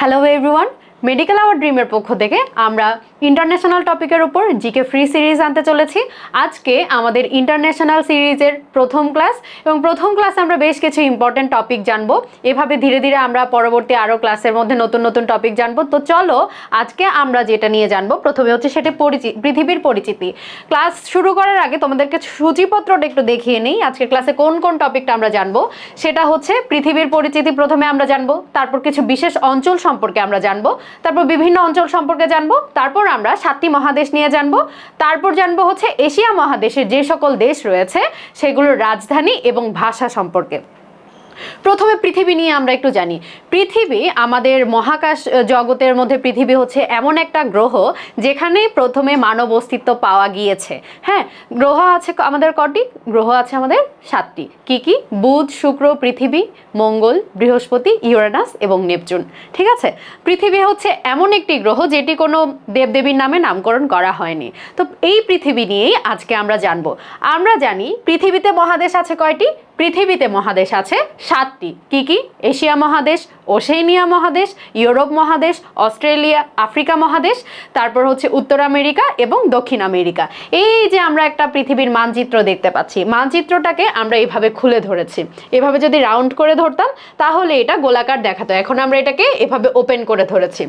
Hello everyone, medical hour ড্রিমের পক্ষ থেকে আমরা ইন্টারন্যাশনাল টপিকের উপর জিকে ফ্রি সিরিজ আনতে চলেছি। আজকে আমাদের ইন্টারন্যাশনাল সিরিজের প্রথম ক্লাস এবং প্রথম ক্লাসে আমরা বেশ কিছু ইম্পর্টেন্ট টপিক জানবো। এভাবে ধীরে ধীরে আমরা পরবর্তী আরও ক্লাসের মধ্যে নতুন নতুন টপিক জানবো। তো চলো আজকে আমরা যেটা নিয়ে জানবো প্রথমে হচ্ছে সেটা পৃথিবীর পরিচিতি। ক্লাস শুরু করার আগে তোমাদেরকে সূচিপত্রটা একটু দেখিয়ে নিই। আজকে ক্লাসে কোন কোন টপিকটা আমরা জানবো সেটা হচ্ছে পৃথিবীর পরিচিতি প্রথমে আমরা জানবো, তারপর কিছু বিশেষ অঞ্চল সম্পর্কে আমরা জানবো, তারপর বিভিন্ন অঞ্চল সম্পর্কে জানবো, তারপর আমরা 7টি মহাদেশ নিয়ে জানবো, তারপর জানবো হচ্ছে এশিয়া মহাদেশের যে সকল দেশ রয়েছে সেগুলোর রাজধানী এবং ভাষা সম্পর্কে। প্রথমে পৃথিবী নিয়ে আমরা একটু জানি। পৃথিবী আমাদের মহাকাশ জগতের মধ্যে পৃথিবী হচ্ছে এমন একটা গ্রহ যেখানে প্রথমে মানব অস্তিত্ব পাওয়া গিয়েছে। হ্যাঁ, গ্রহ আছে আমাদের কটি? গ্রহ আছে আমাদের 7টি। কি কি? বুধ, শুক্র, পৃথিবী, মঙ্গল, বৃহস্পতি, ইউরেনাস এবং নেপচুন। ঠিক আছে, পৃথিবী হচ্ছে এমন একটি গ্রহ যেটি কোনো দেবদেবীর নামে নামকরণ করা হয়নি। তো এই পৃথিবী নিয়েই আজকে আমরা জানবো। আমরা জানি পৃথিবীতে মহাদেশ আছে কয়টি? পৃথিবীতে মহাদেশ আছে 7টি। কি কি? এশিয়া মহাদেশ, ওশেনিয়া মহাদেশ, ইউরোপ মহাদেশ, অস্ট্রেলিয়া, আফ্রিকা মহাদেশ, তারপর হচ্ছে উত্তর আমেরিকা এবং দক্ষিণ আমেরিকা। এই যে আমরা একটা পৃথিবীর মানচিত্র দেখতে পাচ্ছি, মানচিত্রটাকে আমরা এইভাবে খুলে ধরেছি। এভাবে যদি রাউন্ড করে ধরতাম তাহলে এটা গোলাকার দেখাতো। এখন আমরা এটাকে এভাবে ওপেন করে ধরেছি।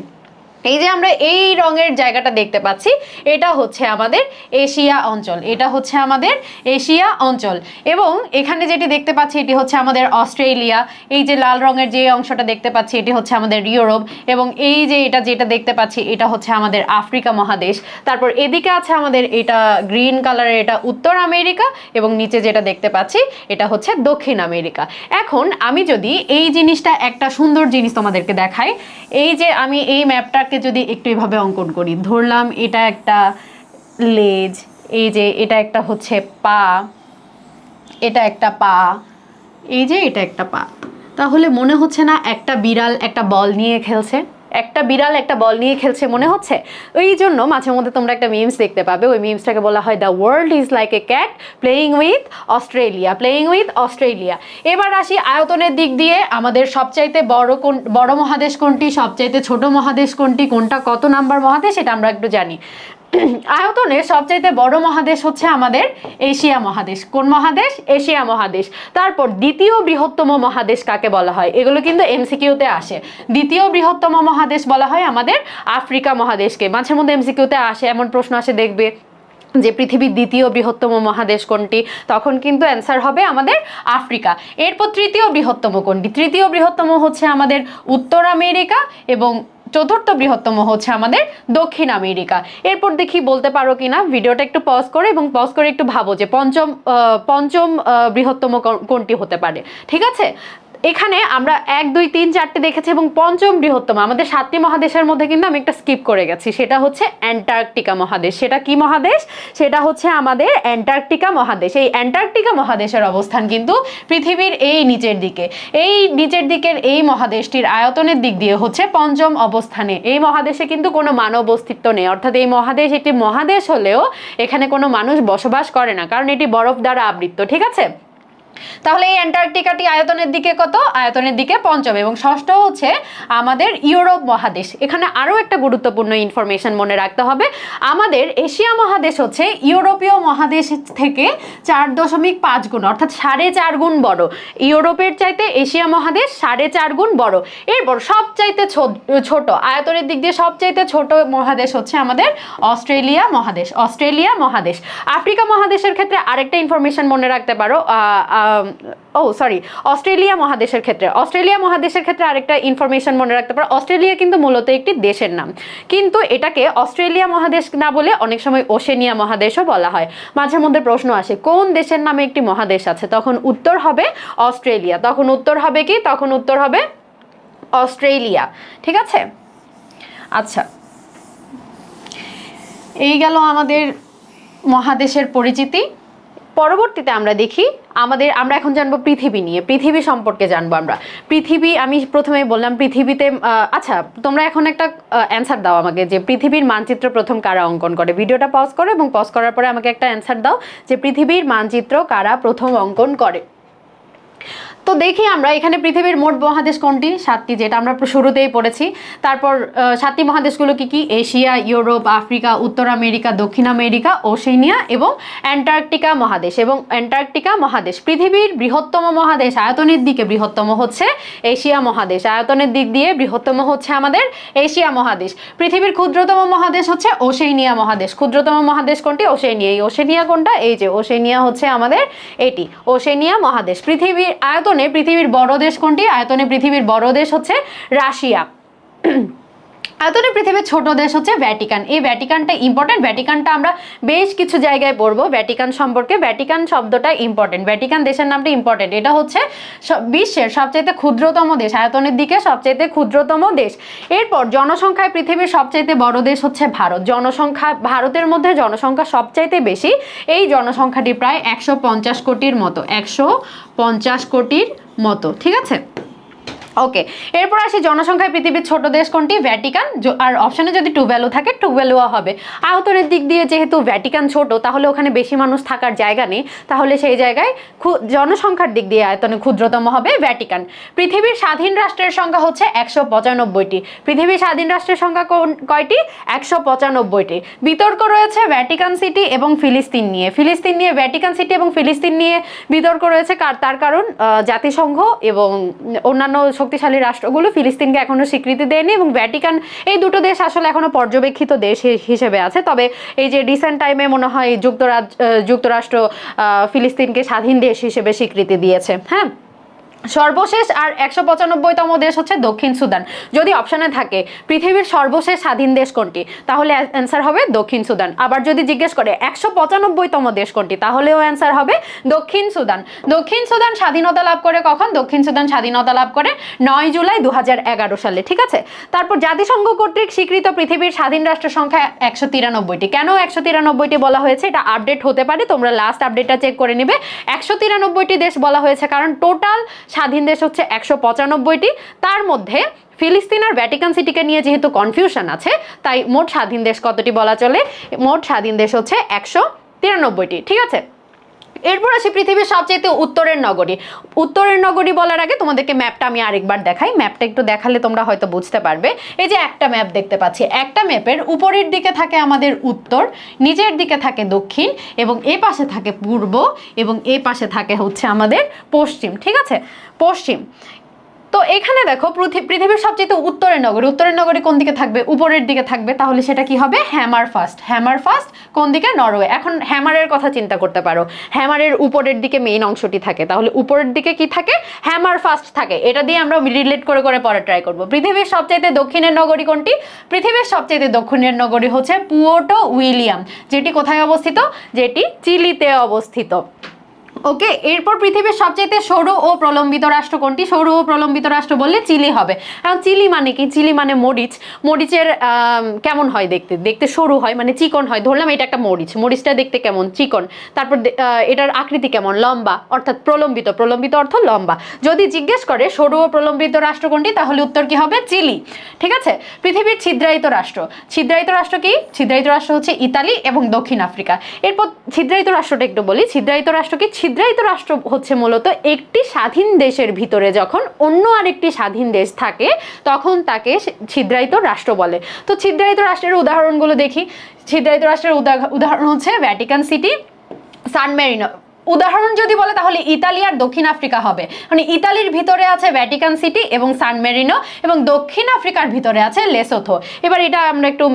এই যে আমরা এই রঙের জায়গাটা দেখতে পাচ্ছি, এটা হচ্ছে আমাদের এশিয়া অঞ্চল। এটা হচ্ছে আমাদের এশিয়া অঞ্চল এবং এখানে যেটি দেখতে পাচ্ছি এটি হচ্ছে আমাদের অস্ট্রেলিয়া। এই যে লাল রঙের যে অংশটা দেখতে পাচ্ছি এটি হচ্ছে আমাদের ইউরোপ এবং এই যে যেটা দেখতে পাচ্ছি এটা হচ্ছে আমাদের আফ্রিকা মহাদেশ। তারপর এদিকে আছে আমাদের এটা গ্রিন কালারের, এটা উত্তর আমেরিকা এবং নিচে যেটা দেখতে পাচ্ছি এটা হচ্ছে দক্ষিণ আমেরিকা। এখন আমি যদি এই জিনিসটা, একটা সুন্দর জিনিস তোমাদেরকে দেখাই, এই যে আমি এই ম্যাপটাকে যদি একটু এভাবে অঙ্কন করি, ধরলাম এটা একটা লেজ, এই যে এটা একটা হচ্ছে পা, এটা একটা পা, এই যে এটা একটা পা, তাহলে মনে হচ্ছে না একটা বিড়াল একটা বল নিয়ে খেলছে? একটা বিড়াল একটা বল নিয়ে খেলছে মনে হচ্ছে। ওই জন্য মাঝে মধ্যে তোমরা একটা মিমস দেখতে পাবে, ওই মিমসটাকে বলা হয় the world is like a cat playing with Australia, playing with Australia. এবার আসি আয়তনের দিক দিয়ে, আমাদের সবচাইতে বড় মহাদেশ কোনটি, সবচাইতে ছোট মহাদেশ কোনটি, কোনটা কত নাম্বার মহাদেশ এটা আমরা একটু জানি। আয়তনের সবচাইতে বড় মহাদেশ হচ্ছে আমাদের এশিয়া মহাদেশ। কোন মহাদেশ? এশিয়া মহাদেশ। তারপর দ্বিতীয় বৃহত্তম মহাদেশ কাকে বলা হয়? এগুলো কিন্তু এমসিকিউতে আসে। দ্বিতীয় বৃহত্তম মহাদেশ বলা হয় আমাদের আফ্রিকা মহাদেশকে। মাঝে মধ্যে এমসিকিউতে আসে, এমন প্রশ্ন আসে দেখবে যে পৃথিবীর দ্বিতীয় বৃহত্তম মহাদেশ কোনটি, তখন কিন্তু অ্যান্সার হবে আমাদের আফ্রিকা। এরপর তৃতীয় বৃহত্তম কোনটি? তৃতীয় বৃহত্তম হচ্ছে আমাদের উত্তর আমেরিকা এবং চতুর্থ বৃহত্তম হচ্ছে আমাদের দক্ষিণ আমেরিকা। এরপর দেখি বলতে পারো কিনা, ভিডিওটা একটু পজ করে এবং পজ করে একটু ভাবো যে পঞ্চম বৃহত্তম কোনটি হতে পারে। ঠিক আছে, এখানে আমরা 1, 2, 3, 4টে দেখেছি এবং পঞ্চম বৃহত্তম আমাদের 7টি মহাদেশের মধ্যে কিন্তু আমি একটা স্কিপ করে গেছি, সেটা হচ্ছে অ্যান্টার্কটিকা মহাদেশ। সেটা কি মহাদেশ? সেটা হচ্ছে আমাদের অ্যান্টার্কটিকা মহাদেশ। এই অ্যান্টার্কটিকা মহাদেশের অবস্থান কিন্তু পৃথিবীর এই নিচের দিকে। এই নিচের দিকের এই মহাদেশটির আয়তনের দিক দিয়ে হচ্ছে 5ম অবস্থানে। এই মহাদেশে কিন্তু কোনো মানব অস্তিত্ব নেই, অর্থাৎ এই মহাদেশ একটি মহাদেশ হলেও এখানে কোনো মানুষ বসবাস করে না, কারণ এটি বরফ দ্বারা আবৃত। ঠিক আছে, তাহলে এই অ্যান্টার্কটিকাটি আয়তনের দিকে কত? আয়তনের দিকে 5ম। এবং ষষ্ঠ হচ্ছে আমাদের ইউরোপ মহাদেশ। এখানে আরও একটা গুরুত্বপূর্ণ ইনফরমেশন মনে রাখতে হবে, আমাদের এশিয়া মহাদেশ হচ্ছে ইউরোপীয় মহাদেশ থেকে 4.5 গুণ, অর্থাৎ 4.5 গুণ বড়। ইউরোপের চাইতে এশিয়া মহাদেশ 4.5 গুণ বড়। এরপর সবচাইতে ছোট আয়তনের দিক দিয়ে সবচাইতে ছোট মহাদেশ হচ্ছে আমাদের অস্ট্রেলিয়া মহাদেশ। অস্ট্রেলিয়া মহাদেশ। আফ্রিকা মহাদেশের ক্ষেত্রে আরেকটা ইনফরমেশন মনে রাখতে পারো, অস্ট্রেলিয়া মহাদেশের ক্ষেত্রে আরেকটা ইনফরমেশন মনে রাখতে পারো। অস্ট্রেলিয়া কিন্তু মূলত একটি দেশের নাম, কিন্তু এটাকে অস্ট্রেলিয়া মহাদেশ না বলে অনেক সময় ওশেনিয়া মহাদেশও বলা হয়। মাঝে মধ্যে প্রশ্ন আসে কোন দেশের নামে একটি মহাদেশ আছে, তখন উত্তর হবে অস্ট্রেলিয়া। তখন উত্তর হবে কি? তখন উত্তর হবে অস্ট্রেলিয়া। ঠিক আছে, আচ্ছা, এই গেল আমাদের মহাদেশের পরিচিতি। পরবর্তীতে আমরা দেখি আমরা এখন জানবো পৃথিবী নিয়ে, পৃথিবী সম্পর্কে জানবো আমরা। পৃথিবী, আমি প্রথমেই বললাম পৃথিবীতে, আচ্ছা তোমরা এখন একটা অ্যান্সার দাও আমাকে যে পৃথিবীর মানচিত্র প্রথম কারা অঙ্কন করে। ভিডিওটা পজ করো এবং পজ করার পরে আমাকে একটা অ্যান্সার দাও যে পৃথিবীর মানচিত্র কারা প্রথম অঙ্কন করে। তো দেখি আমরা এখানে পৃথিবীর মোট মহাদেশ কোনটি? 7টি, যেটা আমরা শুরুতেই পড়েছি। তারপর 7টি মহাদেশগুলো কি কি? এশিয়া, ইউরোপ, আফ্রিকা, উত্তর আমেরিকা, দক্ষিণ আমেরিকা, ওশেনিয়া এবং অ্যান্টার্কটিকা মহাদেশ। এবং অ্যান্টার্কটিকা মহাদেশ পৃথিবীর বৃহত্তম মহাদেশ, আয়তনের দিকে বৃহত্তম হচ্ছে এশিয়া মহাদেশ, আয়তনের দিক দিয়ে বৃহত্তম হচ্ছে আমাদের এশিয়া মহাদেশ। পৃথিবীর ক্ষুদ্রতম মহাদেশ হচ্ছে ওশেনিয়া মহাদেশ। ক্ষুদ্রতম মহাদেশ কোনটি? ওশেনিয়া। এই ওশেনিয়া কোনটা? এই যে ওশেনিয়া হচ্ছে আমাদের এটি, ওশেনিয়া মহাদেশ। পৃথিবীর আয়তনে পৃথিবীর বড় দেশ কোনটি? আয়তনে পৃথিবীর বড় দেশ হচ্ছে রাশিয়া। আয়তনে পৃথিবীর ছোট দেশ হচ্ছে ভ্যাটিকান। এই ভ্যাটিকানটা ইম্পর্টেন্ট, ভ্যাটিকানটা আমরা বেশ কিছু জায়গায় পড়বো ভ্যাটিকান সম্পর্কে। ভ্যাটিকান শব্দটা ইম্পর্টেন্ট, ভ্যাটিকান দেশের নামটা ইম্পর্টেন্ট। এটা হচ্ছে বিশ্বের সবচাইতে ক্ষুদ্রতম দেশ, আয়তনের দিকে সবচাইতে ক্ষুদ্রতম দেশ। এরপর জনসংখ্যায় পৃথিবীর সবচাইতে বড় দেশ হচ্ছে ভারত। জনসংখ্যা, ভারতের মধ্যে জনসংখ্যা সবচাইতে বেশি, এই জনসংখ্যাটি প্রায় 150 কোটির মতো, 150 কোটির মতো, ঠিক আছে। ওকে, এরপর আসি জনসংখ্যায় পৃথিবীর ছোট দেশ কোনটি? ভ্যাটিকান। আর অপশনে যদি টু ভ্যালু থাকে টু ভ্যালুও হবে। আয়তনের দিক দিয়ে যেহেতু ভ্যাটিকান ছোট, তাহলে ওখানে বেশি মানুষ থাকার জায়গা নেই, তাহলে সেই জায়গায় জনসংখ্যার দিক দিয়ে আয়তনে ক্ষুদ্রতম হবে ভ্যাটিকান। পৃথিবীর স্বাধীন রাষ্ট্রের সংখ্যা হচ্ছে 195টি। পৃথিবীর স্বাধীন রাষ্ট্রের সংখ্যা কয়টি? 195টি। বিতর্ক রয়েছে ভ্যাটিকান সিটি এবং ফিলিস্তিন নিয়ে। ফিলিস্তিন নিয়ে, ভ্যাটিকান সিটি এবং ফিলিস্তিন নিয়ে বিতর্ক রয়েছে। তার কারণ জাতিসংঘ এবং অন্যান্য শক্তিশালী রাষ্ট্রগুলো ফিলিস্তিনকে এখনো স্বীকৃতি দেয়নি, এবং ভ্যাটিকান, এই দুটো দেশ আসলে এখনো পর্যবেক্ষিত দেশ হিসেবে আছে। তবে এই যে রিসেন্ট টাইমে মনে হয় যুক্তরাষ্ট্র ফিলিস্তিনকে স্বাধীন দেশ হিসেবে স্বীকৃতি দিয়েছে। হ্যাঁ, সর্বশেষ আর 195তম দেশ হচ্ছে দক্ষিণ সুদান। যদি অপশনে থাকে পৃথিবীর সর্বশেষ স্বাধীন দেশ কোনটি, তাহলে অ্যান্সার হবে দক্ষিণ সুদান। আবার যদি জিজ্ঞেস করে 195তম দেশ কোনটি, তাহলেও অ্যান্সার হবে দক্ষিণ সুদান। দক্ষিণ সুদান স্বাধীনতা লাভ করে কখন? দক্ষিণ সুদান স্বাধীনতা লাভ করে 9 জুলাই 2011 সালে, ঠিক আছে। তারপর জাতিসংঘ কর্তৃক স্বীকৃত পৃথিবীর স্বাধীন রাষ্ট্র সংখ্যা 193টি। কেন 193টি বলা হয়েছে? এটা আপডেট হতে পারে, তোমরা লাস্ট আপডেটটা চেক করে নিবে। 193টি দেশ বলা হয়েছে কারণ টোটাল স্বাধীন দেশ হচ্ছে 195টি। তার মধ্যে ফিলিস্তিন আর ভ্যাটিকান সিটিকে নিয়ে যেহেতু কনফিউশন আছে, তাই মোট স্বাধীন দেশ কতটি বলা চলে? মোট স্বাধীন দেশ হচ্ছে 193টি, ঠিক আছে। এরপর আসি পৃথিবীর সবচেয়ে উত্তরের নগরী। উত্তরের নগরী বলার আগে তোমাদেরকে ম্যাপটা আমি আরেকবার দেখাই। ম্যাপটা একটু দেখালে তোমরা হয়তো বুঝতে পারবে। এই যে একটা ম্যাপ দেখতে পাচ্ছি, একটা ম্যাপের উপরের দিকে থাকে আমাদের উত্তর, নিচের দিকে থাকে দক্ষিণ, এবং এই পাশে থাকে পূর্ব, এবং এই পাশে থাকে হচ্ছে আমাদের পশ্চিম, ঠিক আছে, পশ্চিম। তো এখানে দেখো পৃথিবীর সবচেয়ে উত্তরের নগরী, উত্তরের নগরী কোন দিকে থাকবে? উপরের দিকে থাকবে, তাহলে সেটা কি হবে? হ্যামারফাস্ট। হ্যামারফাস্ট কোন দিকে? নরওয়ে। এখন হ্যামারের কথা চিন্তা করতে পারো, হ্যামারের উপরের দিকে মেইন অংশটি থাকে, তাহলে উপরের দিকে কি থাকে? হ্যামারফাস্ট থাকে। এটা দিয়ে আমরা রিলেট করে করে পরে ট্রাই করব। পৃথিবীর সবচেয়ে দক্ষিণের নগরী কোনটি? পৃথিবীর সবচেয়ে দক্ষিণের নগরী হচ্ছে পুয়ের্টো উইলিয়াম, যেটি কোথায় অবস্থিত? যেটি চিলিতে অবস্থিত। ওকে, এরপর পৃথিবীর সবচেয়ে সরু ও প্রলম্বিত রাষ্ট্র কোনটি? সরু ও প্রলম্বিত রাষ্ট্র বললে চিলি হবে। কারণ চিলি মানে কি? চিলি মানে মরিচ। মরিচের কেমন হয় দেখতে? দেখতে সরু হয়, মানে চিকন হয়। ধরলাম এটা একটা মরিচ, মরিচটা দেখতে কেমন? চিকন। তারপর এটার আকৃতি কেমন? লম্বা, অর্থাৎ প্রলম্বিত। প্রলম্বিত অর্থ লম্বা। যদি জিজ্ঞেস করে সরু ও প্রলম্বিত রাষ্ট্র কোনটি, তাহলে উত্তর কি হবে? চিলি, ঠিক আছে। পৃথিবীর ছিদ্রায়িত রাষ্ট্র, ছিদ্রায়িত রাষ্ট্র কি? ছিদ্রায়িত রাষ্ট্র হচ্ছে ইতালি এবং দক্ষিণ আফ্রিকা। এরপর ছিদ্রায়িত রাষ্ট্রটা একটু বলি। ছিদ্রায়িত রাষ্ট্র কি? ছিদ্রায়িত রাষ্ট্র হচ্ছে মূলত একটি স্বাধীন দেশের ভিতরে যখন অন্য আরেকটি স্বাধীন দেশ থাকে, তখন তাকে ছিদ্রায়িত রাষ্ট্র বলে। তো ছিদ্রায়িত রাষ্ট্রের উদাহরণগুলো দেখি। ছিদ্রায়িত রাষ্ট্রের উদাহরণ হচ্ছে ভ্যাটিকান সিটি, সান মেরিনো। উদাহরণ যদি বলে তাহলে ইতালি আর দক্ষিণ আফ্রিকা হবে। মানে ইতালির ভিতরে আছে ভ্যাটিকান সিটি এবং সান মেরিনো, এবং দক্ষিণ আফ্রিকার ভিতরে আছে লেসোথো। এবার এটা আমরা একটু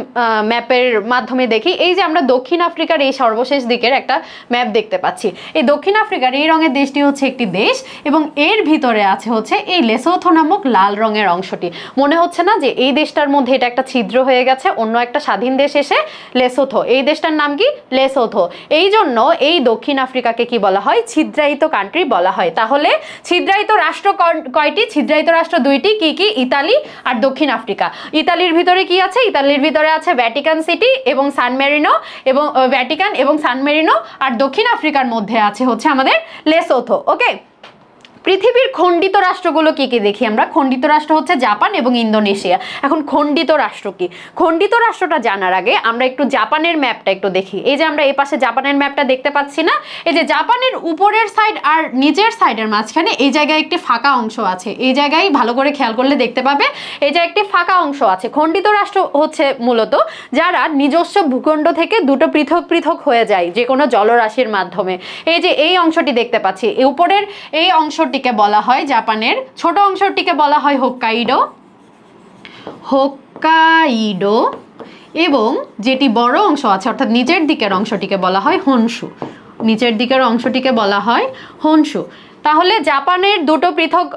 ম্যাপের মাধ্যমে দেখি। এই যে আমরা দক্ষিণ আফ্রিকার এই সর্বশেষ দিকের একটা ম্যাপ দেখতে পাচ্ছি। এই দক্ষিণ আফ্রিকার এই রঙের দেশটি হচ্ছে একটি দেশ, এবং এর ভিতরে আছে হচ্ছে এই লেসোথো নামক লাল রঙের অংশটি। মনে হচ্ছে না যে এই দেশটার মধ্যে এটা একটা ছিদ্র হয়ে গেছে, অন্য একটা স্বাধীন দেশ এসে লেসোথো। এই দেশটার নাম কি? লেসোথো। এই জন্য এই দক্ষিণ আফ্রিকাকে কি বলা হয়? ছিদ্রায়িত কান্ট্রি বলা হয়। তাহলে ছিদ্রায়িত রাষ্ট্র কয়টি? ছিদ্রায়িত রাষ্ট্র দুইটি। কি কি? ইতালি আর দক্ষিণ আফ্রিকা। ইতালির ভিতরে কি আছে? ইতালির ভিতরে আছে ভ্যাটিকান সিটি এবং সান মেরিনো, এবং ভ্যাটিকান এবং সান মেরিনো, আর দক্ষিণ আফ্রিকার মধ্যে আছে হচ্ছে আমাদের লেসোথো। ওকে, পৃথিবীর খণ্ডিত রাষ্ট্রগুলো কি কি দেখি আমরা। খণ্ডিত রাষ্ট্র হচ্ছে জাপান এবং ইন্দোনেশিয়া। এখন খণ্ডিত রাষ্ট্র কি, খণ্ডিত রাষ্ট্রটা জানার আগে আমরা একটু জাপানের ম্যাপটা একটু দেখি। এই যে আমরা এই পাশে জাপানের ম্যাপটা দেখতে পাচ্ছি না, এই যে জাপানের উপরের সাইড আর নিচের সাইডের মাঝখানে এই জায়গায় একটি ফাঁকা অংশ আছে। এই জায়গায় ভালো করে খেয়াল করলে দেখতে পাবে এই যে একটি ফাঁকা অংশ আছে। খণ্ডিত রাষ্ট্র হচ্ছে মূলত যারা নিজস্ব ভূখণ্ড থেকে দুটো পৃথক পৃথক হয়ে যায় যে কোনো জলরাশির মাধ্যমে। এই যে এই অংশটি দেখতে পাচ্ছি, উপরের এই অংশটিকে বলা হয় জাপানের, ছোট অংশটিকে বলা হয় হোক্কাইডো, হোক্কাইডো, এবং যেটি বড় অংশ আছে অর্থাৎ নিচের দিকের অংশটিকে বলা হয় হনশু, নিচের দিকের অংশটিকে বলা হয় হনশু। তাহলে জাপানের দুটো পৃথক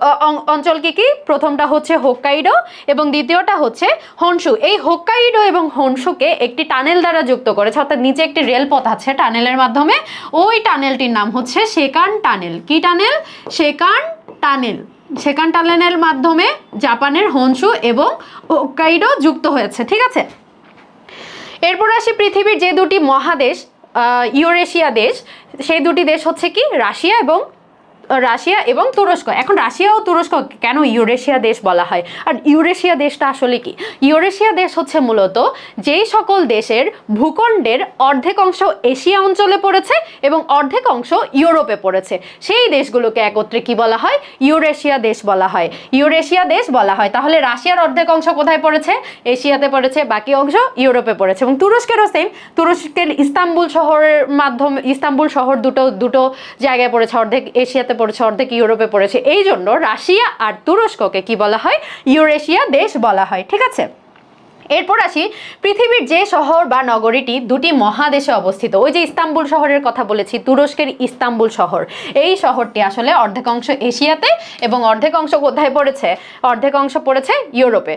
অঞ্চল কি কি, প্রথমটা হচ্ছে হোক্কাইডো এবং দ্বিতীয়টা হচ্ছে হনশু। এই হোক্কাইডো এবং হনশুকে একটি টানেল দ্বারা যুক্ত করেছে, অর্থাৎ নিচে একটি রেলপথ আছে টানেলের মাধ্যমে। ওই টানেলটির নাম হচ্ছে সেকান টানেল। কি টানেল? সেকান টানেল। সেকান টানেলের মাধ্যমে জাপানের হনশু এবং হোক্কাইডো যুক্ত হয়েছে। ঠিক আছে, এরপর আসি পৃথিবীর যে দুটি মহাদেশ ইউরেশিয়া দেশ, সেই দুটি দেশ হচ্ছে কি রাশিয়া এবং তুরস্ক। এখন রাশিয়া ও তুরস্ক কেন ইউরেশিয়া দেশ বলা হয়, আর ইউরেশিয়া দেশটা আসলে কি? ইউরেশিয়া দেশ হচ্ছে মূলত যেই সকল দেশের ভূখণ্ডের অর্ধেক অংশ এশিয়া অঞ্চলে পড়েছে এবং অর্ধেক অংশ ইউরোপে পড়েছে, সেই দেশগুলোকে একত্রে কি বলা হয়? ইউরেশিয়া দেশ বলা হয়, ইউরেশিয়া দেশ বলা হয়। তাহলে রাশিয়ার অর্ধেক অংশ কোথায় পড়েছে? এশিয়াতে পড়েছে, বাকি অংশ ইউরোপে পড়েছে। এবং তুরস্কেরও সেম, তুরস্কের ইস্তাম্বুল শহরের মাধ্যমে, ইস্তাম্বুল শহর দুটো জায়গায় পড়েছে, অর্ধেক এশিয়াতে পড়েছে, অর্ধেক ইউরোপে পড়েছে। এই জন্য রাশিয়া আর তুরস্ককে কি বলা হয়? ইউরেশিয়া দেশ বলা হয়। ঠিক আছে, এরপর আসি পৃথিবীর যে শহর বা নগরীটি দুটি মহাদেশে অবস্থিত। ওই যে ইস্তাম্বুল শহরের কথা বলেছি, তুরস্কের ইস্তাম্বুল শহর, এই শহরটি আসলে অর্ধেক অংশ এশিয়াতে এবং অর্ধেক অংশ কোথায় পড়েছে? অর্ধেক অংশ পড়েছে ইউরোপে।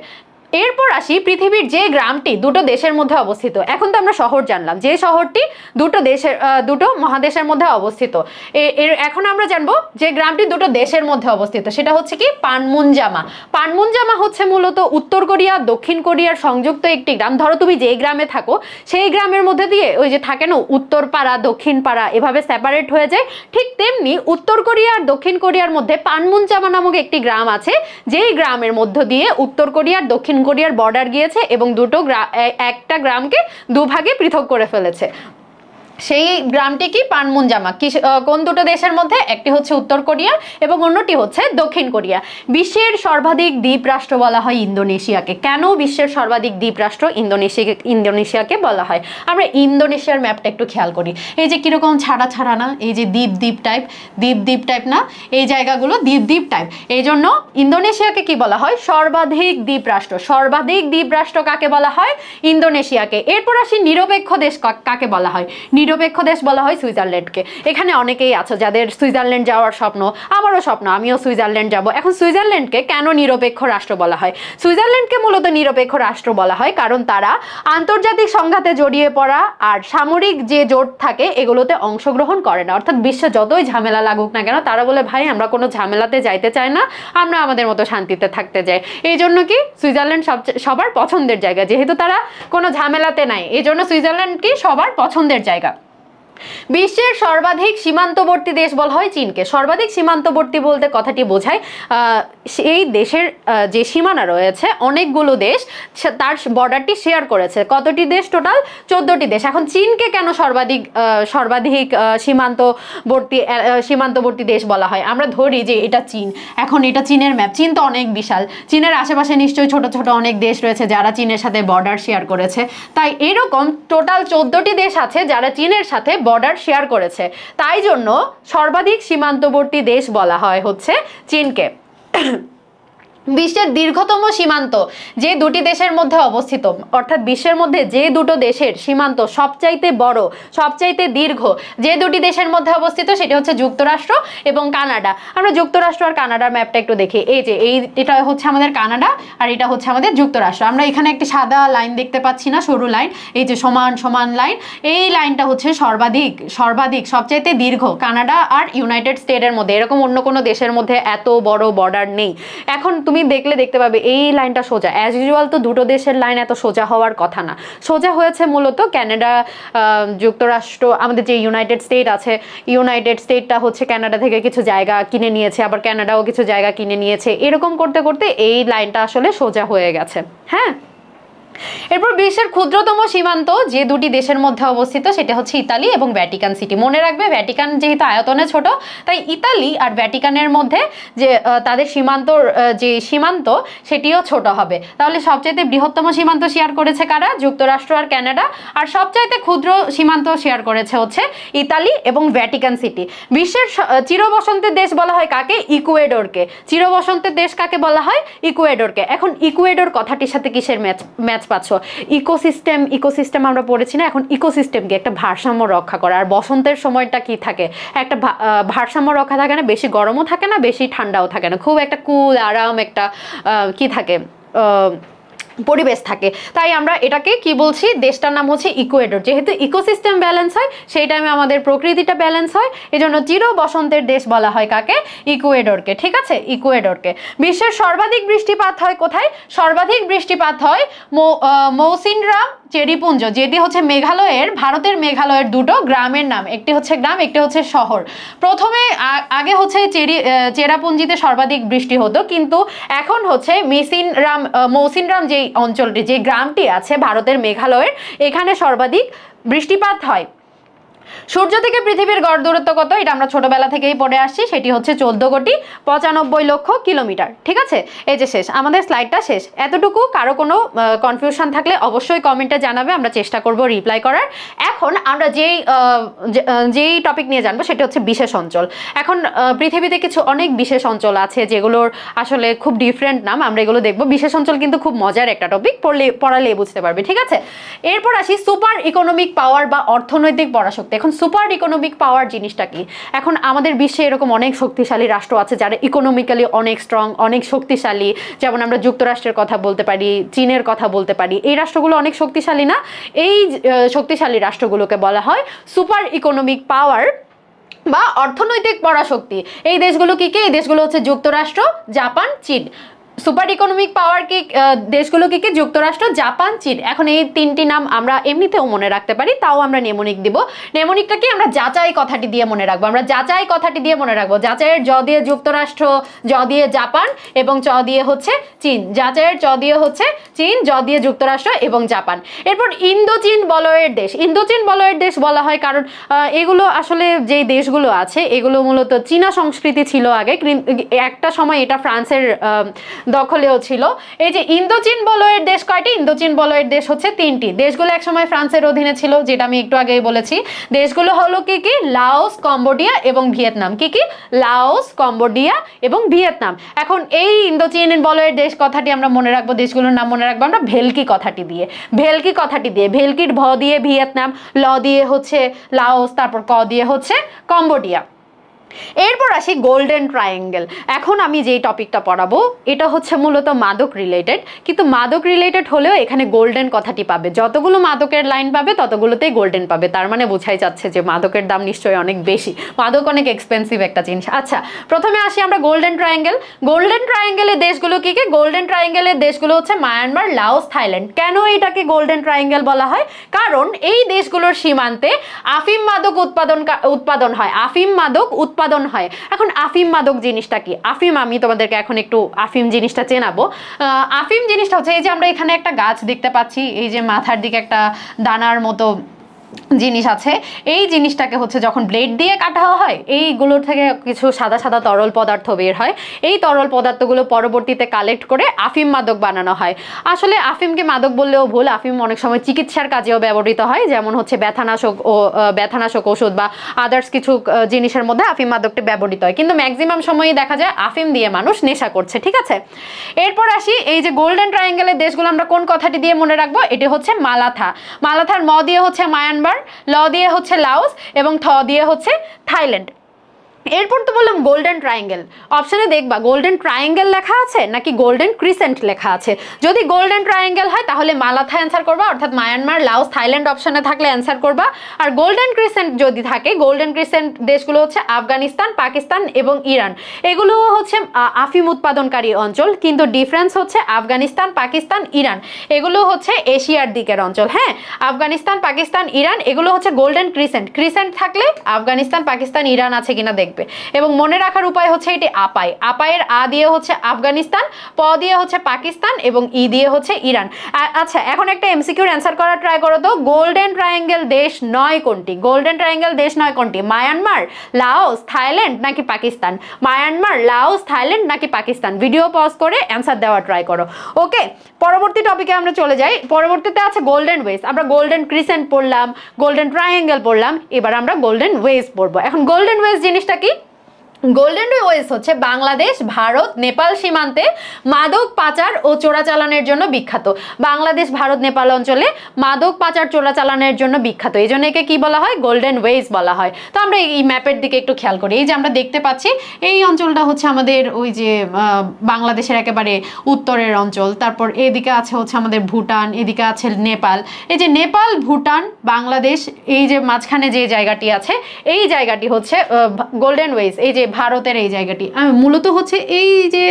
এরপর আসি পৃথিবীর যে গ্রামটি দুটো দেশের মধ্যে অবস্থিত। এখন তো আমরা শহর জানলাম, যে শহরটি দুটো মহাদেশের মধ্যে অবস্থিত। এখন আমরা জানবো যে গ্রামটি দুটো দেশের মধ্যে অবস্থিত, সেটা হচ্ছে কি পানমুনজামা। পানমুনজামা হচ্ছে মূলত উত্তর কোরিয়া দক্ষিণ কোরিয়ার সংযুক্ত একটি গ্রাম। ধরো তুমি যে গ্রামে থাকো সেই গ্রামের মধ্যে দিয়ে ওই যে থাকে না উত্তর পাড়া দক্ষিণ পাড়া, এভাবে সেপারেট হয়ে যায়। ঠিক তেমনি উত্তর কোরিয়া আর দক্ষিণ কোরিয়ার মধ্যে পানমুনজামা নামক একটি গ্রাম আছে, যেই গ্রামের মধ্য দিয়ে উত্তর কোরিয়ার দক্ষিণ কোরিয়ার বর্ডার গিয়েছে এবং একটা গ্রামকে দুভাগে পৃথক করে ফেলেছে। সেই গ্রামটি কি? পানমুনজামা। কোন দুটো দেশের মধ্যে? একটি হচ্ছে উত্তর কোরিয়া এবং অন্যটি হচ্ছে দক্ষিণ কোরিয়া। বিশ্বের সর্বাধিক দ্বীপ রাষ্ট্র বলা হয় ইন্দোনেশিয়াকে। কেন বিশ্বের সর্বাধিক দ্বীপ রাষ্ট্র ইন্দোনেশিয়াকে বলা হয়? আমরা ইন্দোনেশিয়ার ম্যাপটা একটু খেয়াল করি। এই যে কিরকম ছাড়া না, এই যে দ্বীপ টাইপ না, এই জায়গাগুলো দ্বীপ টাইপ। এই জন্য ইন্দোনেশিয়াকে কি বলা হয়? সর্বাধিক দ্বীপ রাষ্ট্র। সর্বাধিক দ্বীপ রাষ্ট্র কাকে বলা হয়? ইন্দোনেশিয়াকে। এরপর আসি নিরপেক্ষ দেশ কাকে বলা হয়? নিরপেক্ষ দেশ বলা হয় সুইজারল্যান্ডকে। এখানে অনেকেই আছে যাদের সুইজারল্যান্ড যাওয়ার স্বপ্ন, আমারও স্বপ্ন, আমিও সুইজারল্যান্ড যাব। এখন সুইজারল্যান্ডকে কেন নিরপেক্ষ রাষ্ট্র বলা হয়? সুইজারল্যান্ডকে মূলত নিরপেক্ষ রাষ্ট্র বলা হয় কারণ তারা আন্তর্জাতিক সংঘাতে জড়িয়ে পড়া আর সামরিক যে জোট থাকে এগুলোতে অংশগ্রহণ করে না। অর্থাৎ বিশ্বে যতই ঝামেলা লাগুক না কেন তারা বলে ভাই আমরা কোনো ঝামেলাতে যাইতে চাই না, আমরা আমাদের মতো শান্তিতে থাকতে চাই। এই জন্য কি সুইজারল্যান্ড সবার পছন্দের জায়গা, যেহেতু তারা কোনো ঝামেলাতে নাই, এই জন্য সুইজারল্যান্ড কি সবার পছন্দের জায়গা। বিশ্বের সর্বাধিক সীমান্তবর্তী দেশ বলা হয় চীনকে। সর্বাধিক সীমান্তবর্তী বলতে কথাটি বোঝায় এই দেশের যে সীমানা রয়েছে অনেকগুলো দেশ তার বর্ডারটি শেয়ার করেছে। কতটি দেশ? টোটাল 14টি দেশ। এখন চীনকে কেন সর্বাধিক সীমান্তবর্তী দেশ বলা হয়? আমরা ধরি যে এটা চীন, এখন এটা চীনের ম্যাপ, চীন তো অনেক বিশাল, চীনের আশেপাশে নিশ্চয়ই ছোট ছোট অনেক দেশ রয়েছে যারা চীনের সাথে বর্ডার শেয়ার করেছে। তাই এরকম টোটাল 14টি দেশ আছে যারা চীনের সাথে বর্ডার শেয়ার করেছে, তাই জন্য সর্বাধিক সীমান্তবর্তী দেশ বলা হয় হচ্ছে চীনকে। বিশ্বের দীর্ঘতম সীমান্ত যে দুটি দেশের মধ্যে অবস্থিত, অর্থাৎ বিশ্বের মধ্যে যে দুটো দেশের সীমান্ত সবচাইতে বড় সবচাইতে দীর্ঘ যে দুটি দেশের মধ্যে অবস্থিত সেটি হচ্ছে যুক্তরাষ্ট্র এবং কানাডা। আমরা যুক্তরাষ্ট্র আর কানাডার ম্যাপটা একটু দেখি। এই যে এটা হচ্ছে আমাদের কানাডা আর এটা হচ্ছে আমাদের যুক্তরাষ্ট্র। আমরা এখানে একটি সাদা লাইন দেখতে পাচ্ছি না, সরু লাইন, এই যে সমান লাইন, এই লাইনটা হচ্ছে সর্বাধিক সবচাইতে দীর্ঘ কানাডা আর ইউনাইটেড স্টেটের মধ্যে। এরকম অন্য কোনো দেশের মধ্যে এত বড় বর্ডার নেই। এখন তুমি তুমি দেখলে দেখতে পাবে এই লাইনটা সোজা। অ্যাজ ইউজুয়াল তো দুটো দেশের লাইন এত সোজা হওয়ার কথা না, সোজা হয়েছে মূলত কানাডা, যুক্তরাষ্ট্র, আমাদের যে ইউনাইটেড স্টেট আছে, ইউনাইটেড স্টেটটা হচ্ছে কানাডা থেকে কিছু জায়গা কিনে নিয়েছে, আবার কানাডাও কিছু জায়গা কিনে নিয়েছে, এরকম করতে করতে এই লাইনটা আসলে সোজা হয়ে গেছে। হ্যাঁ, এরপর বিশ্বের ক্ষুদ্রতম সীমান্ত যে দুটি দেশের মধ্যে অবস্থিত সেটা হচ্ছে ইতালি এবং ভ্যাটিকান সিটি। মনে রাখবে ভ্যাটিকান যেহেতু আয়তনে ছোট, তাই ইতালি আর ভ্যাটিকানের মধ্যে যে তাদের সীমান্তর যে সীমান্ত সেটিও ছোট হবে। তাহলে সবচাইতে বৃহত্তম সীমান্ত শেয়ার করেছে কারা? যুক্তরাষ্ট্র আর কানাডা। আর সবচাইতে ক্ষুদ্র সীমান্ত শেয়ার করেছে হচ্ছে ইতালি এবং ভ্যাটিকান সিটি। বিশ্বের চিরবসন্তের দেশ বলা হয় কাকে? ইকুয়েডরকে। চিরবসন্তের দেশ কাকে বলা হয়? ইকুয়েডরকে। এখন ইকুয়েডর কথাটির সাথে কিসের ম্যাচ পাচ্ছ? ইকোসিস্টেম, ইকোসিস্টেম আমরা পড়েছি না? এখন ইকোসিস্টেমকে একটা ভারসাম্য রক্ষা করা। আর বসন্তের সময়টা কি থাকে? একটা ভারসাম্য রক্ষা থাকে না, বেশি গরমও থাকে না, বেশি ঠান্ডাও থাকে না, খুব একটা কুল আরাম একটা কি থাকে পরিবেশ থাকে। তাই আমরা এটাকে কি বলছি? দেশটার নাম হচ্ছে ইকুয়েডর। যেহেতু ইকোসিস্টেম ব্যালেন্স হয় সেই টাইমে আমাদের প্রকৃতিটা ব্যালেন্স হয়, এজন্য চির বসন্তের দেশ বলা হয় কাকে? ইকুয়েডরকে। ঠিক আছে, ইকুয়েডরকে। বিশ্বের সর্বাধিক বৃষ্টিপাত হয় কোথায়? সর্বাধিক বৃষ্টিপাত হয় মৌসিনরাম চেরিপুঞ্জ, যেটি হচ্ছে মেঘালয়ের, ভারতের মেঘালয়ের দুটো গ্রামের নাম, একটি হচ্ছে গ্রাম, একটি হচ্ছে শহর। প্রথমে আগে হচ্ছে চেরাপুঞ্জিতে সর্বাধিক বৃষ্টি হতো, কিন্তু এখন হচ্ছে মৌসিনরাম যে অঞ্চলটি, যে গ্রামটি আছে ভারতের মেঘালয়ের, এখানে সর্বাধিক বৃষ্টিপাত হয়। সূর্য থেকে পৃথিবীর গড় দূরত্ব কত? এটা আমরা ছোটবেলা থেকেই পড়ে আসছি, সেটি হচ্ছে 14,95,00,000 কিলোমিটার। ঠিক আছে, এই যে শেষ, আমাদের স্লাইডটা শেষ। এতটুকু। কারো কোনো কনফিউশন থাকলে অবশ্যই কমেন্টে জানাবে, আমরা চেষ্টা করব রিপ্লাই করার। এখন আমরা যেই টপিক নিয়ে জানবো সেটা হচ্ছে বিশেষ অঞ্চল। এখন পৃথিবীতে কিছু অনেক বিশেষ অঞ্চল আছে যেগুলোর আসলে খুব ডিফারেন্ট নাম, আমরা এগুলো দেখবো। বিশেষ অঞ্চল কিন্তু খুব মজার একটা টপিক, পড়ালে বুঝতে পারবে। ঠিক আছে, এরপর আসি সুপার ইকোনমিক পাওয়ার বা অর্থনৈতিক পরাশক্তি। এখন সুপার ইকোনমিক পাওয়ার জিনিসটা কি? এখন আমাদের বিশ্বে এরকম অনেক শক্তিশালী রাষ্ট্র আছে যারা ইকোনমিক্যালি অনেক স্ট্রং, অনেক শক্তিশালী। যেমন আমরা যুক্তরাষ্ট্রের কথা বলতে পারি, চীনের কথা বলতে পারি। এই রাষ্ট্রগুলো অনেক শক্তিশালী না? এই শক্তিশালী রাষ্ট্রগুলোকে বলা হয় সুপার ইকোনমিক পাওয়ার বা অর্থনৈতিক পরাশক্তি। এই দেশগুলো কি কি? এই দেশগুলো হচ্ছে যুক্তরাষ্ট্র, জাপান, চীন। সুপার ইকোনমিক পাওয়ার কি দেশগুলো কি কি? যুক্তরাষ্ট্র, জাপান, চীন। এখন এই তিনটি নাম আমরা এমনিতেও মনে রাখতে পারি, তাও আমরা নেমোনিক দিব। নেমোনিকটা কি? আমরা যাচাই কথাটি দিয়ে মনে রাখবো। আমরা যাচাই কথাটি দিয়ে মনে রাখবো। যাচাইয়ের জ দিয়ে যুক্তরাষ্ট্র, জ দিয়ে জাপান এবং চ দিয়ে হচ্ছে চীন। যাচাইয়ের চ দিয়ে হচ্ছে চীন, জ দিয়ে যুক্তরাষ্ট্র এবং জাপান। এরপর ইন্দোচীন বলয়ের দেশ। ইন্দোচীন বলয়ের দেশ বলা হয় কারণ এগুলো আসলে যে দেশগুলো আছে এগুলো মূলত চীনা সংস্কৃতি ছিল আগে, একটা সময় এটা ফ্রান্সের দখলেও ছিল। এই যে ইন্দোচীন বলয়ের দেশ কয়টি? ইন্দোচীন বলয়ের দেশ হচ্ছে তিনটি। দেশগুলো একসময় ফ্রান্সের অধীনে ছিল, যেটা আমি একটু আগেই বলেছি। দেশগুলো হলো কি কি? লাওস, কম্বোডিয়া এবং ভিয়েতনাম। কি কি? লাওস, কম্বোডিয়া এবং ভিয়েতনাম। এখন এই ইন্দোচীন বলয়ের দেশ কথাটি আমরা মনে রাখবো, দেশগুলোর নাম মনে রাখবো আমরা ভেলকি কথাটি দিয়ে। ভেলকি কথাটি দিয়ে, ভেলকির ভ দিয়ে ভিয়েতনাম, ল দিয়ে হচ্ছে লাওস, তারপর ক দিয়ে হচ্ছে কম্বোডিয়া। এরপর আসি গোল্ডেন ট্রায়াঙ্গেল। এখন আমি যেই টপিকটা পড়াবো এটা হচ্ছে মূলত মাদক রিলেটেড, কিন্তু মাদক রিলেটেড হলেও এখানে গোল্ডেন কথাটি পাবে। যতগুলো মাদকের লাইন পাবে ততগুলোতেই গোল্ডেন পাবে, তার মানে বোঝাই যাচ্ছে যে মাদকের দাম নিশ্চয়ই অনেক বেশি, মাদক অনেক এক্সপেন্সিভ একটা জিনিস। আচ্ছা, প্রথমে আসি আমরা গোল্ডেন ট্রায়াঙ্গেল। গোল্ডেন ট্রায়াঙ্গেলের দেশগুলো কি কি? গোল্ডেন ট্রায়াঙ্গেলের দেশগুলো হচ্ছে মায়ানমার, লাওস, থাইল্যান্ড। কেন এটাকে গোল্ডেন ট্রায়াঙ্গেল বলা হয়? কারণ এই দেশগুলোর সীমান্তে আফিম মাদক উৎপাদন হয়, আফিম মাদক উৎপাদন হয়। এখন আফিম মাদক জিনিসটা কি? আফিম আমি তোমাদেরকে এখন একটু আফিম জিনিসটা চেনাবো। আফিম জিনিসটা হচ্ছে এই যে আমরা এখানে একটা গাছ দেখতে পাচ্ছি, এই যে মাথার দিকে একটা দানার মতো জিনিস আছে, এই জিনিসটাকে হচ্ছে যখন ব্লেড দিয়ে কাটা হয় এইগুলোর থেকে কিছু সাদা সাদা তরল পদার্থ বের হয়। এই তরল পদার্থগুলো পরবর্তীতে কালেক্ট করে আফিম মাদক বানানো হয়। আসলে আফিমকে মাদক বললেও ভুল, আফিম অনেক সময় চিকিৎসার কাজেও ব্যবহৃত হয়, যেমন হচ্ছে ব্যথানাশক ওষুধ বা আদার্স কিছু জিনিসের মধ্যে আফিম মাদকটি ব্যবহৃত হয়, কিন্তু ম্যাক্সিমাম সময়ই দেখা যায় আফিম দিয়ে মানুষ নেশা করছে। ঠিক আছে, এরপর আসি এই যে গোল্ডেন ট্রায়াঙ্গেলের দেশগুলো আমরা কোন কথাটি দিয়ে মনে রাখবো? এটি হচ্ছে মালাথা। মালাথার ম দিয়ে হচ্ছে মায়ানমার, ল দিয়ে হচ্ছে লাওস এবং থ দিয়ে হচ্ছে থাইল্যান্ড। এরপর তো বললাম গোল্ডেন ট্রায়াঙ্গেল, অপশনে দেখবা গোল্ডেন ট্রায়াঙ্গেল লেখা আছে নাকি গোল্ডেন ক্রিসেন্ট লেখা আছে। যদি গোল্ডেন ট্রায়াঙ্গেল হয় তাহলে মালাথা অ্যান্সার করবা, অর্থাৎ মায়ানমার, লাওস, থাইল্যান্ড অপশনে থাকলে অ্যান্সার করবা। আর গোল্ডেন ক্রিসেন্ট যদি থাকে, গোল্ডেন ক্রিসেন্ট দেশগুলো হচ্ছে আফগানিস্তান, পাকিস্তান এবং ইরান। এগুলো হচ্ছে আফিম উৎপাদনকারী অঞ্চল, কিন্তু ডিফারেন্স হচ্ছে আফগানিস্তান, পাকিস্তান, ইরান এগুলো হচ্ছে এশিয়ার দিকের অঞ্চল। হ্যাঁ, আফগানিস্তান, পাকিস্তান, ইরান এগুলো হচ্ছে গোল্ডেন ক্রিসেন্ট। ক্রিসেন্ট থাকলে আফগানিস্তান, পাকিস্তান, ইরান আছে কিনা দেখবে। এবং মনে রাখার উপায় হচ্ছে এটি আপাই, আপায়ের আ দিয়ে হচ্ছে আফগানিস্তান, প দিয়ে হচ্ছে পাকিস্তান এবং ই দিয়ে হচ্ছে ইরান। আচ্ছা, এখন একটা এমসিকিউর অ্যান্সার করার ট্রাই করো তো। গোল্ডেন ট্রায়াঙ্গেল দেশ নয় কোনটি? গোল্ডেন ট্রায়াঙ্গেল দেশ নয় কোনটি? মায়ানমার, লাওস, থাইল্যান্ড নাকি পাকিস্তান? মায়ানমার, লাওস, থাইল্যান্ড নাকি পাকিস্তান? ভিডিও পজ করে অ্যান্সার দেওয়ার ট্রাই করো। ওকে, পরবর্তী টপিকে আমরা চলে যাই। পরবর্তীতে আছে গোল্ডেন ওয়েজ। আমরা গোল্ডেন ক্রিসেন্ট পড়লাম, গোল্ডেন ট্রায়াঙ্গেল পড়লাম, এবার আমরা গোল্ডেন ওয়েজ পড়বো। এখন গোল্ডেন ওয়েজ জিনিসটা কি? গোল্ডেন ওয়েজ হচ্ছে বাংলাদেশ, ভারত, নেপাল সীমান্তে মাদক পাচার ও চোরাচালানের জন্য বিখ্যাত। বাংলাদেশ, ভারত, নেপাল অঞ্চলে মাদক পাচার, চোরাচালানের জন্য বিখ্যাত, এই জন্য একে কি বলা হয়? গোল্ডেন ওয়েজ বলা হয়। তো আমরা এই ম্যাপের দিকে একটু খেয়াল করি। এই যে আমরা দেখতে পাচ্ছি এই অঞ্চলটা হচ্ছে আমাদের ওই যে বাংলাদেশের একেবারে উত্তরের অঞ্চল। তারপর এদিকে আছে হচ্ছে আমাদের ভুটান, এদিকে আছে নেপাল। এই যে নেপাল, ভুটান, বাংলাদেশ, এই যে মাঝখানে যে জায়গাটি আছে এই জায়গাটি হচ্ছে গোল্ডেন ওয়েজ। এই যে ভারতের এই জায়গাটি মূলত হচ্ছে এই যে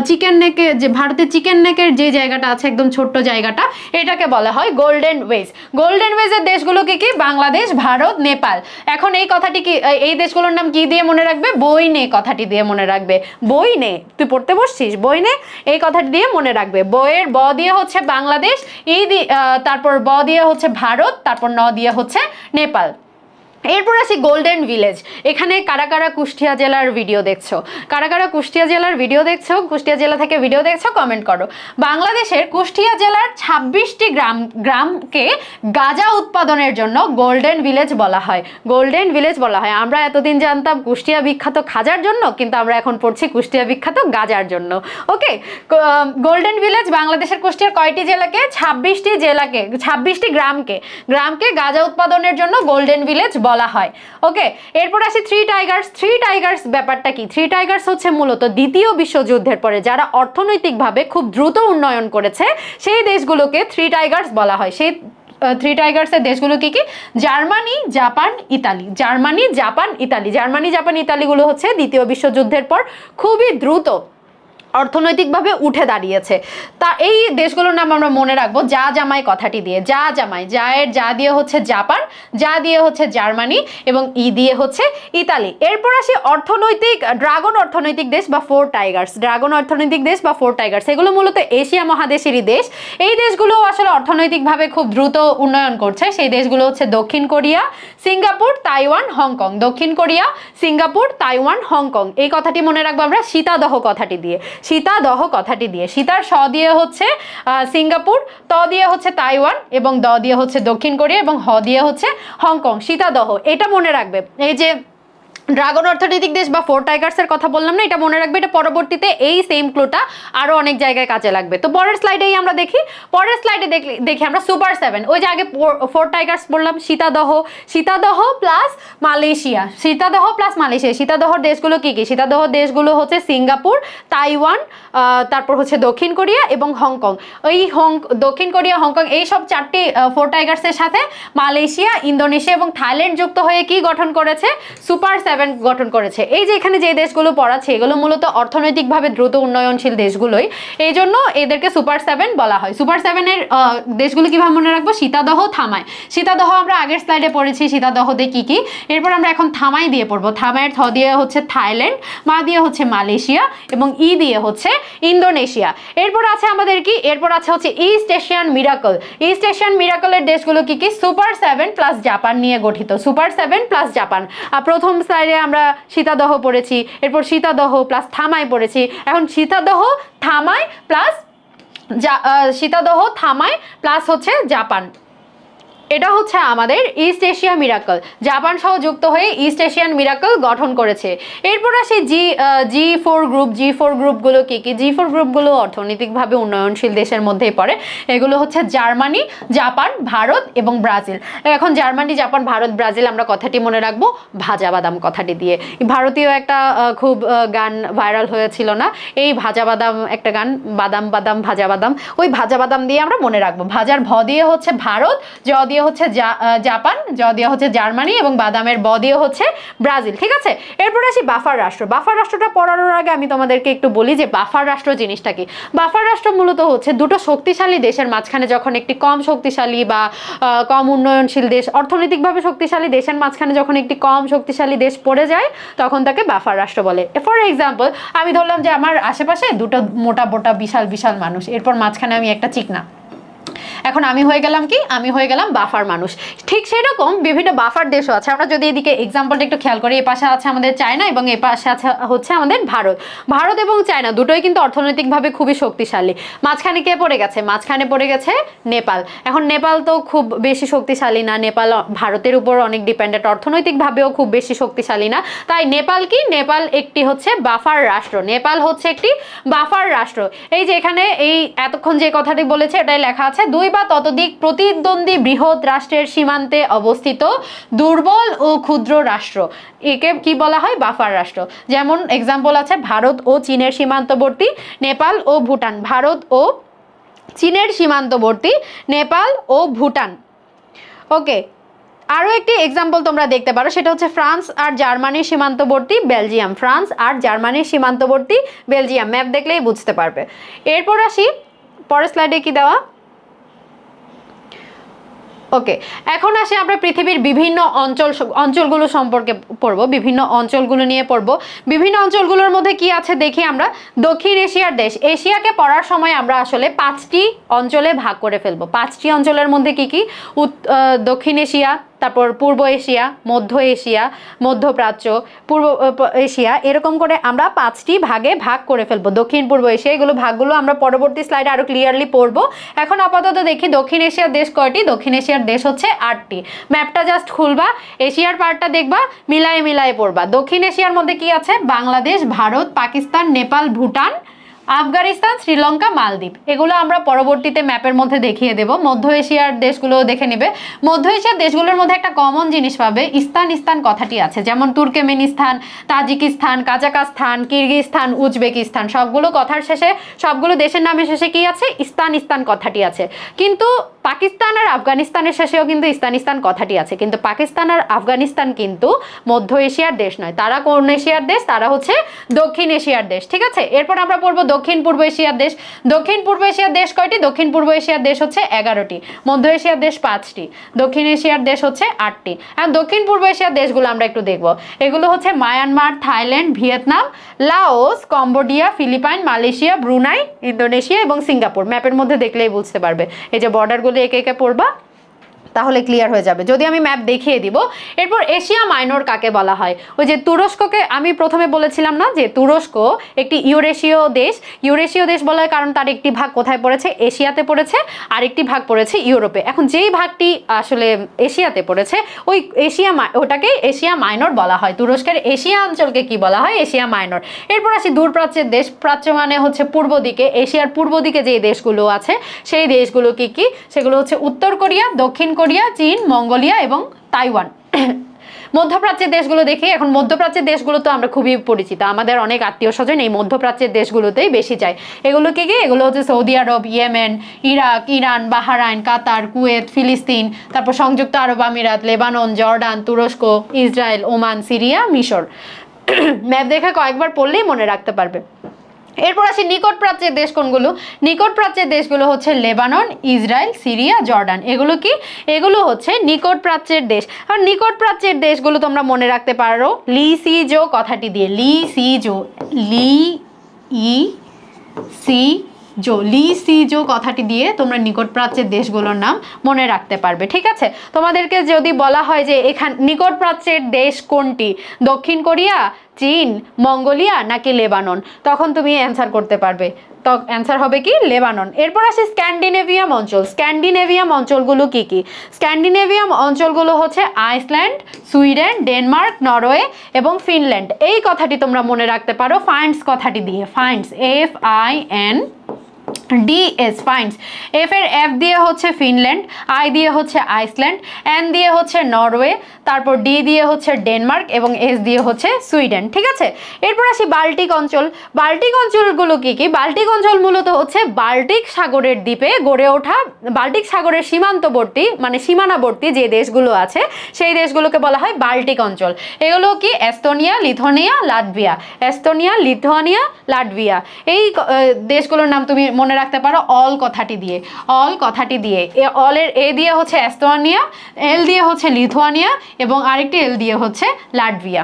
চিকেন নেকের, যে ভারতের চিকেন নেকের যে জায়গাটা আছে একদম ছোট্ট জায়গাটা, এটাকে বলা হয় গোল্ডেন ওয়েজ। গোল্ডেন ওয়েজের দেশগুলোকে কি? বাংলাদেশ, ভারত, নেপাল। এখন এই কথাটি কি, এই দেশগুলোর নাম কি দিয়ে মনে রাখবে? বই নে কথাটি দিয়ে মনে রাখবে। বই নে, তুই পড়তে বসছিস, বই নে এই কথাটি দিয়ে মনে রাখবে। বইয়ের ব দিয়ে হচ্ছে বাংলাদেশ, তারপর ব দিয়ে হচ্ছে ভারত, তারপর ন দিয়ে হচ্ছে নেপাল। এরপর আসি গোল্ডেন ভিলেজ। এখানে কারা কারা কুষ্টিয়া জেলার ভিডিও দেখছো? কারা কারা কুষ্টিয়া জেলার ভিডিও দেখছো? কুষ্টিয়া জেলা থেকে ভিডিও দেখছো? কমেন্ট করো। বাংলাদেশের কুষ্টিয়া জেলার 26টি গ্রামকে গাঁজা উৎপাদনের জন্য গোল্ডেন ভিলেজ বলা হয়। গোল্ডেন ভিলেজ বলা হয়। আমরা এতদিন জানতাম কুষ্টিয়া বিখ্যাত খাজার জন্য, কিন্তু আমরা এখন পড়ছি কুষ্টিয়া বিখ্যাত গাঁজার জন্য। ওকে, গোল্ডেন ভিলেজ বাংলাদেশের কুষ্টিয়ার কয়টি জেলাকে? 26টি জেলাকে, 26টি গ্রামকে গাঁজা উৎপাদনের জন্য গোল্ডেন ভিলেজ বলা হয়। ওকে, এরপর আসি থ্রি টাইগার্স। থ্রি টাইগার্স ব্যাপারটা কি? থ্রি টাইগার্স হচ্ছে মূলত দ্বিতীয় বিশ্বযুদ্ধের পরে যারা অর্থনৈতিকভাবে খুব দ্রুত উন্নয়ন করেছে সেই দেশগুলোকে থ্রি টাইগার্স বলা হয়। সেই থ্রি টাইগার্সের দেশগুলো কি কি? Germany, Japan, Italy. Germany, Japan, Italy. Germany, Japan, ইতালিগুলো হচ্ছে দ্বিতীয় বিশ্বযুদ্ধের পর খুবই দ্রুত অর্থনৈতিকভাবে উঠে দাঁড়িয়েছে। তা এই দেশগুলোর নাম আমরা মনে রাখবো যা জামাই কথাটি দিয়ে। যা জামাই, জায়ের যা দিয়ে হচ্ছে জাপান, যা দিয়ে হচ্ছে জার্মানি এবং ই দিয়ে হচ্ছে ইতালি। এরপর আসি ড্রাগন অর্থনৈতিক দেশ বা ফোর টাইগার্স। ড্রাগন অর্থনৈতিক দেশ বা ফোর টাইগার্স এগুলো মূলত এশিয়া মহাদেশেরই দেশ। এই দেশগুলো আসলে অর্থনৈতিকভাবে খুব দ্রুত উন্নয়ন করছে। সেই দেশগুলো হচ্ছে দক্ষিণ কোরিয়া, সিঙ্গাপুর, তাইওয়ান, হংকং। দক্ষিণ কোরিয়া, সিঙ্গাপুর, তাইওয়ান, হংকং। এই কথাটি মনে রাখবো আমরা সীতাদহ কথাটি দিয়ে। সীতাদহ কথাটি দিয়ে। সীতার স দিয়ে হচ্ছে সিঙ্গাপুর, ত দিয়ে হচ্ছে তাইওয়ান এবং দ দিয়ে হচ্ছে দক্ষিণ কোরিয়া এবং হ দিয়ে হচ্ছে হংকং। সীতাদহ, এটা মনে রাখবে। এই যে ড্রাগন অর্থনৈতিক দেশ বা ফোর টাইগার্সের কথা বললাম না, এটা মনে রাখবে। এটা পরবর্তীতে এই সেম ক্লুটা আরো অনেক জায়গায় কাজে লাগবে। তো পরের স্লাইডেই আমরা দেখি। পরের স্লাইডে দেখি আমরা সুপার 7। ওই যে আগে ফোর টাইগার্স বললাম, সীতাদহ প্লাস মালয়েশিয়া। সীতাদহ প্লাস মালয়েশিয়া। সীতাদহর দেশগুলো কি কি? সীতাদহ দেশগুলো হচ্ছে সিঙ্গাপুর, তাইওয়ান, তারপর হচ্ছে দক্ষিণ কোরিয়া এবং হংকং। ওই দক্ষিণ কোরিয়া, হংকং এই সব চারটি ফোর টাইগার্সের সাথে মালয়েশিয়া, ইন্দোনেশিয়া এবং থাইল্যান্ড যুক্ত হয়ে কি গঠন করেছে? সুপার 7 গঠন করেছে। এই যে এখানে যে দেশগুলো পড়াচ্ছে এগুলো মূলত অর্থনৈতিকভাবে দ্রুত উন্নয়নশীল দেশগুলোই, এই জন্য এদেরকে সুপার 7 বলা হয়। সুপার 7-এর দেশগুলো কিভাবে মনে রাখবো? সীতাদহ, থামাই। সীতাদহ আমরা আগের স্লাইডে পড়েছি সীতাদহতে কি কি। এরপর আমরা এখন থামাই দিয়ে পড়বো। থামাইয়ের থ দিয়ে হচ্ছে থাইল্যান্ড, মা দিয়ে হচ্ছে মালয়েশিয়া এবং ই দিয়ে হচ্ছে ইন্দোনেশিয়া। এরপর আছে আমাদের কি? এরপর আছে হচ্ছে East Asian miracle. East Asian মিরাকলের দেশগুলো কি কি? সুপার 7 প্লাস জাপান নিয়ে গঠিত। Super 7 plus Japan. প্রথম স্লাইডে আমরা সীতাদহ পড়েছি, এরপর সীতাদহ প্লাস থামাই পড়েছি। এখন সীতাদহ, থামাই প্লাস সীতাদহ, থামাই প্লাস হচ্ছে জাপান। এটা হচ্ছে আমাদের ইস্ট এশিয়া মিরাকল, জাপান সহ যুক্ত হয়ে ইস্ট এশিয়ান মিরাকল গঠন করেছে। এরপর আসে G4 গ্রুপ। G4 গ্রুপগুলো কি কি? G4 গ্রুপগুলো অর্থনৈতিকভাবে উন্নয়নশীল দেশের মধ্যেই পড়ে। এগুলো হচ্ছে জার্মানি, জাপান, ভারত এবং ব্রাজিল। এখন জার্মানি, জাপান, ভারত, ব্রাজিল আমরা কথাটি মনে রাখবো ভাজা বাদাম কথাটি দিয়ে। ভারতীয় একটা খুব গান ভাইরাল হয়েছিল না, এই ভাজা বাদাম একটা গান, বাদাম বাদাম ভাজা বাদাম, ওই ভাজা বাদাম দিয়ে আমরা মনে রাখবো। ভাজার ভ দিয়ে হচ্ছে ভারত, জ দিয়ে হচ্ছে জাপান, জ দিয়ে হচ্ছে জার্মানি এবং বাদামের ব দিয়ে হচ্ছে ব্রাজিল। ঠিক আছে, এরপরে আসি বাফার রাষ্ট্র। বাফার রাষ্ট্রটা পড়ানোর আগে আমি তোমাদেরকে একটু বলি যে বাফার রাষ্ট্র জিনিসটা কি। বাফার রাষ্ট্র মূলত হচ্ছে দুটো শক্তিশালী দেশের মাঝখানে যখন একটি কম শক্তিশালী বা কম উন্নয়নশীল দেশ, অর্থনৈতিকভাবে শক্তিশালী দেশের মাঝখানে যখন একটি কম শক্তিশালী দেশ পড়ে যায় তখন তাকে বাফার রাষ্ট্র বলে। ফর এক্সাম্পল, আমি ধরলাম যে আমার আশেপাশে দুটো মোটা মোটা বিশাল বিশাল মানুষ, এরপর মাঝখানে আমি একটা চিকনা, এখন আমি হয়ে গেলাম কি? আমি হয়ে গেলাম বাফার মানুষ। ঠিক সেরকম বিভিন্ন বাফার দেশও আছে। আমরা যদি এদিকে এক্সাম্পলটা একটু খেয়াল করি, এ পাশে আছে আমাদের চায়না এবং এ পাশে আছে হচ্ছে আমাদের ভারত। ভারত এবং চায়না দুটোই কিন্তু অর্থনৈতিকভাবে খুবই শক্তিশালী। মাঝখানে কে পড়ে গেছে? মাঝখানে পড়ে গেছে নেপাল। এখন নেপাল তো খুব বেশি শক্তিশালী না, নেপাল ভারতের উপর অনেক ডিপেন্ডেন্ট, অর্থনৈতিকভাবেও খুব বেশি শক্তিশালী না। তাই নেপাল কি? নেপাল একটি হচ্ছে বাফার রাষ্ট্র। নেপাল হচ্ছে একটি বাফার রাষ্ট্র। এই যে এখানে এই এতক্ষণ যে কথাটি বলেছে এটাই লেখা আছে, দুই বা ততোধিক প্রতিদ্বন্দ্বী বৃহৎ রাষ্ট্রের সীমান্তে অবস্থিত দুর্বল ও ক্ষুদ্র রাষ্ট্র, একে কি বলা হয়? বাফার রাষ্ট্র। যেমন এক্সাম্পল আছে ভারত ও চীনের সীমান্তবর্তী নেপাল ও ভুটান। ভারত ও চীনের সীমান্তবর্তী নেপাল ও ভুটান। ওকে, আরও একটি এক্সাম্পল তোমরা দেখতে পারো, সেটা হচ্ছে ফ্রান্স আর জার্মানির সীমান্তবর্তী বেলজিয়াম। ফ্রান্স আর জার্মানির সীমান্তবর্তী বেলজিয়াম, ম্যাপ দেখলেই বুঝতে পারবে। এরপর আসি পরের স্লাইডে কি দেওয়া। ওকে, এখন আসে আমরা পৃথিবীর বিভিন্ন অঞ্চলগুলো সম্পর্কে পড়বো, বিভিন্ন অঞ্চলগুলো নিয়ে পড়বো। বিভিন্ন অঞ্চলগুলোর মধ্যে কি আছে দেখি আমরা। দক্ষিণ এশিয়ার দেশ, এশিয়াকে পড়ার সময় আমরা আসলে 5টি অঞ্চলে ভাগ করে ফেলবো। 5টি অঞ্চলের মধ্যে কি কি? দক্ষিণ এশিয়া, তারপর পূর্ব এশিয়া, মধ্য এশিয়া, মধ্যপ্রাচ্য, পূর্ব এশিয়া, এরকম করে আমরা 5টি ভাগে ভাগ করে ফেলবো। দক্ষিণ পূর্ব এশিয়া, এগুলো ভাগগুলো আমরা পরবর্তী স্লাইডে আরো ক্লিয়ারলি পড়বো। এখন আপাতত দেখি দক্ষিণ এশিয়ার দেশ কয়টি। দক্ষিণ এশিয়ার দেশ হচ্ছে 8টি। ম্যাপটা জাস্ট খুলবা, এশিয়ার পার্টটা দেখবা, মিলায়ে মিলায়ে পড়বা। দক্ষিণ এশিয়ার মধ্যে কি আছে? বাংলাদেশ, ভারত, পাকিস্তান, নেপাল, ভুটান, আফগানিস্তান, শ্রীলঙ্কা, মালদ্বীপ। এগুলো আমরা পরবর্তীতে ম্যাপের মধ্যে দেখিয়ে দেব। মধ্য এশিয়ার দেশগুলো দেখে নেবে। মধ্য এশিয়ার দেশগুলোর মধ্যে একটা কমন জিনিস পাবে, ইস্তান ইস্তান কথাটি আছে। যেমন Turkmenistan, Tajikistan, Kazakhstan, Kyrgyzstan, Uzbekistan, সবগুলো কথার শেষে, সবগুলো দেশের নামের শেষে কি আছে? ইস্তান ইস্তান কথাটি আছে। কিন্তু পাকিস্তান আর আফগানিস্তানের শেষেও কিন্তু ইস্তান ইস্তান কথাটি আছে। কিন্তু পাকিস্তান আর আফগানিস্তান কিন্তু মধ্য এশিয়ার দেশ নয়। তারা কোন এশিয়ার দেশ? তারা হচ্ছে দক্ষিণ এশিয়ার দেশ। ঠিক আছে, এরপর আমরা পড়বো দক্ষিণ পূর্ব এশিয়ার দেশ। দক্ষিণ পূর্ব এশিয়ার দেশ কয়টি? দক্ষিণ পূর্ব এশিয়ার দেশ হচ্ছে 11টি। মধ্য এশিয়ার দেশ 5টি। দক্ষিণ এশিয়ার দেশ হচ্ছে 8টি। আর দক্ষিণ পূর্ব এশিয়ার দেশগুলো আমরা একটু দেখবো। এগুলো হচ্ছে Myanmar, Thailand, Vietnam, Laos, Cambodia, Philippines, Malaysia, Brunei, Indonesia এবং সিঙ্গাপুর। ম্যাপের মধ্যে দেখলেই বুঝতে পারবে। এই যে বর্ডারগুলো একে একে পড়বা, তাহলে ক্লিয়ার হয়ে যাবে। যদি আমি ম্যাপ দেখিয়ে দিব। এরপর এশিয়া মাইনর কাকে বলা হয়? ওই যে তুরস্ককে আমি প্রথমে বলেছিলাম না যে তুরস্ক একটি ইউরেশীয় দেশ। ইউরেশীয় দেশ বলা হয় কারণ তার একটি ভাগ কোথায় পড়েছে? এশিয়াতে পড়েছে, আর একটি ভাগ পড়েছে ইউরোপে। এখন যেই ভাগটি আসলে এশিয়াতে পড়েছে ওই ওটাকে এশিয়া মাইনর বলা হয়। তুরস্কের এশিয়া অঞ্চলকে কি বলা হয়? Asia minor. এরপর আসি দূরপ্রাচ্যের দেশ। প্রাচ্য মানে হচ্ছে পূর্ব দিকে, এশিয়ার পূর্ব দিকে যে দেশগুলো আছে সেই দেশগুলো কি কি? সেগুলো হচ্ছে উত্তর কোরিয়া, দক্ষিণ কোরিয়া, চীন, মঙ্গোলিয়া এবং তাইওয়ান। মধ্যপ্রাচ্যের দেশগুলো দেখি। এখন মধ্যপ্রাচ্যের দেশগুলো তো আমরা খুবই পরিচিত, আমাদের অনেক আত্মীয় স্বজন এই মধ্যপ্রাচ্যের দেশগুলোতেই বেশি যায়। এগুলো কি কি? এগুলো হচ্ছে সৌদি আরব, ইয়েমেন, ইরাক, ইরান, বাহরাইন, কাতার, কুয়েত, ফিলিস্তিন, তারপর সংযুক্ত আরব আমিরাত, লেবানন, জর্ডান, তুরস্ক, ইসরায়েল, ওমান, সিরিয়া, মিশর। ম্যাপ দেখে কয়েকবার পড়লেই মনে রাখতে পারবে। এরপর আসি নিকট প্রাচ্যের দেশ কোনগুলো? নিকট প্রাচ্যের দেশগুলো হচ্ছে লেবানন, ইসরায়েল, সিরিয়া, জর্ডান। এগুলো কি? এগুলো হচ্ছে নিকট প্রাচ্যের দেশ। আর নিকট প্রাচ্যের দেশগুলো তোমরা মনে রাখতে পারো লিসিজো কথাটি দিয়ে। লিসিজো, লি ই সি জো, লি সি জো কথাটি দিয়ে তোমরা নিকট প্রাচ্যের দেশগুলোর নাম মনে রাখতে পারবে। ঠিক আছে, তোমাদেরকে যদি বলা হয় যে এখান নিকট প্রাচ্যের দেশ কোনটি, দক্ষিণ কোরিয়া, চীন, মঙ্গোলিয়া নাকি লেবানন, তখন তুমি অ্যান্সার করতে পারবে। তো অ্যান্সার হবে কি লেবানন। এরপর আসি স্ক্যান্ডিনেভিয়াম অঞ্চল। স্ক্যান্ডিনেভিয়াম অঞ্চলগুলো কি কি? স্ক্যান্ডিনেভিয়াম অঞ্চলগুলো হচ্ছে আইসল্যান্ড, সুইডেন, ডেনমার্ক, নরওয়ে এবং ফিনল্যান্ড। এই কথাটি তোমরা মনে রাখতে পারো ফাইন্ডস কথাটি দিয়ে। Finds, FIN DS, finds. F এর F দিয়ে হচ্ছে ফিনল্যান্ড, I দিয়ে হচ্ছে আইসল্যান্ড, N দিয়ে হচ্ছে নরওয়ে, তারপর D দিয়ে হচ্ছে ডেনমার্ক এবং S দিয়ে হচ্ছে সুইডেন। ঠিক আছে, এরপর আসি বাল্টিক অঞ্চল। বাল্টিক অঞ্চলগুলো কি কি? বাল্টিক অঞ্চল মূলত হচ্ছে বাল্টিক সাগরের দ্বীপে গড়ে ওঠা, বাল্টিক সাগরের সীমান্তবর্তী মানে সীমানাবর্তী যে দেশগুলো আছে সেই দেশগুলোকে বলা হয় বাল্টিক অঞ্চল। এগুলো কি? Estonia, Lithuania, Latvia. Estonia, Lithuania, Latvia. এই দেশগুলোর নাম তুমি মনে রাখতে পারো অল কথাটি দিয়ে। অল কথাটি দিয়ে, অলের এ দিয়ে হচ্ছে এস্তোনিয়া, এল দিয়ে হচ্ছে লিথুয়ানিয়া এবং আরেকটি এল দিয়ে হচ্ছে লাটভিয়া।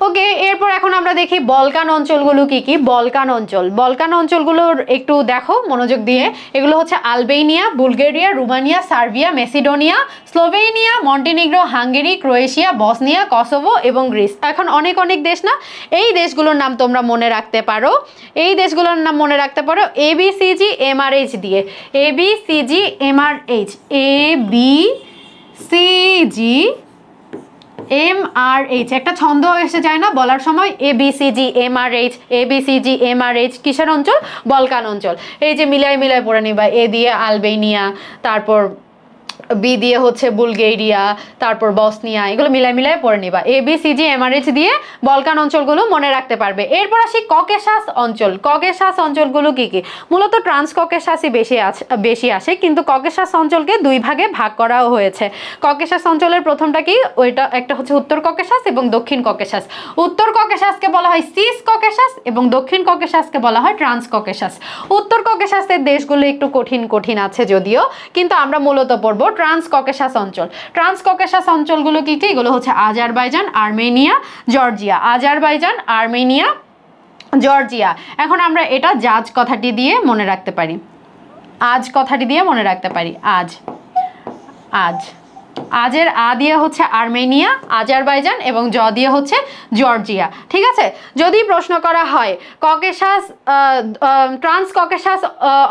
ওকে, এরপর এখন আমরা দেখি বলকান অঞ্চলগুলো কি কি। বলকান অঞ্চল, বলকান অঞ্চলগুলোর একটু দেখো মনোযোগ দিয়ে। এগুলো হচ্ছে Albania, Bulgaria, Romania, Serbia, Macedonia, Slovenia, Montenegro, Hungary, Croatia, Bosnia, Kosovo এবং গ্রিস। এখন অনেক অনেক দেশ না, এই দেশগুলোর নাম তোমরা মনে রাখতে পারো। এই দেশগুলোর নাম মনে রাখতে পারো ABCGMRH দিয়ে। ABCGMRH, ABCGMRH, একটা ছন্দ এসে যায় না বলার সময়? ABCGMRH, ABCGMRH কিসের অঞ্চল? বলকান অঞ্চল। এই যে মিলাই মিলাই পড়ে নিবা, এ দিয়ে আলবেনিয়া, তারপর বি দিয়ে হচ্ছে বুলগেরিয়া, তারপর বসনিয়া, এগুলো মিলাই মিলাই পড়ে নিবা। ABCGMRH দিয়ে বলকান অঞ্চলগুলো মনে রাখতে পারবে। এরপর আসি ককেশাস অঞ্চল। ককেশাস অঞ্চলগুলো কি কি? মূলত ট্রান্স ককেশাসই বেশি আসে, কিন্তু ককেশাস অঞ্চলকে দুই ভাগে ভাগ করাও হয়েছে। ককেশাস অঞ্চলের প্রথমটা কি? ওইটা একটা হচ্ছে উত্তর ককেশাস এবং দক্ষিণ ককেশাস। উত্তর ককেশাসকে বলা হয় সিস ককেশাস এবং দক্ষিণ ককেশাসকে বলা হয় ট্রান্স ককেশাস। উত্তর ককেশাসের দেশগুলো একটু কঠিন কঠিন আছে যদিও, কিন্তু আমরা মূলত পড়ব ট্রান্স ককেশাস অঞ্চল। ট্রান্স ককেশাস অঞ্চলগুলো কি কি? এগুলো হচ্ছে Azerbaijan, Armenia, Georgia. Azerbaijan, Armenia, Georgia. এখন আমরা এটা জাজ কথাটি দিয়ে মনে রাখতে পারি। আজ কথাটি দিয়ে মনে রাখতে পারি। আজ, আজ, আজের আ দিয়ে হচ্ছে আর্মেনিয়া, আজারবাইজান এবং জ দিয়ে হচ্ছে জর্জিয়া। ঠিক আছে, যদি প্রশ্ন করা হয় ককেশাস ট্রান্স ককেশাস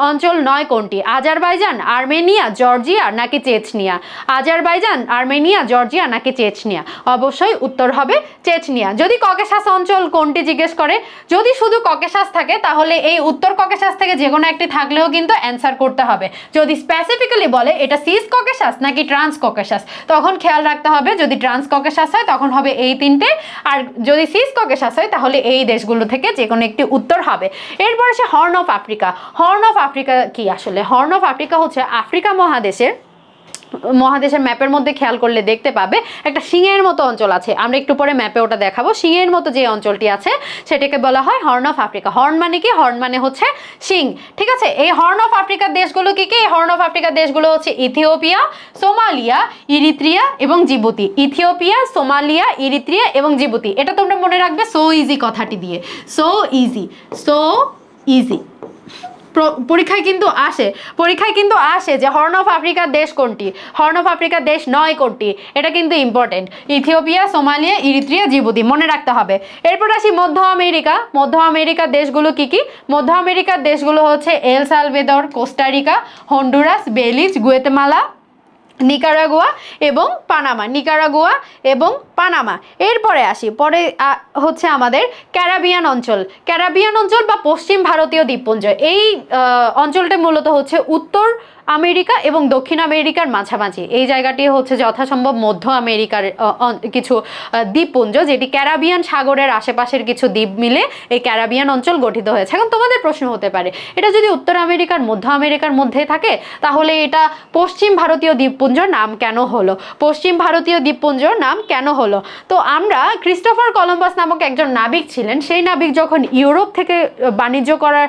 অঞ্চল নয় কোনটি? আজারবাইজান, আর্মেনিয়া, জর্জিয়া নাকি চেচনিয়া? আজারবাইজান, আর্মেনিয়া, জর্জিয়া নাকি চেচনিয়া? অবশ্যই উত্তর হবে চেচনিয়া। যদি ককেশাস অঞ্চল কোনটি জিজ্ঞেস করে, যদি শুধু ককেশাস থাকে তাহলে এই উত্তর ককেশাস থেকে যে কোনো একটি থাকলেও কিন্তু অ্যান্সার করতে হবে। যদি স্পেসিফিক্যালি বলে এটা সিস ককেশাস নাকি ট্রান্স ককেশাস, তখন খেয়াল রাখতে হবে যদি ট্রান্স ককেশাস হয় তখন হবে এই তিনটে, আর যদি সিস ককেশাস হয় তাহলে এই দেশগুলো থেকে যে কোনো একটি উত্তর হবে। এরপর সে horn of Africa. Horn of Africa কি আসলে? হর্ন অফ আফ্রিকা হচ্ছে আফ্রিকা মহাদেশের ম্যাপের মধ্যে খেয়াল করলে দেখতে পাবে একটা শিঙের মতো অঞ্চল আছে। আমরা একটু পরে ম্যাপে ওটা দেখাবো। শিঙের মতো যে অঞ্চলটি আছে সেটাকে বলা হয় হর্ন অফ আফ্রিকা। হর্ন মানে কি? হর্ন মানে হচ্ছে শিং। ঠিক আছে, এই হর্ন অফ আফ্রিকার দেশগুলো কি কি? হর্ন অফ আফ্রিকার দেশগুলো হচ্ছে ইথিওপিয়া, সোমালিয়া, ইরিত্রিয়া এবং জিবুতি। ইথিওপিয়া, সোমালিয়া, ইরিত্রিয়া এবং জিবুতি। এটা তোমরা মনে রাখবে সো ইজি কথাটি দিয়ে। So easy, so easy. পরীক্ষায় কিন্তু আসে যে হর্ন অফ আফ্রিকার দেশ কোনটি, হর্ন অফ আফ্রিকার দেশ নয় কোনটি, এটা কিন্তু important. Ethiopia, Somalia, Eritrea, Djibouti মনে রাখতে হবে। এরপর আসি মধ্য আমেরিকা। মধ্য আমেরিকার দেশগুলো কি কি? মধ্য আমেরিকার দেশগুলো হচ্ছে El Salvador, Costa Rica, Honduras, Belize, Guatemala, Nicaragua এবং পানামা। নিকারাগুয়া এবং পানামা। এরপরে আসি, পরে হচ্ছে আমাদের ক্যারাবিয়ান অঞ্চল। ক্যারাবিয়ান অঞ্চল বা পশ্চিম ভারতীয় দ্বীপপুঞ্জ। এই অঞ্চলটা মূলত হচ্ছে উত্তর আমেরিকা এবং দক্ষিণ আমেরিকার মাঝামাঝি। এই জায়গাটি হচ্ছে যথাসম্ভব মধ্য আমেরিকার কিছু দ্বীপপুঞ্জ, যেটি ক্যারাবিয়ান সাগরের আশেপাশের কিছু দ্বীপ মিলে এই ক্যারাবিয়ান অঞ্চল গঠিত হয়েছে। এখন তোমাদের প্রশ্ন হতে পারে এটা যদি উত্তর আমেরিকার মধ্য আমেরিকার মধ্যে থাকে তাহলে এটা পশ্চিম ভারতীয় দ্বীপপুঞ্জ দ্বীপপুঞ্জর নাম কেন হলো, পশ্চিম ভারতীয় দ্বীপপুঞ্জর নাম কেন হলো। তো আমরা ক্রিস্টোফার কলম্বাস নামক একজন নাবিক ছিলেন, সেই নাবিক যখন ইউরোপ থেকে বাণিজ্য করার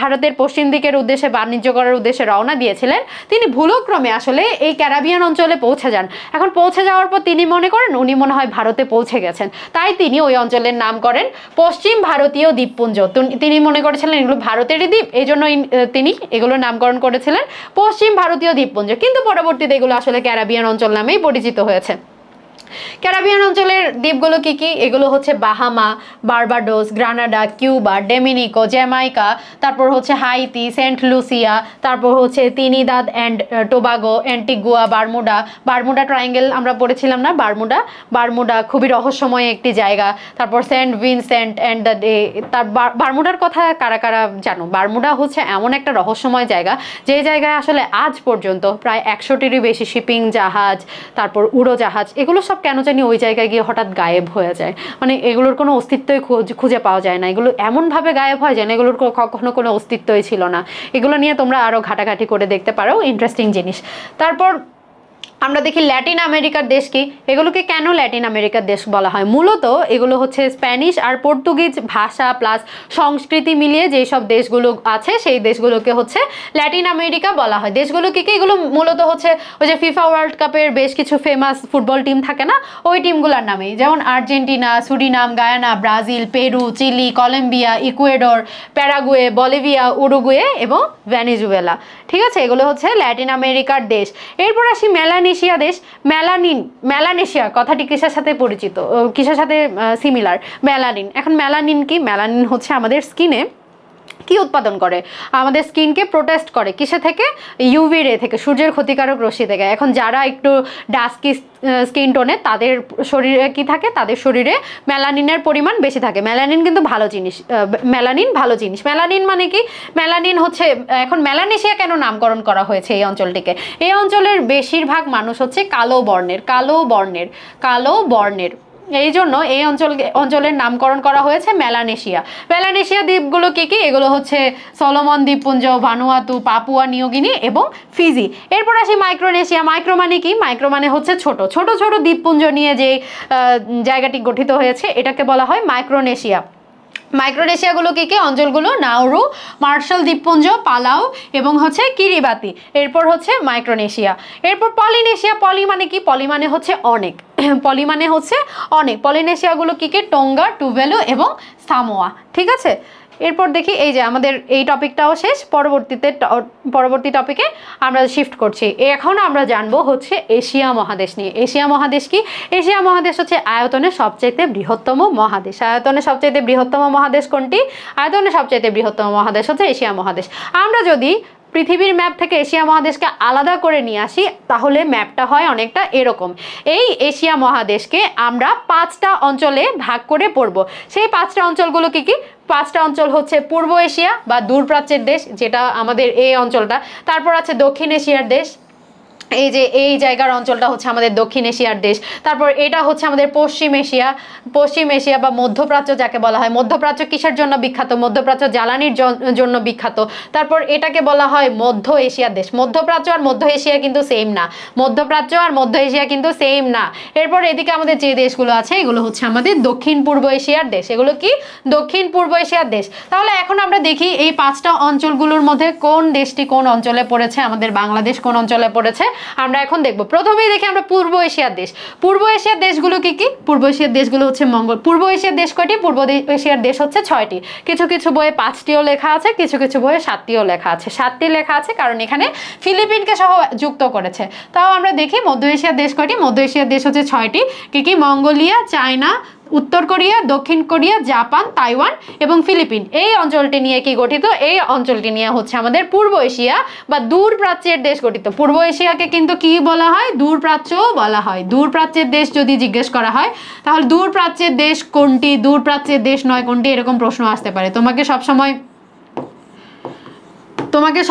ভারতের পশ্চিম দিকের উদ্দেশ্যে বাণিজ্য করার উদ্দেশ্যে রওনা দিয়েছিলেন, তিনি ভুলক্রমে আসলে এই ক্যারিবিয়ান অঞ্চলে পৌঁছে যান। এখন পৌঁছে যাওয়ার পর তিনি মনে করেন উনি মনে হয় ভারতে পৌঁছে গেছেন, তাই তিনি ওই অঞ্চলের নাম করেন পশ্চিম ভারতীয় দ্বীপপুঞ্জ। তিনি মনে করেছিলেন এগুলো ভারতেরই দ্বীপ, এই জন্য তিনি এগুলোর নামকরণ করেছিলেন পশ্চিম ভারতীয় দ্বীপপুঞ্জ, কিন্তু পরবর্তীতে এগুলো আসলে ক্যারিবিয়ান অঞ্চল নামেই পরিচিত হয়েছে। ক্যারিবিয়ান অঞ্চলের দ্বীপগুলো কি কি? এগুলো হচ্ছে Bahamas, Barbados, Grenada, Cuba, Dominica, Jamaica, তারপর হচ্ছে হাইতি, সেন্ট লুসিয়া, তারপর হচ্ছে Trinidad and Tobago, Antigua, Bermuda Triangle আমরা পড়েছিলাম না, বারমুডা খুবই রহস্যময় একটি জায়গা। তারপর সেন্ট ভিনসেন্ট অ্যান্ড দ্য ডে। তার বারমুডার কথা কারা কারা জানো? বারমুডা হচ্ছে এমন একটা রহস্যময় জায়গা, যে জায়গায় আসলে আজ পর্যন্ত প্রায় 100টিরও বেশি শিপিং জাহাজ, তারপর উড়োজাহাজ, এগুলো সব কেন জানি ওই জায়গায় গিয়ে হঠাৎ গায়েব হয়ে যায়। মানে এগুলোর কোনো অস্তিত্বই খুঁজে পাওয়া যায় না, এগুলো এমনভাবে গায়েব হয় যেন এগুলোর কখনো কোনো অস্তিত্বই ছিল না। এগুলো নিয়ে তোমরা আরও ঘাটাঘাটি করে দেখতে পারো, ইন্টারেস্টিং জিনিস। তারপর আমরা দেখি ল্যাটিন আমেরিকার দেশ কি। এগুলোকে কেন ল্যাটিন আমেরিকার দেশ বলা হয়? মূলত এগুলো হচ্ছে স্প্যানিশ আর পর্তুগিজ ভাষা প্লাস সংস্কৃতি মিলিয়ে যেই সব দেশগুলো আছে সেই দেশগুলোকে হচ্ছে ল্যাটিন আমেরিকা বলা হয়। দেশগুলো কি কি? এগুলো মূলত হচ্ছে ওই যে ফিফা ওয়ার্ল্ড কাপের বেশ কিছু ফেমাস ফুটবল টিম থাকে না, ওই টিমগুলোর নামেই, যেমন Argentina, Suriname, Guyana, Brazil, Peru, Chile, Colombia, Ecuador, Paraguay, Bolivia, Uruguay এবং ভেনেজুয়েলা। ঠিক আছে, এগুলো হচ্ছে ল্যাটিন আমেরিকার দেশ। এরপর আসি মেলানেশিয়া দেশ। মেলানেশিয়া কথাটি কিসের সাথে পরিচিত, কিসের সাথে সিমিলার? মেলানিন। এখন মেলানিন কি? মেলানিন হচ্ছে আমাদের স্কিনে কি উৎপাদন করে? আমাদের স্কিনকে প্রোটেক্ট করে কিসে থেকে? ইউভি রে থেকে, সূর্যের ক্ষতিকারক রশ্মি থেকে। এখন যারা একটু ডাস্কি স্কিন টোনে, তাদের শরীরে কি থাকে? তাদের শরীরে মেলানিনের পরিমাণ বেশি থাকে। মেলানিন কিন্তু ভালো জিনিস, মেলানিন মানে কি? মেলানিন হচ্ছে, এখন মেলানেশিয়া কেন নামকরণ করা হয়েছে এই অঞ্চলটিকে? এই অঞ্চলের বেশিরভাগ মানুষ হচ্ছে কালো বর্ণের, এই জন্য এই অঞ্চলের নামকরণ করা হয়েছে মেলানেশিয়া। মেলানেশিয়া দ্বীপগুলো কি কি? এগুলো হচ্ছে সলোমন দ্বীপপুঞ্জ, ভানুয়াতু, পাপুয়া নিউগিনি এবং ফিজি। এরপর আসি মাইক্রোনেশিয়া। মাইক্রো মানে কি? মাইক্রো মানে হচ্ছে ছোট দ্বীপপুঞ্জ নিয়ে যে জায়গাটি গঠিত হয়েছে এটাকে বলা হয় মাইক্রোনেশিয়া। মাইক্রোনেশিয়াগুলো কি কি? অঞ্চলগুলো নাউরু, মার্শাল দ্বীপপুঞ্জ, পালাউ এবং হচ্ছে কিরিবাতি। এরপর হচ্ছে মাইক্রোনেশিয়া। এরপর পলিনেশিয়া। পলি মানে কি? পলি মানে হচ্ছে অনেক, পলিনেশিয়াগুলো কি কি? টোঙ্গা, টুভেলু এবং সামোয়া। ঠিক আছে, এরপর দেখি এই যে আমাদের এই টপিকটাও শেষ, পরবর্তী টপিকে আমরা শিফট করছি। এখন আমরা জানবো হচ্ছে এশিয়া মহাদেশ নিয়ে। এশিয়া মহাদেশ কি? এশিয়া মহাদেশ হচ্ছে আয়তনে সবচাইতে বৃহত্তম মহাদেশ। আয়তনে সবচাইতে বৃহত্তম মহাদেশ কোনটি? আয়তনে সবচাইতে বৃহত্তম মহাদেশ হচ্ছে এশিয়া মহাদেশ। আমরা যদি পৃথিবীর ম্যাপ থেকে এশিয়া মহাদেশকে আলাদা করে নিয়ে আসি তাহলে ম্যাপটা হয় অনেকটা এরকম। এই এশিয়া মহাদেশকে আমরা 5টা অঞ্চলে ভাগ করে পড়ব। সেই 5টা অঞ্চলগুলো কি কি? 5টা অঞ্চল হচ্ছে পূর্ব এশিয়া বা দূরপ্রাচ্যের দেশ, যেটা আমাদের এই অঞ্চলটা। তারপর আছে দক্ষিণ এশিয়ার দেশ, এই যে এই জায়গার অঞ্চলটা হচ্ছে আমাদের দক্ষিণ এশিয়ার দেশ। তারপর এটা হচ্ছে আমাদের পশ্চিম এশিয়া বা মধ্যপ্রাচ্য যাকে বলা হয়। মধ্যপ্রাচ্য কিসের জন্য বিখ্যাত? মধ্যপ্রাচ্য জ্বালানির জন্য বিখ্যাত। তারপর এটাকে বলা হয় মধ্য এশিয়ার দেশ। মধ্যপ্রাচ্য আর মধ্য এশিয়া কিন্তু সেম না। এরপর এদিকে আমাদের যে দেশগুলো আছে এগুলো হচ্ছে আমাদের দক্ষিণ পূর্ব এশিয়ার দেশ। এগুলো কি? দক্ষিণ পূর্ব এশিয়ার দেশ। তাহলে এখন আমরা দেখি এই 5টা অঞ্চলগুলোর মধ্যে কোন দেশটি কোন অঞ্চলে পড়েছে, আমাদের বাংলাদেশ কোন অঞ্চলে পড়েছে আমরা এখন দেখব। প্রথমেই দেখি আমরা পূর্ব এশিয়ার দেশ। পূর্ব এশিয়ার দেশগুলো কি কি? পূর্ব এশিয়ার দেশগুলো হচ্ছে পূর্ব এশিয়ার দেশ কয়টি? পূর্ব এশিয়ার দেশ হচ্ছে 6টি। কিছু কিছু বইয়ে 5টিও লেখা আছে, কিছু কিছু বইয়ে 7টিও লেখা আছে। 7টি লেখা আছে কারণ এখানে ফিলিপিনকে সহ যুক্ত করেছে। তাও আমরা দেখি মধ্য এশিয়ার দেশ কয়টি? মধ্য এশিয়ার দেশ হচ্ছে 6টি। কি কি? মঙ্গোলিয়া, চায়না, উত্তর কোরিয়া, দক্ষিণ কোরিয়া, জাপান, তাইওয়ান এবং ফিলিপিন। এই অঞ্চলটি নিয়ে কি গঠিত? এই অঞ্চলটি নিয়ে হচ্ছে আমাদের পূর্ব এশিয়া বা দূরপ্রাচ্যের দেশ গঠিত। পূর্ব এশিয়াকে কিন্তু কি বলা হয়? দূরপ্রাচ্যও বলা হয়। দূরপ্রাচ্যের দেশ যদি জিজ্ঞেস করা হয় তাহলে দূরপ্রাচ্যের দেশ কোনটি, দূরপ্রাচ্যের দেশ নয় কোনটি, এরকম প্রশ্ন আসতে পারে। তোমাকে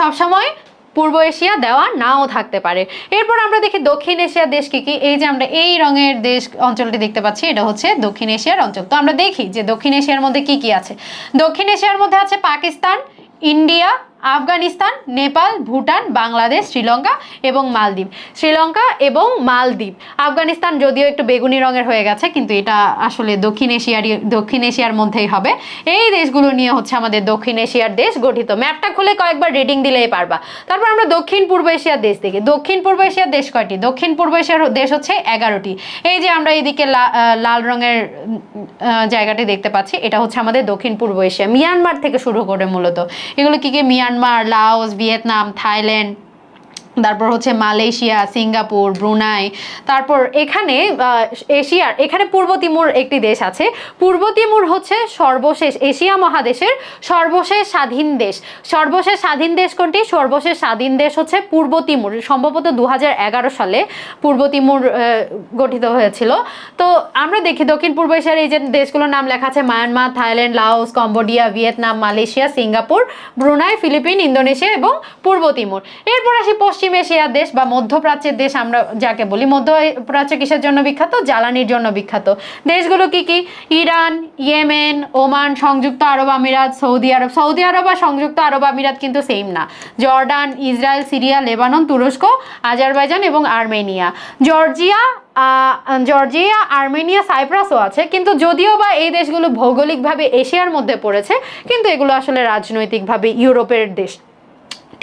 সবসময় পূর্ব এশিয়া দেওয়া নাও থাকতে পারে। এরপর আমরা দেখি দক্ষিণ এশিয়ার দেশ কি কি? এই যে আমরা এই রঙের দেশ অঞ্চলটি দেখতে পাচ্ছি এটা হচ্ছে দক্ষিণ এশিয়ার অঞ্চল। তো আমরা দেখি যে দক্ষিণ এশিয়ার মধ্যে কি কি আছে। দক্ষিণ এশিয়ার মধ্যে আছে পাকিস্তান, ইন্ডিয়া, আফগানিস্তান, নেপাল, ভুটান, বাংলাদেশ, শ্রীলঙ্কা এবং মালদ্বীপ। শ্রীলঙ্কা এবং মালদ্বীপ। আফগানিস্তান যদিও একটু বেগুনি রঙের হয়ে গেছে, কিন্তু এটা আসলে দক্ষিণ এশিয়ার মধ্যেই হবে। এই দেশগুলো নিয়ে হচ্ছে আমাদের দক্ষিণ এশিয়ার দেশ গঠিত। ম্যাপটা খুলে কয়েকবার রিডিং দিলেই পারবা। তারপর আমরা দক্ষিণ পূর্ব এশিয়ার দেশ দেখি। দক্ষিণ পূর্ব এশিয়ার দেশ কয়টি? দক্ষিণ পূর্ব এশিয়ার দেশ হচ্ছে 11টি। এই যে আমরা এইদিকে লাল রঙের জায়গাটি দেখতে পাচ্ছি, এটা হচ্ছে আমাদের দক্ষিণ পূর্ব এশিয়া। মিয়ানমার থেকে শুরু করে মূলত এগুলো কি কি? মিয়ানমার, লাওস, ভিয়েতনাম, থাইল্যান্ড, তারপর হচ্ছে মালয়েশিয়া, সিঙ্গাপুর, ব্রুনাই। তারপর এখানে এখানে পূর্ব তিমুর একটি দেশ আছে। পূর্ব তিমুর হচ্ছে সর্বশেষ এশিয়া মহাদেশের সর্বশেষ স্বাধীন দেশ। সর্বশেষ স্বাধীন দেশ কোনটি? সর্বশেষ স্বাধীন দেশ হচ্ছে পূর্ব তিমুর। সম্ভবত 2011 সালে পূর্ব তিমুর গঠিত হয়েছিল। তো আমরা দেখি দক্ষিণ পূর্ব এশিয়ার এই যে দেশগুলোর নাম লেখা আছে Myanmar, Thailand, Laos, Cambodia, Vietnam, Malaysia, Singapore, Brunei, Philippines, Indonesia এবং পূর্ব তিমুর। এরপর আসি পশ্চিম এশিয়ার দেশ বা মধ্যপ্রাচ্যের দেশ আমরা যাকে বলি। মধ্যপ্রাচ্য কিসের জন্য বিখ্যাত? জ্বালানির জন্য বিখ্যাত। দেশগুলো কি কি? ইরান, ইয়েমেন, ওমান, সংযুক্ত আরব আমিরাত, সৌদি আরব। সৌদি আরব আর সংযুক্ত আরব আমিরাত কিন্তু সেম না। জর্ডান, ইসরায়েল, সিরিয়া, লেবানন, তুরস্ক, আজারবাইজান এবং আর্মেনিয়া। জর্জিয়া, আর্মেনিয়া, সাইপ্রাসও আছে, কিন্তু যদিও বা এই দেশগুলো ভৌগোলিকভাবে এশিয়ার মধ্যে পড়েছে, কিন্তু এগুলো আসলে রাজনৈতিকভাবে ইউরোপের দেশ।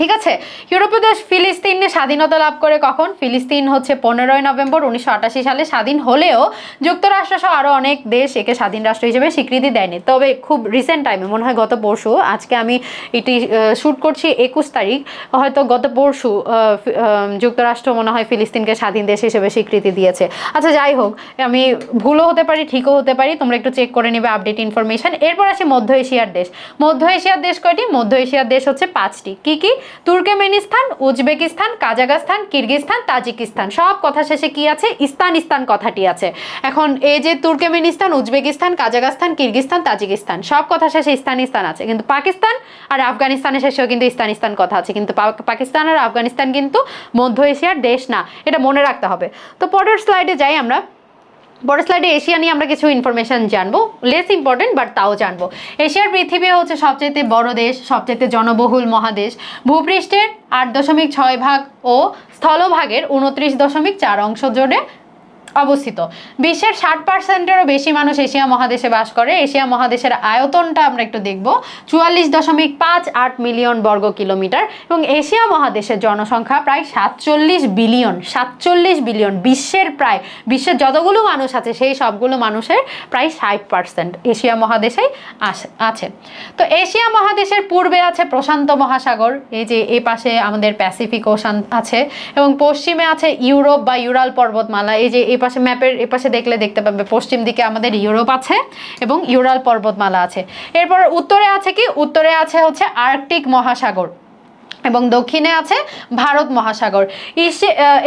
ঠিক আছে। ইউরোপীয় দেশ ফিলিস্তিনে স্বাধীনতা লাভ করে কখন? ফিলিস্তিন হচ্ছে 15ই নভেম্বর 1988 সালে স্বাধীন হলেও যুক্তরাষ্ট্র সহ আরও অনেক দেশ একে স্বাধীন রাষ্ট্র হিসেবে স্বীকৃতি দেয়নি। তবে খুব রিসেন্ট টাইমে, মনে হয় গত পরশু, আজকে আমি এটি শ্যুট করছি 21 তারিখ, হয়তো গত পরশু যুক্তরাষ্ট্র মনে হয় ফিলিস্তিনকে স্বাধীন দেশ হিসেবে স্বীকৃতি দিয়েছে। আচ্ছা, যাই হোক, আমি ভুলও হতে পারি, ঠিকও হতে পারি, তোমরা একটু চেক করে নেবে আপডেট ইনফরমেশন। এরপর আসি মধ্য এশিয়ার দেশ। মধ্য এশিয়ার দেশ কয়টি? মধ্য এশিয়ার দেশ হচ্ছে 5টি। কি কি? Turkmenistan, Uzbekistan, Kazakhstan, Kyrgyzstan, Tajikistan. সব কথা শেষে কি আছে? ইস্তান কথাটি আছে। এখন এই যে Turkmenistan, Uzbekistan, Kazakhstan, Kyrgyzstan, Tajikistan, সব কথা শেষে ইস্তান আছে। কিন্তু পাকিস্তান আর আফগানিস্তানের শেষেও কিন্তু ইস্তান কথা আছে। কিন্তু পাকিস্তান আর আফগানিস্তান কিন্তু মধ্য এশিয়ার দেশ না, এটা মনে রাখতে হবে। তো পরের স্লাইডে যাই আমরা। পরের স্লাইডে এশিয়া নিয়ে আমরা কিছু ইনফরমেশন জানবো, লেস ইম্পর্টেন্ট বাট তাও জানবো। এশিয়ার পৃথিবী হচ্ছে সবচেয়ে বড় দেশ, সবচেয়ে জনবহুল মহাদেশ। ভূপৃষ্ঠের 8.6 ভাগ ও স্থলভাগের 29.4 অংশ জুড়ে অবস্থিত। বিশ্বের 60%-এরও বেশি মানুষ এশিয়া মহাদেশে বাস করে। এশিয়া মহাদেশের আয়তনটা আমরা একটু দেখব, 44.58 মিলিয়ন বর্গ কিলোমিটার। এবং এশিয়া মহাদেশের জনসংখ্যা প্রায় 47 বিলিয়ন। বিশ্বের যতগুলো মানুষ আছে সেই সবগুলো মানুষের প্রায় 60% এশিয়া মহাদেশেই আছে। তো এশিয়া মহাদেশের পূর্বে আছে প্রশান্ত মহাসাগর, এই যে এই পাশে আমাদের প্যাসিফিক ওশান আছে, এবং পশ্চিমে আছে ইউরোপ বা ইউরাল পর্বতমালা। এই যে এই পাশে ম্যাপের এ পাশে দেখলে দেখতে পাবে পশ্চিম দিকে আমাদের ইউরোপ আছে এবং ইউরাল পর্বতমালা আছে। এরপর উত্তরে আছে কি? উত্তরে আছে হচ্ছে আর্কটিক মহাসাগর এবং দক্ষিণে আছে ভারত মহাসাগর।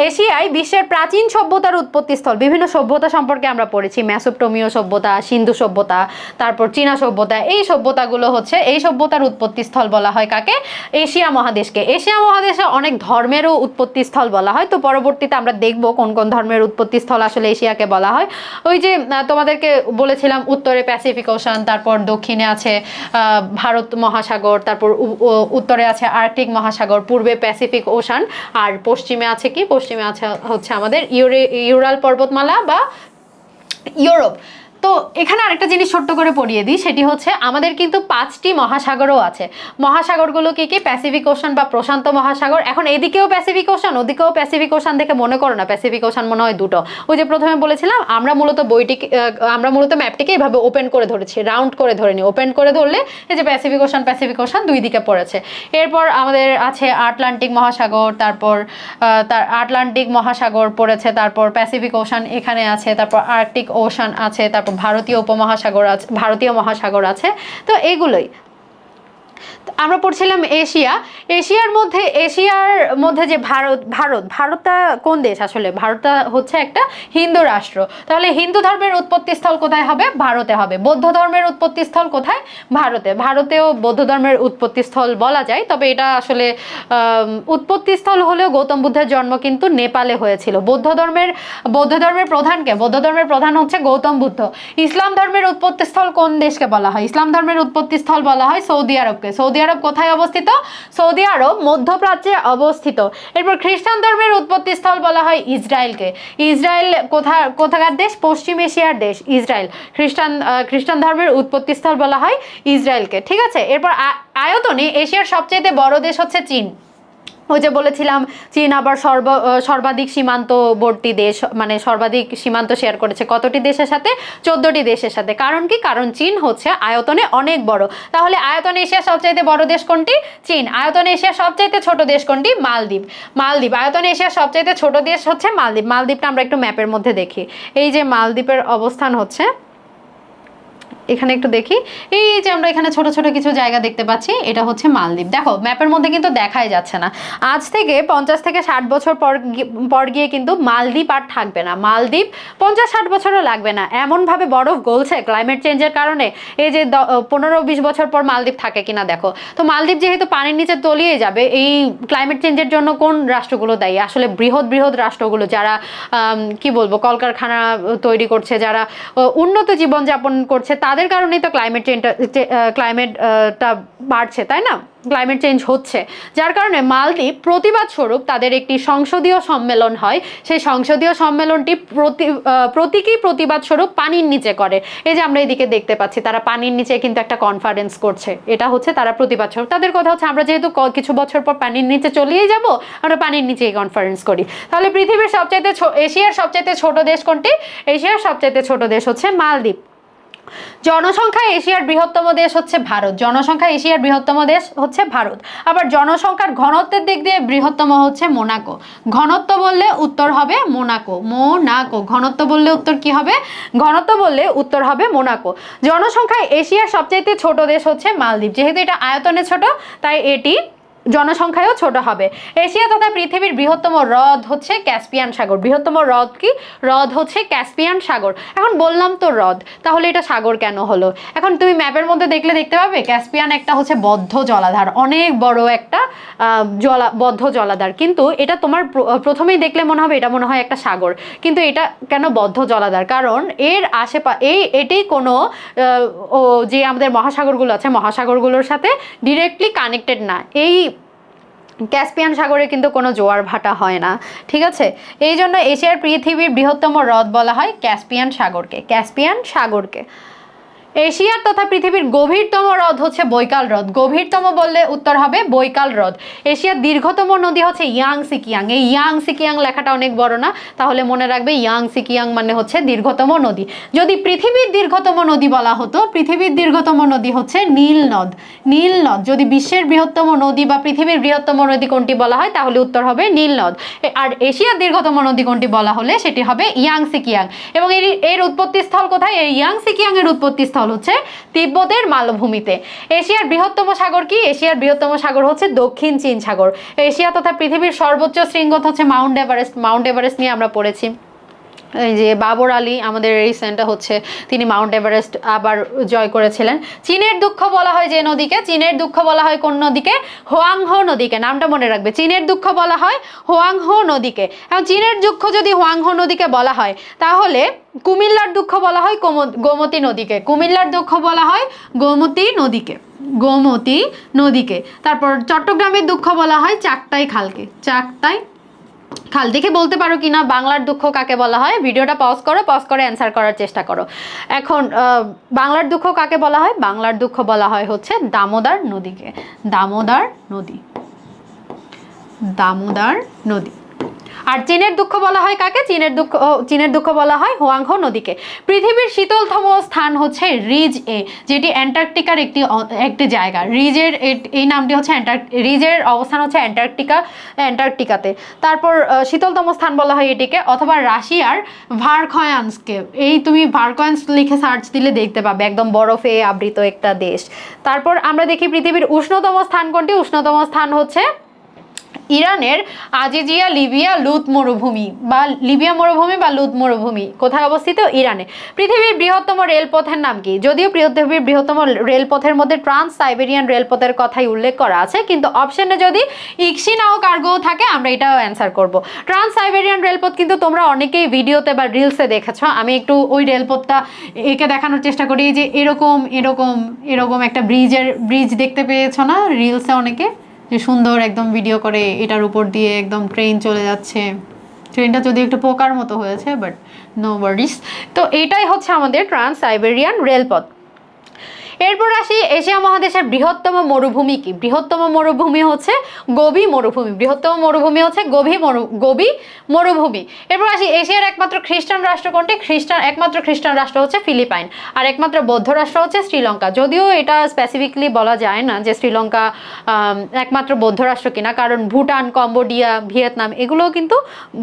এশিয়ায় বিশ্বের প্রাচীন সভ্যতার উৎপত্তিস্থল। বিভিন্ন সভ্যতা সম্পর্কে আমরা পড়েছি, মেসোপটেমীয় সভ্যতা, সিন্ধু সভ্যতা, তারপর চীনা সভ্যতা। এই সভ্যতাগুলো হচ্ছে, এই সভ্যতার উৎপত্তিস্থল বলা হয় কাকে? এশিয়া মহাদেশকে। এশিয়া মহাদেশে অনেক ধর্মেরও উৎপত্তিস্থল বলা হয়। তো পরবর্তীতে আমরা দেখব কোন কোন ধর্মের উৎপত্তিস্থল আসলে এশিয়াকে বলা হয়। ওই যে তোমাদেরকে বলেছিলাম উত্তরে প্যাসিফিক ওশান, তারপর দক্ষিণে আছে ভারত মহাসাগর, তারপর উত্তরে আছে আর্কটিক মহাসাগর, পূর্বে প্যাসিফিক ওশান, আর পশ্চিমে আছে কি? পশ্চিমে আছে হচ্ছে আমাদের ইউরাল পর্বতমালা বা ইউরোপ। তো এখানে আরেকটা জিনিস ছোট্ট করে পড়িয়ে দিই, সেটি হচ্ছে আমাদের কিন্তু 5টি মহাসাগরও আছে। মহাসাগরগুলো কি কি? প্যাসিফিক ওশান বা প্রশান্ত মহাসাগর। এখন এদিকেও প্যাসিফিক ওশান, ওদিকেও প্যাসিফিক ওশান দেখে মনে করো না প্যাসিফিক ওশান মনে হয় দুটো। ওই যে প্রথমে বলেছিলাম আমরা মূলত ম্যাপটিকে এভাবে ওপেন করে ধরেছি, রাউন্ড করে ধরে নিই। ওপেন করে ধরলে এই যে প্যাসিফিক ওশান দুই দিকে পড়েছে। এরপর আমাদের আছে আটলান্টিক মহাসাগর, তারপর আটলান্টিক মহাসাগর পড়েছে, তারপর প্যাসিফিক ওশান এখানে আছে, তারপর আর্কটিক ওশান আছে, তারপর ভারতীয় উপমহাসাগর আছে, ভারতীয় মহাসাগর আছে। তো এগুলোই আমরা পড়ছিলাম। এশিয়ার মধ্যে যে ভারতটা কোন দেশ? আসলে ভারতটা হচ্ছে একটা হিন্দু রাষ্ট্র। তাহলে হিন্দু ধর্মের উৎপত্তিস্থল কোথায় হবে? ভারতে হবে। বৌদ্ধ ধর্মের উৎপত্তিস্থল কোথায়? ভারতেও বৌদ্ধ ধর্মের উৎপত্তিস্থল বলা যায়, তবে এটা আসলে উৎপত্তিস্থল হলেও গৌতম বুদ্ধের জন্ম কিন্তু নেপালে হয়েছিল। বৌদ্ধ ধর্মের প্রধানকে? বৌদ্ধ ধর্মের প্রধান হচ্ছে গৌতম বুদ্ধ। ইসলাম ধর্মের উৎপত্তিস্থল কোন দেশকে বলা হয়? ইসলাম ধর্মের উৎপত্তিস্থল বলা হয় সৌদি আরবকে। সৌদি আরব কোথায় অবস্থিত? সৌদি আরব মধ্যপ্রাচ্যে অবস্থিত। এরপর খ্রিস্টান ধর্মের উৎপত্তিস্থল বলা হয় ইসরায়েলকে। ইসরায়েল কোথাকার দেশ? পশ্চিম এশিয়ার দেশ ইসরায়েল। খ্রিস্টান ধর্মের উৎপত্তিস্থল বলা হয় ইসরায়েলকে, ঠিক আছে। এরপর আয়তনে এশিয়ার সবচেয়ে বড় দেশ হচ্ছে চীন। ওই যে বলেছিলাম চীন আবার সর্বাধিক সীমান্তবর্তী দেশ, মানে সর্বাধিক সীমান্ত শেয়ার করেছে কতটি দেশের সাথে? 14টি দেশের সাথে। কারণ কি? কারণ চীন হচ্ছে আয়তনে অনেক বড়। তাহলে আয়তনে এশিয়ার সবচাইতে বড় দেশ কোনটি? চীন। আয়তনে এশিয়ার সবচাইতে ছোট দেশ কোনটি? মালদ্বীপ। মালদ্বীপ। আয়তনে এশিয়ার সবচাইতে ছোট দেশ হচ্ছে মালদ্বীপ। মালদ্বীপটা আমরা একটু ম্যাপের মধ্যে দেখি। এই যে মালদ্বীপের অবস্থান হচ্ছে এখানে, একটু দেখি, এই যে আমরা এখানে ছোট ছোট কিছু জায়গা দেখতে পাচ্ছি, এটা হচ্ছে মালদ্বীপ। দেখো ম্যাপের মধ্যে কিন্তু দেখাই যাচ্ছে না। আজ থেকে 50 থেকে 60 বছর পর গিয়ে কিন্তু মালদ্বীপ আর থাকবে না। মালদ্বীপ 50-60 বছরও লাগবে না, এমনভাবে বরফ গলছে ক্লাইমেট চেঞ্জের কারণে। এই যে 15-20 বছর পর মালদ্বীপ থাকে কিনা দেখো। তো মালদ্বীপ যেহেতু পানির নিচে তলিয়ে যাবে, এই ক্লাইমেট চেঞ্জের জন্য কোন রাষ্ট্রগুলো দায়ী? আসলে বৃহৎ বৃহৎ রাষ্ট্রগুলো, যারা কি বলবো কলকারখানা তৈরি করছে, যারা উন্নত জীবনযাপন করছে, তাদের কারণেই তো ক্লাইমেটটা বাড়ছে, তাই না? ক্লাইমেট চেঞ্জ হচ্ছে, যার কারণে মালদ্বীপ প্রতিবাদ স্বরূপ তাদের একটি সংসদীয় সম্মেলন হয়। সেই সংসদীয় সম্মেলনটি প্রতীকী প্রতিবাদ স্বরূপ পানির নিচে করে। এই যে আমরা এদিকে দেখতে পাচ্ছি, তারা পানির নিচে কিন্তু একটা কনফারেন্স করছে। এটা হচ্ছে তারা প্রতিবাদ স্বরূপ। তাদের কথা হচ্ছে আমরা যেহেতু কিছু বছর পর পানির নিচে চলেই যাব, আমরা পানির নিচেই কনফারেন্স করি। তাহলে পৃথিবীর সবচাইতে এশিয়ার সবচাইতে ছোট দেশ কোনটি? এশিয়ার সবচাইতে ছোট দেশ হচ্ছে মালদ্বীপ। জনসংখ্যায় এশিয়ার বৃহত্তম দেশ হচ্ছে ভারত। জনসংখ্যায় এশিয়ার বৃহত্তম দেশ হচ্ছে ভারত। আবার জনসংখ্যার ঘনত্বের দিক দিয়ে বৃহত্তম হচ্ছে মোনাকো। ঘনত্ব বললে উত্তর হবে মোনাকো। মোনাকো। ঘনত্ব বললে উত্তর কি হবে? ঘনত্ব বললে উত্তর হবে মোনাকো। জনসংখ্যায় এশিয়ার সবচেয়ে ছোট দেশ হচ্ছে মালদ্বীপ। যেহেতু এটা আয়তনে ছোট, তাই এটি জনসংখ্যায়ও ছোট হবে। এশিয়া তথা পৃথিবীর বৃহত্তম হ্রদ হচ্ছে ক্যাসপিয়ান সাগর। বৃহত্তম হ্রদ কি? হ্রদ হচ্ছে ক্যাসপিয়ান সাগর। এখন বললাম তো হ্রদ, তাহলে এটা সাগর কেন হলো? এখন তুমি ম্যাপের মধ্যে দেখলে দেখতে পাবে ক্যাসপিয়ান একটা হচ্ছে বদ্ধ জলাধার, অনেক বড় একটা বদ্ধ জলাধার। কিন্তু এটা তোমার প্রথমেই দেখলে মনে হবে এটা মনে হয় একটা সাগর, কিন্তু এটা কেন বদ্ধ জলাধার? কারণ এর এটি কোনো যে আমাদের মহাসাগরগুলো আছে, মহাসাগরগুলোর সাথে ডিরেক্টলি কানেক্টেড না। এই ক্যাসপিয়ান সাগরে কিন্তু কোনো জোয়ার ভাটা হয় না, ঠিক আছে। এই জন্য এশিয়ার পৃথিবীর বৃহত্তম হ্রদ বলা হয় ক্যাসপিয়ান সাগরকে। ক্যাসপিয়ান সাগরকে। এশিয়ার তথা পৃথিবীর গভীরতম হ্রদ হচ্ছে বৈকাল হ্রদ। গভীরতম বললে উত্তর হবে বৈকাল হ্রদ। এশিয়ার দীর্ঘতম নদী হচ্ছে ইয়াংসি কিয়াং। এই ইয়াংসি কিয়াং লেখাটা অনেক বড় না, তাহলে মনে রাখবে ইয়াংসি কিয়াং মানে হচ্ছে দীর্ঘতম নদী। যদি পৃথিবীর দীর্ঘতম নদী বলা হতো, পৃথিবীর দীর্ঘতম নদী হচ্ছে নীল নদ। নীল নদ। যদি বিশ্বের বৃহত্তম নদী বা পৃথিবীর বৃহত্তম নদী কোনটি বলা হয়, তাহলে উত্তর হবে নীল নদ। আর এশিয়ার দীর্ঘতম নদী কোনটি বলা হলে সেটি হবে ইয়াংসি কিয়াং। এবং এর উৎপত্তি স্থল কোথায়? এই ইয়াংসি কিয়াং এর উৎপত্তি স্থল হচ্ছে তিব্বতের মালভূমিতে। এশিয়ার বৃহত্তম সাগর কি? এশিয়ার বৃহত্তম সাগর হচ্ছে দক্ষিণ চীন সাগর। এশিয়া তথা পৃথিবীর সর্বোচ্চ শৃঙ্গ হচ্ছে মাউন্ট এভারেস্ট। মাউন্ট এভারেস্ট নিয়ে আমরা পড়েছি। এই যে বাবর আলী আমাদের রিসেন্টটা হচ্ছে, তিনি মাউন্ট এভারেস্ট আবার জয় করেছিলেন। চীনের দুঃখ বলা হয় যে নদীকে, চীনের দুঃখ বলা হয় কোন নদীকে? হোয়াংহো নদীকে। নামটা মনে রাখবে, চীনের দুঃখ বলা হয় হোয়াংহো নদীকে। এখন চীনের দুঃখ যদি হোয়াংহো নদীকে বলা হয়, তাহলে কুমিল্লার দুঃখ বলা হয় গোমতী নদীকে। কুমিল্লার দুঃখ বলা হয় গোমতী নদীকে। গোমতী নদীকে। তারপর চট্টগ্রামের দুঃখ বলা হয় চাকতাই খালকে। চাকতাই খাল। দেখে বলতে পারো কিনা বাংলার দুঃখ কাকে বলা হয়? ভিডিওটা পজ করো, পজ করে অ্যান্সার করার চেষ্টা করো। এখন বাংলার দুঃখ কাকে বলা হয়? বাংলার দুঃখ বলা হয় হচ্ছে দামোদর নদীকে। দামোদর নদী। দামোদর নদী। আর চীনের দুঃখ বলা হয় কাকে? চীনের দুঃখ বলা হয় হোয়াংহো নদীকে। পৃথিবীর শীতলতম স্থান হচ্ছে রিজ এ, যেটি অ্যান্টার্কটিকার একটি জায়গা। রিজের এই নামটি হচ্ছে রিজের অবস্থান হচ্ছে অ্যান্টার্কটিকাতে। তারপর শীতলতম স্থান বলা হয় এটিকে, অথবা রাশিয়ার ভারখয়ান্সকে। এই তুমি ভারখয়ান্স লিখে সার্চ দিলে দেখতে পাবে, একদম বরফে আবৃত একটা দেশ। তারপর আমরা দেখি পৃথিবীর উষ্ণতম স্থান কোনটি? উষ্ণতম স্থান হচ্ছে ইরানের আজিজিয়া লিবিয়া লুত মরুভূমি বা লিবিয়া মরুভূমি বা লুত মরুভূমি কোথায় অবস্থিত? ইরানে। পৃথিবীর বৃহত্তম রেলপথের নাম কি? যদিও পৃথিবীর বৃহত্তম রেলপথের মধ্যে ট্রান্স সাইবেরিয়ান রেলপথের কথাই উল্লেখ করা আছে, কিন্তু অপশনে যদি ইক্সিনাও কার্গো থাকে আমরা এটাও অ্যান্সার করব। ট্রান্স সাইবেরিয়ান রেলপথ কিন্তু তোমরা অনেকেই ভিডিওতে বা রিলসে দেখেছো। আমি একটু ওই রেলপথটা একে দেখানোর চেষ্টা করি যে এরকম এরকম এরকম একটা ব্রিজ দেখতে পেয়েছো না রিলসে অনেকে, যে সুন্দর একদম ভিডিও করে এটার উপর দিয়ে একদম ট্রেন চলে যাচ্ছে। ট্রেনটা যদি একটু পোকার মতো হয়েছে, বাট নো ওয়ারিস। তো এটাই হচ্ছে আমাদের ট্রান্স সাইবেরিয়ান রেলপথ। এরপর আসি এশিয়া মহাদেশের বৃহত্তম মরুভূমি কি? বৃহত্তম মরুভূমি হচ্ছে গোবি মরুভূমি। বৃহত্তম মরুভূমি হচ্ছে গোবি মরুভূমি। এরপর আসি এশিয়ার একমাত্র খ্রিস্টান রাষ্ট্র কোনটি? একমাত্র খ্রিস্টান রাষ্ট্র হচ্ছে ফিলিপাইন, আর একমাত্র বৌদ্ধ রাষ্ট্র হচ্ছে শ্রীলঙ্কা। যদিও এটা স্পেসিফিকলি বলা যায় না যে শ্রীলঙ্কা একমাত্র বৌদ্ধ রাষ্ট্র কিনা, কারণ ভুটান, কম্বোডিয়া, ভিয়েতনাম এগুলোও কিন্তু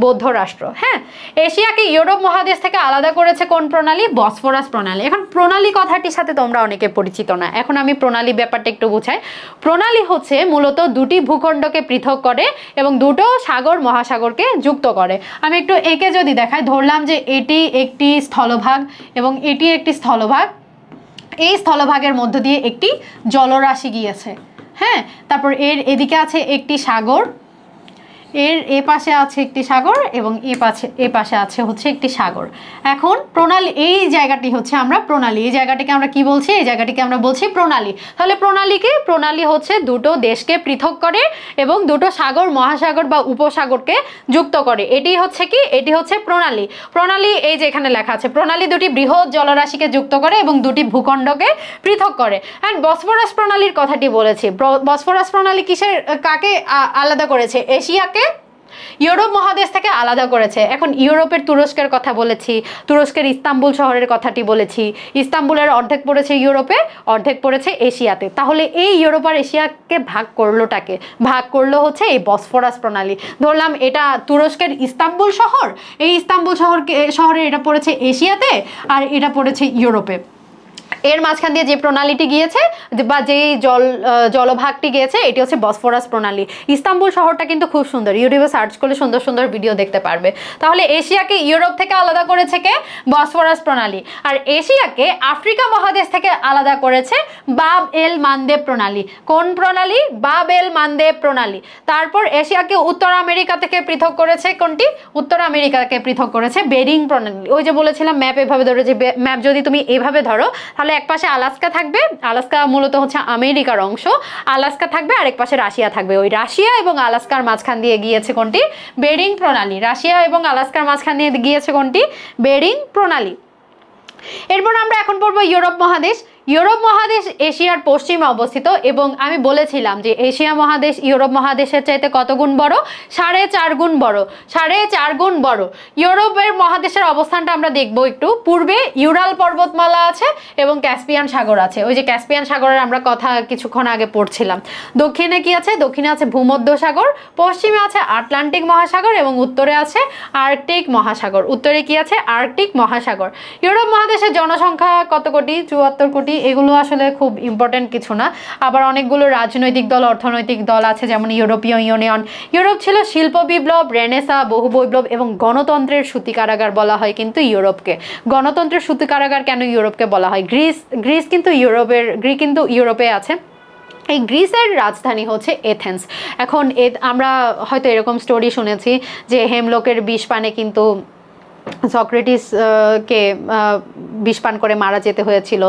বৌদ্ধ রাষ্ট্র। হ্যাঁ, এশিয়াকে ইউরোপ মহাদেশ থেকে আলাদা করেছে কোন প্রণালী? বসফরাস প্রণালী। এখন প্রণালী কথাটির সাথে তোমরা অনেকে পরিচিত না, এখন আমি প্রণালী ব্যাপারটা একটু বুঝাই। প্রণালী হচ্ছে মূলত দুটি ভূখণ্ডকে পৃথক করে এবং দুটো সাগর মহাসাগরকে যুক্ত করে। আমি একটু একে যদি দেখাই, ধরলাম যে এটি একটি স্থলভাগ এবং এটি একটি স্থলভাগ, এই স্থলভাগের মধ্য দিয়ে একটি জলরাশি গিয়েছে। হ্যাঁ, তারপর এর এদিকে আছে একটি সাগর, এর এ পাশে আছে একটি সাগর এবং এ পাশে আছে হচ্ছে একটি সাগর। এখন প্রণালী, এই জায়গাটি হচ্ছে আমরা প্রণালী, এই জায়গাটিকে আমরা কি বলছি? এই জায়গাটিকে আমরা বলছি প্রণালী। তাহলে প্রণালী হচ্ছে দুটো দেশকে পৃথক করে এবং দুটো সাগর মহাসাগর বা উপসাগরকে যুক্ত করে। এটি হচ্ছে কি? এটি হচ্ছে প্রণালী। প্রণালী এই যে এখানে লেখা আছে, প্রণালী দুটি বৃহৎ জলরাশিকে যুক্ত করে এবং দুটি ভূখণ্ডকে পৃথক করে। অ্যান্ড বসফরাস প্রণালীর কথাটি বলেছি। বসফরাস প্রণালী কাকে আলাদা করেছে? এশিয়াকে ইউরোপ মহাদেশ থেকে আলাদা করেছে। এখন ইউরোপের তুরস্কের কথা বলেছি, তুরস্কের ইস্তাম্বুল শহরের কথাটি বলেছি। ইস্তাম্বুলের অর্ধেক পড়েছে ইউরোপে, অর্ধেক পড়েছে এশিয়াতে। তাহলে এই ইউরোপ আর এশিয়াকে ভাগ করলোটাকে? ভাগ করলো হচ্ছে এই বসফরাস প্রণালী। ধরলাম এটা তুরস্কের ইস্তাম্বুল শহর, এই ইস্তাম্বুল শহরে এটা পড়েছে এশিয়াতে আর এটা পড়েছে ইউরোপে। এর মাঝখান দিয়ে যে প্রণালীটি গিয়েছে বা যেই জলভাগটি গিয়েছে এটি হচ্ছে বসফরাস প্রণালী। ইস্তাম্বুল শহরটা কিন্তু খুব সুন্দর, ইউটিউবে সার্চ করলে সুন্দর সুন্দর ভিডিও দেখতে পারবে। তাহলে এশিয়াকে ইউরোপ থেকে আলাদা করেছে কে? বসফরাস প্রণালী। আর এশিয়াকে আফ্রিকা মহাদেশ থেকে আলাদা করেছে বাব এল মানদেব প্রণালী। কোন প্রণালী? বাব এল মানদেব প্রণালী। তারপর এশিয়াকে উত্তর আমেরিকা থেকে পৃথক করেছে কোনটি? উত্তর আমেরিকাকে পৃথক করেছে বেরিং প্রণালী। ওই যে বলেছিলাম ম্যাপ এভাবে ধরে, যে ম্যাপ যদি তুমি এভাবে ধরো তাহলে এক পাশে আলাস্কা থাকবে, আলাস্কা মূলত হচ্ছে আমেরিকার অংশ, আলাস্কা থাকবে, আরেক পাশে রাশিয়া থাকবে। ওই রাশিয়া এবং আলাস্কার মাঝখান দিয়ে গিয়েছে কোনটি? বেরিং প্রণালী। রাশিয়া এবং আলাস্কার মাঝখান দিয়ে গিয়েছে কোনটি? বেরিং প্রণালী। এরপর আমরা এখন পড়বো ইউরোপ মহাদেশ। ইউরোপ মহাদেশ এশিয়ার পশ্চিমে অবস্থিত এবং আমি বলেছিলাম যে এশিয়া মহাদেশ ইউরোপ মহাদেশের চাইতে কত গুণ বড়? 4.5 গুণ বড়। 4.5 গুণ বড়। ইউরোপের মহাদেশের অবস্থানটা আমরা দেখবো একটু। পূর্বে ইউরাল পর্বতমালা আছে এবং ক্যাসপিয়ান সাগর আছে। ওই যে ক্যাসপিয়ান সাগরের আমরা কথা কিছুক্ষণ আগে পড়ছিলাম। দক্ষিণে কি আছে? দক্ষিণে আছে ভূমধ্য সাগর, পশ্চিমে আছে আটলান্টিক মহাসাগর এবং উত্তরে আছে আর্কটিক মহাসাগর। উত্তরে কি আছে? আর্কটিক মহাসাগর। ইউরোপ মহাদেশের জনসংখ্যা কত কোটি? 74 কোটি। এগুলো আসলে খুব ইম্পর্টেন্ট কিছু না। আবার অনেকগুলো রাজনৈতিক দল, অর্থনৈতিক দল আছে, যেমন ইউরোপীয় ইউনিয়ন। ইউরোপ ছিল শিল্প বিপ্লব, রেনেসা, বহু বৈপ্লব এবং গণতন্ত্রের সূতি কারাগার বলা হয় কিন্তু ইউরোপকে। গণতন্ত্রের সূতি কারাগার কেন ইউরোপকে বলা হয়? গ্রিস কিন্তু ইউরোপে আছে। এই গ্রিসের রাজধানী হচ্ছে এথেন্স। এখন আমরা হয়তো এরকম স্টোরি শুনেছি যে হেমলোকের বিষ পানে কিন্তু সক্রেটিসকে বিষ পান করে মারা যেতে হয়েছিল,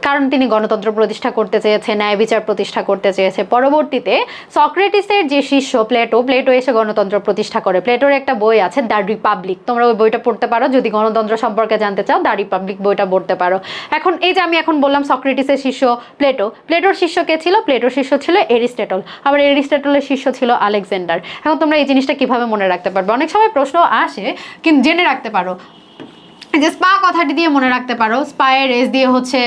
কারণ তিনি গণতন্ত্র প্রতিষ্ঠা করতে চেয়েছে, ন্যায় বিচার প্রতিষ্ঠা করতে চেয়েছে। পরবর্তীতে সক্রেটিসের যে শিষ্য প্লেটো এসে গণতন্ত্র প্রতিষ্ঠা করে। প্লেটোর একটা বই আছে দ্য রিপাবলিক, তোমরা ওই বইটা পড়তে পারো যদি গণতন্ত্র সম্পর্কে জানতে চাও, দ্য রিপাবলিক বইটা পড়তে পারো। এখন এই যে আমি এখন বললাম সক্রেটিসের শিষ্য প্লেটোর শিষ্য কে ছিল? প্লেটোর শিষ্য ছিল এরিস্টটল, আবার এরিস্টটলের শিষ্য ছিল আলেকজান্ডার। এখন তোমরা এই জিনিসটা কিভাবে মনে রাখতে পারবে? অনেক সময় প্রশ্ন আসে, কিন্তু জেনে রাখতে পারো যে স্পা কথাটি দিয়ে মনে রাখতে পারো। স্পায়ের এস দিয়ে হচ্ছে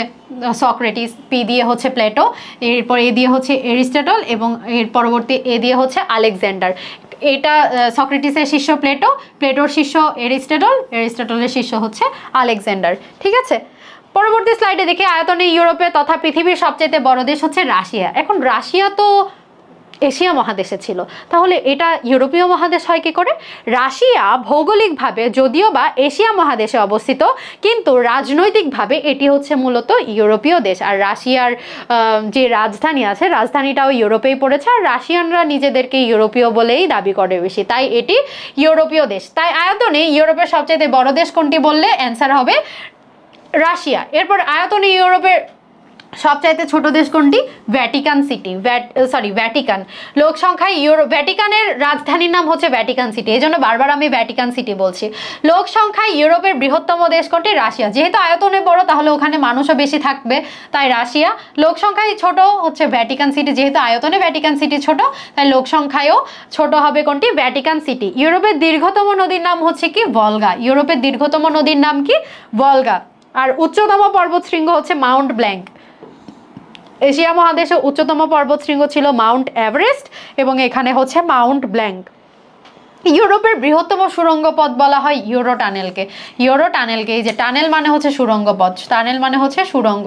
সক্রেটিস, পি দিয়ে হচ্ছে প্লেটো, এরপর এ দিয়ে হচ্ছে এরিস্টটল এবং এর পরবর্তী এ দিয়ে হচ্ছে আলেকজান্ডার। এটা সক্রেটিসের শিষ্য প্লেটোর শিষ্য এরিস্টটলের শিষ্য হচ্ছে আলেকজান্ডার। ঠিক আছে, পরবর্তী স্লাইডে দেখে আয়তনে ইউরোপে তথা পৃথিবীর সবচেয়ে বড় দেশ হচ্ছে রাশিয়া। এখন রাশিয়া তো এশিয়া মহাদেশে ছিল। তাহলে এটা ইউরোপীয় মহাদেশ হয় কি করে? রাশিয়া ভৌগোলিকভাবে যদিও বা এশিয়া মহাদেশে অবস্থিত, কিন্তু রাজনৈতিকভাবে এটি হচ্ছে মূলত ইউরোপীয় দেশ। আর রাশিয়ার যে রাজধানী আছে, রাজধানীটাও ইউরোপেই পড়েছে, আর রাশিয়ানরা নিজেদেরকে ইউরোপীয় বলেই দাবি করে বেশি, তাই এটি ইউরোপীয় দেশ। তাই আয়তনে ইউরোপের সবচেয়ে বড় দেশ কোনটি বললে অ্যান্সার হবে রাশিয়া। এরপর আয়তনে ইউরোপের সবচাইতে ছোট দেশ কোনটি? Vatican city, Vatican. লোক সংখ্যায় ভ্যাটিকানের রাজধানীর নাম হচ্ছে ভ্যাটিকান সিটি, এই জন্য বারবার আমি ভ্যাটিকান সিটি বলছি। লোক সংখ্যায় ইউরোপের বৃহত্তম দেশ কোনটি? রাশিয়া। যেহেতু আয়তনে বড় তাহলে ওখানে মানুষও বেশি থাকবে, তাই রাশিয়া। লোক সংখ্যায় ছোট হচ্ছে ভ্যাটিকান সিটি, যেহেতু আয়তনে ভ্যাটিকান সিটি ছোট তাই লোক সংখ্যায়ও ছোট হবে কোনটি? Vatican city. ইউরোপের দীর্ঘতম নদীর নাম হচ্ছে কি? ভলগা। ইউরোপের দীর্ঘতম নদীর নাম কি? ভলগা। আর উচ্চতম পর্বতশৃঙ্গ হচ্ছে মাউন্ট ব্ল্যাঙ্ক। এশিয়া মহাদেশে উচ্চতম পর্বতশৃঙ্গ ছিল মাউন্ট এভারেস্ট এবং এখানে হচ্ছে মাউন্ট ব্ল্যাঙ্ক। ইউরোপের বৃহত্তম সুড়ঙ্গ পথ বলা হয় ইউরো টানেলকে। ইউরো টানেলকে, এই যে টানেল মানে হচ্ছে সুড়ঙ্গ পথ, টানেল মানে হচ্ছে সুড়ঙ্গ।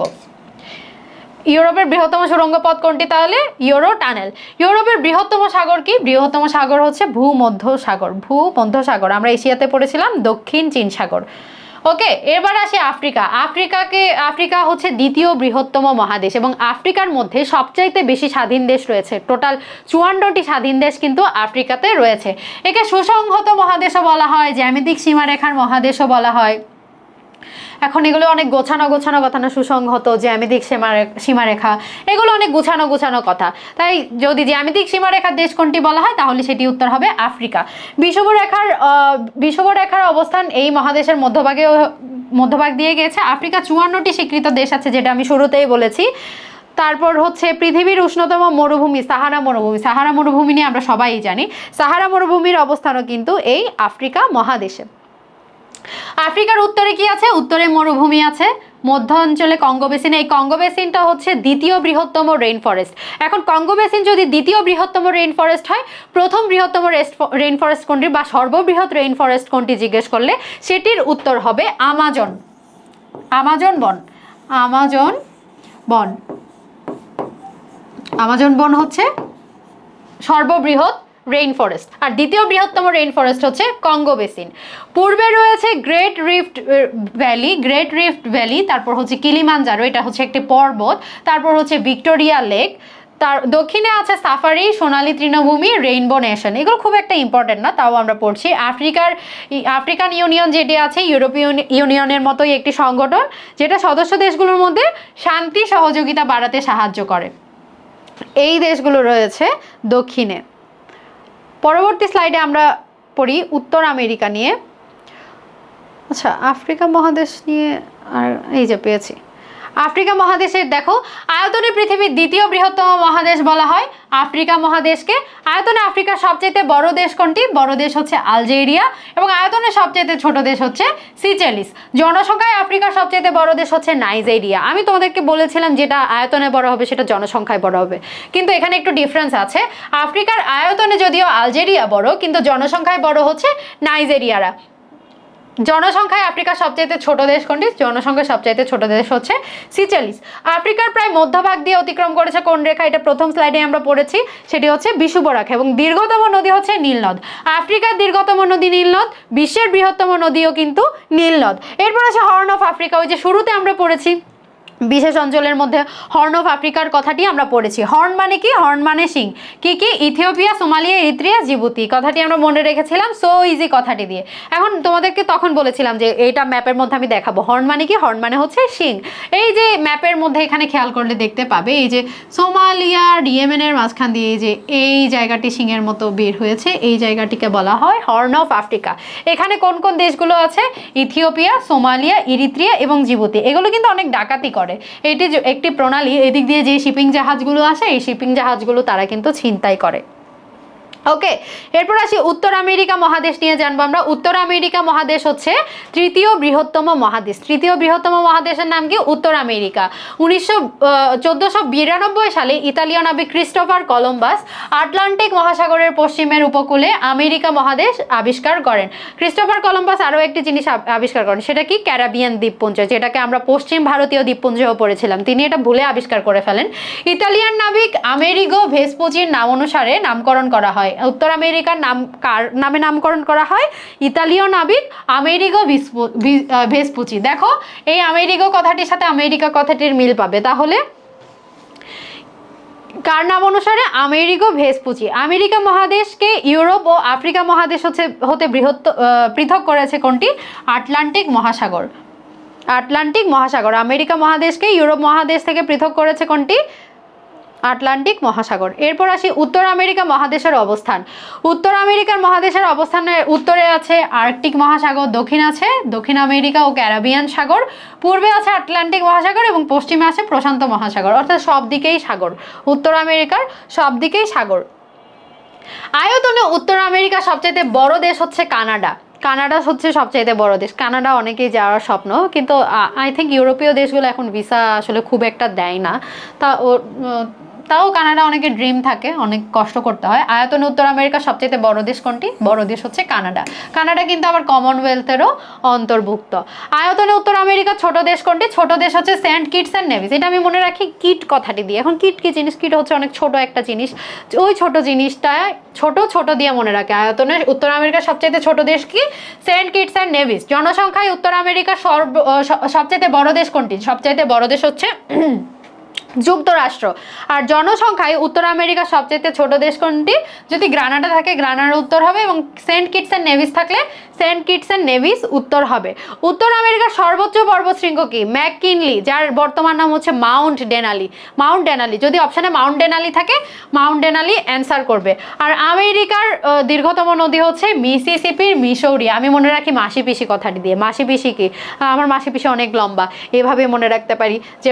ইউরোপের বৃহত্তম সুড়ঙ্গ পথ কোনটি তাহলে? Euro tunnel. ইউরোপের বৃহত্তম সাগর কি? বৃহত্তম সাগর হচ্ছে ভূমধ্য সাগর। ভূমধ্য সাগর আমরা এশিয়াতে পড়েছিলাম, দক্ষিণ চীন সাগর। ওকে, এবার আসি আফ্রিকা। আফ্রিকা হচ্ছে দ্বিতীয় বৃহত্তম মহাদেশ এবং আফ্রিকার মধ্যে সবচাইতে বেশি স্বাধীন দেশ রয়েছে। টোটাল 54টি স্বাধীন দেশ কিন্তু আফ্রিকাতে রয়েছে। একে সুসংহত মহাদেশও বলা হয়, জ্যামিতিক সীমারেখার মহাদেশও বলা হয়। এখন এগুলো অনেক গোছানো কথা না, সুসংহত, জ্যামিতিক সীমারেখা, এগুলো অনেক গুছানো কথা। তাই যদি জ্যামিতিক সীমারেখার দেশ কোনটি বলা হয় তাহলে সেটি উত্তর হবে আফ্রিকা। বিষুবরেখার অবস্থান এই মহাদেশের মধ্যভাগ দিয়ে গেছে। আফ্রিকা 54টি স্বীকৃত দেশ আছে, যেটা আমি শুরুতেই বলেছি। তারপর হচ্ছে পৃথিবীর উষ্ণতম মরুভূমি সাহারা মরুভূমি। সাহারা মরুভূমি নিয়ে আমরা সবাই জানি। সাহারা মরুভূমির অবস্থানও কিন্তু এই আফ্রিকা মহাদেশে। আফ্রিকার উত্তরে কি আছে? উত্তরে মরুভূমি আছে, মধ্য অঞ্চলে কঙ্গো বেসিন। এই কঙ্গো বেসিনটা হচ্ছে দ্বিতীয় বৃহত্তম রেইন ফরেস্ট। এখন কঙ্গো বেসিন যদি দ্বিতীয় বৃহত্তম রেইন ফরেস্ট হয়, প্রথম বৃহত্তম রেইন ফরেস্ট কোনটি বা সর্ববৃহৎ রেইন ফরেস্ট কোনটি জিজ্ঞেস করলে সেটির উত্তর হবে আমাজন। আমাজন বন। আমাজন বন হচ্ছে সর্ববৃহৎ রেইন ফরেস্ট। আর দ্বিতীয় বৃহত্তম রেইন ফরেস্ট হচ্ছে কঙ্গো বেসিন। পূর্বে রয়েছে গ্রেট রিফট ভ্যালি, তারপর হচ্ছে কিলিমানজারো, এটা হচ্ছে একটি পর্বত, তারপর হচ্ছে ভিক্টোরিয়া লেক, তার দক্ষিণে আছে সাফারি, সোনালী তৃণভূমি, রেইনবো নেশন। এগুলো খুব একটা ইম্পর্টেন্ট না, তাও আমরা পড়ছি। আফ্রিকান ইউনিয়ন যেটি আছে ইউরোপীয় ইউনিয়নের মতোই একটি সংগঠন, যেটা সদস্য দেশগুলোর মধ্যে শান্তি সহযোগিতা বাড়াতে সাহায্য করে। এই দেশগুলো রয়েছে দক্ষিণে। পরবর্তী স্লাইডে আমরা পড়ি উত্তর আমেরিকা নিয়ে। আচ্ছা, আফ্রিকা মহাদেশ নিয়ে আর এই যে পেয়েছি। আফ্রিকা মহাদেশের দেখো, আয়তনে পৃথিবীর দ্বিতীয় বৃহত্তম মহাদেশ বলা হয় আফ্রিকা মহাদেশকে। আয়তনে আফ্রিকার সবচেয়ে বড় দেশ কোনটি? বড় দেশ হচ্ছে আলজেরিয়া এবং আয়তনে সবচেয়ে ছোট দেশ হচ্ছে সিচেলিস। জনসংখ্যায় আফ্রিকার সবচেয়ে বড় দেশ হচ্ছে নাইজেরিয়া। আমি তোমাদেরকে বলেছিলাম যেটা আয়তনে বড় হবে সেটা জনসংখ্যায় বড় হবে, কিন্তু এখানে একটু ডিফারেন্স আছে। আফ্রিকার আয়তনে যদিও আলজেরিয়া বড়, কিন্তু জনসংখ্যায় বড় হচ্ছে নাইজেরিয়ারা। জনসংখ্যায় আফ্রিকার সবচেয়ে ছোট দেশ কোনটি? জনসংখ্যায় সবচেয়ে ছোট দেশ হচ্ছে সিচেলিস। আফ্রিকার প্রায় মধ্যভাগ দিয়ে অতিক্রম করেছে কোন রেখা? এটা প্রথম স্লাইডে আমরা পড়েছি, সেটি হচ্ছে বিষুবরেখা এবং দীর্ঘতম নদী হচ্ছে নীলনদ। আফ্রিকার দীর্ঘতম নদী নীলনদ, বিশ্বের বৃহত্তম নদীও কিন্তু নীলনদ। এরপর আছে হর্ন অফ আফ্রিকা, ওই যে শুরুতে আমরা পড়েছি বিশেষ অঞ্চলের মধ্যে হর্ন অফ আফ্রিকার কথাটি আমরা পড়েছি। হর্ন মানে কি? হর্ন মানে সিং। কি কি? Ethiopia, Somalia, Eritrea, Djibouti. কথাটি আমরা মনে রেখেছিলাম সো ইজি কথাটি দিয়ে। এখন তোমাদেরকে তখন বলেছিলাম যে এইটা ম্যাপের মধ্যে আমি দেখাবো। হর্ন মানে কি? হর্ন মানে হচ্ছে সিং। এই যে ম্যাপের মধ্যে এখানে খেয়াল করলে দেখতে পাবে এই যে সোমালিয়া ইয়েমেনের মাঝখান দিয়ে এই যে এই জায়গাটি সিংয়ের মতো বের হয়েছে, এই জায়গাটিকে বলা হয় হর্ন অফ আফ্রিকা। এখানে কোন কোন দেশগুলো আছে? ইথিওপিয়া, সোমালিয়া, এরিত্রিয়া এবং জিবুতি। এগুলো কিন্তু অনেক ডাকাতি করে। এটি একটি প্রণালী, এদিক দিয়ে যে শিপিং জাহাজগুলো আসে এই শিপিং জাহাজগুলো তারা কিন্তু ছিনতাই করে। ওকে, এরপর আসি উত্তর আমেরিকা মহাদেশ নিয়ে জানবো আমরা। উত্তর আমেরিকা মহাদেশ হচ্ছে তৃতীয় বৃহত্তম মহাদেশ। তৃতীয় বৃহত্তম মহাদেশের নাম কি? উত্তর আমেরিকা। 1492 সালে ইতালীয় নাবিক ক্রিস্টোফার কলম্বাস আটলান্টিক মহাসাগরের পশ্চিমের উপকূলে আমেরিকা মহাদেশ আবিষ্কার করেন। ক্রিস্টোফার কলম্বাস আরও একটি জিনিস আবিষ্কার করেন, সেটা কি? ক্যারিবিয়ান দ্বীপপুঞ্জ, যেটাকে আমরা পশ্চিম ভারতীয় দ্বীপপুঞ্জও পড়েছিলাম। তিনি এটা ভুলে আবিষ্কার করে ফেলেন। ইতালিয়ান নাবিক আমেরিগো ভেসপুচির নাম অনুসারে নামকরণ করা হয়। উত্তর আমেরিকার নাম কার নামে নামকরণ করা হয়? ইতালীয় নাবিক আমেরিগো ভেসপুচি। দেখো এই আমেরিগো কথাটির সাথে আমেরিকা কথাটির মিল পাবে, তাহলে কার নাম অনুসারে? Amerigo Vespucci. আমেরিকা মহাদেশকে ইউরোপ ও আফ্রিকা মহাদেশ হতে পৃথক করেছে কোনটি? আটলান্টিক মহাসাগর। আটলান্টিক মহাসাগর আমেরিকা মহাদেশকে ইউরোপ মহাদেশ থেকে পৃথক করেছে কোনটি? আটলান্টিক মহাসাগর। এরপর আসি উত্তর আমেরিকা মহাদেশের অবস্থান। উত্তর আমেরিকার মহাদেশের অবস্থানের উত্তরে আছে আর্কটিক মহাসাগর, দক্ষিণ আছে দক্ষিণ আমেরিকা ও ক্যারিবিয়ান সাগর, পূর্বে আছে আটলান্টিক মহাসাগর এবং পশ্চিমে আছে প্রশান্ত মহাসাগর, অর্থাৎ সব দিকেই সাগর। উত্তর আমেরিকার সব দিকেই সাগর। আয়তনে উত্তর আমেরিকার সবচেয়ে বড় দেশ হচ্ছে কানাডা। কানাডা হচ্ছে সবচাইতে বড় দেশ। কানাডা অনেকেই যাওয়ার স্বপ্ন, কিন্তু আই থিঙ্ক ইউরোপীয় দেশগুলো এখন ভিসা আসলে খুব একটা দেয় না। তাও কানাডা অনেকের ড্রিম থাকে, অনেক কষ্ট করতে হয়। আয়তনে উত্তর আমেরিকার সবচেয়ে বড় দেশ কোনটি? বড় দেশ হচ্ছে কানাডা। কানাডা কিন্তু আবার কমনওয়েলথেরও অন্তর্ভুক্ত। আয়তনে উত্তর আমেরিকার ছোট দেশ কোনটি? ছোট দেশ হচ্ছে সেন্ট কিটস অ্যান্ড নেভিস। এটা আমি মনে রাখি কিট কথাটি দিয়ে। এখন কিট কি জিনিস? কিট হচ্ছে অনেক ছোট একটা জিনিস, ওই ছোট জিনিসটা ছোট ছোট দিয়ে মনে রাখে। আয়তনে উত্তর আমেরিকার সবচেয়ে ছোট দেশ কি? Saint Kitts and Nevis. জনসংখ্যায় উত্তর আমেরিকার সবচেয়ে বড় দেশ কোনটি? সবচাইতে বড় দেশ হচ্ছে যুক্তরাষ্ট্র। আর জনসংখ্যায় উত্তর আমেরিকার সবচেয়ে ছোট দেশ কোনটি? যদি গ্রানাডা থাকে গ্রানাডা উত্তর হবে, এবং সেন্ট কিটস অ্যান্ড নেভিস থাকলে সেন্ট কিটস অ্যান্ড নেভিস উত্তর হবে। উত্তর আমেরিকার সর্বোচ্চ পর্বতশৃঙ্গ কি? ম্যাককিনলি, যার বর্তমান নাম হচ্ছে মাউন্ট ডেনালি। মাউন্ট ডেনালি, যদি অপশানে মাউন্ট ডেনালি থাকে মাউন্ট ডেনালি অ্যান্সার করবে। আর আমেরিকার দীর্ঘতম নদী হচ্ছে মিসিসিপির মিসৌরি। আমি মনে রাখি মাসি পিসি কথাটি দিয়ে। মাসি পিসি কি? আমার মাসি পিসি অনেক লম্বা, এভাবে মনে রাখতে পারি যে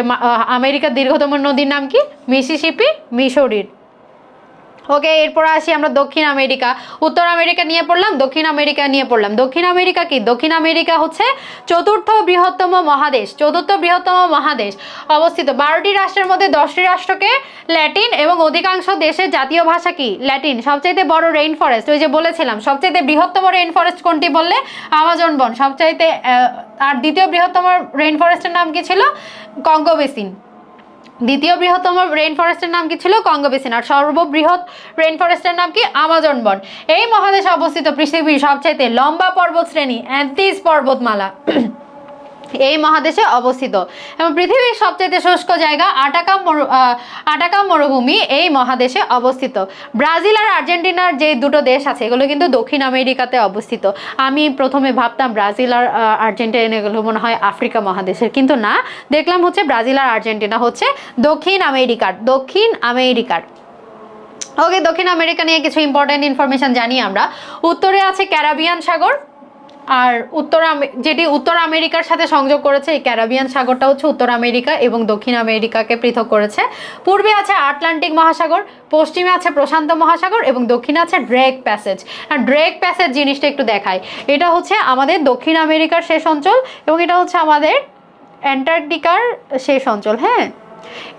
আমেরিকার দীর্ঘতম নদীর নাম কি? মিসিসিপি মিসৌরির। ওকে, এরপর আসি আমরা দক্ষিণ আমেরিকা। উত্তর আমেরিকা নিয়ে পড়লাম, দক্ষিণ আমেরিকা নিয়ে পড়লাম। দক্ষিণ আমেরিকা কি? দক্ষিণ আমেরিকা হচ্ছে চতুর্থ বৃহত্তম মহাদেশ। চতুর্থ বৃহত্তম মহাদেশ অবস্থিত। 12টি রাষ্ট্রের মধ্যে 10টি রাষ্ট্রকে ল্যাটিন এবং অধিকাংশ দেশের জাতীয় ভাষা কি? ল্যাটিন। সবচাইতে বড় রেইন ফরেস্ট, ওই যে বলেছিলাম সবচাইতে বৃহত্তম রেইন ফরেস্ট কোনটি বললে? আমাজন বন সবচাইতে। আর দ্বিতীয় বৃহত্তম রেইন ফরেস্টের নাম কি ছিল? Congo basin. দ্বিতীয় বৃহত্তম রেইন ফরেস্টের নাম কি ছিল? Congo basin. আর সর্ববৃহৎ রেইন ফরেস্টের নাম কি? আমাজন বন। এই মহাদেশে অবস্থিত পৃথিবীর সবচাইতে লম্বা পর্বত শ্রেণী অ্যান্ডিজ পর্বতমালা এই মহাদেশে অবস্থিত। এবং পৃথিবীর সবচেয়ে শুষ্ক জায়গা আটাকা মরুভূমি এই মহাদেশে অবস্থিত। ব্রাজিল আর আর্জেন্টিনার যে দুটো দেশ আছে এগুলো কিন্তু দক্ষিণ আমেরিকাতে অবস্থিত। আমি প্রথমে ভাবতাম ব্রাজিল আর আর্জেন্টিনা এগুলো মনে হয় আফ্রিকা মহাদেশের, কিন্তু না, দেখলাম হচ্ছে ব্রাজিল আর আর্জেন্টিনা হচ্ছে দক্ষিণ আমেরিকার। ওকে, দক্ষিণ আমেরিকা নিয়ে কিছু ইম্পর্টেন্ট ইনফরমেশন জানি আমরা। উত্তরে আছে ক্যারিবিয়ান সাগর, আর যেটি উত্তর আমেরিকার সাথে সংযোগ করেছে, এই ক্যারিবিয়ান সাগরটা হচ্ছে উত্তর আমেরিকা এবং দক্ষিণ আমেরিকাকে পৃথক করেছে। পূর্বে আছে আটলান্টিক মহাসাগর, পশ্চিমে আছে প্রশান্ত মহাসাগর এবং দক্ষিণে আছে ড্রেক প্যাসেজ। আর ড্রেক প্যাসেজ জিনিসটা একটু দেখায়। এটা হচ্ছে আমাদের দক্ষিণ আমেরিকার শেষ অঞ্চল এবং এটা হচ্ছে আমাদের অ্যান্টার্কটিকার শেষ অঞ্চল। হ্যাঁ,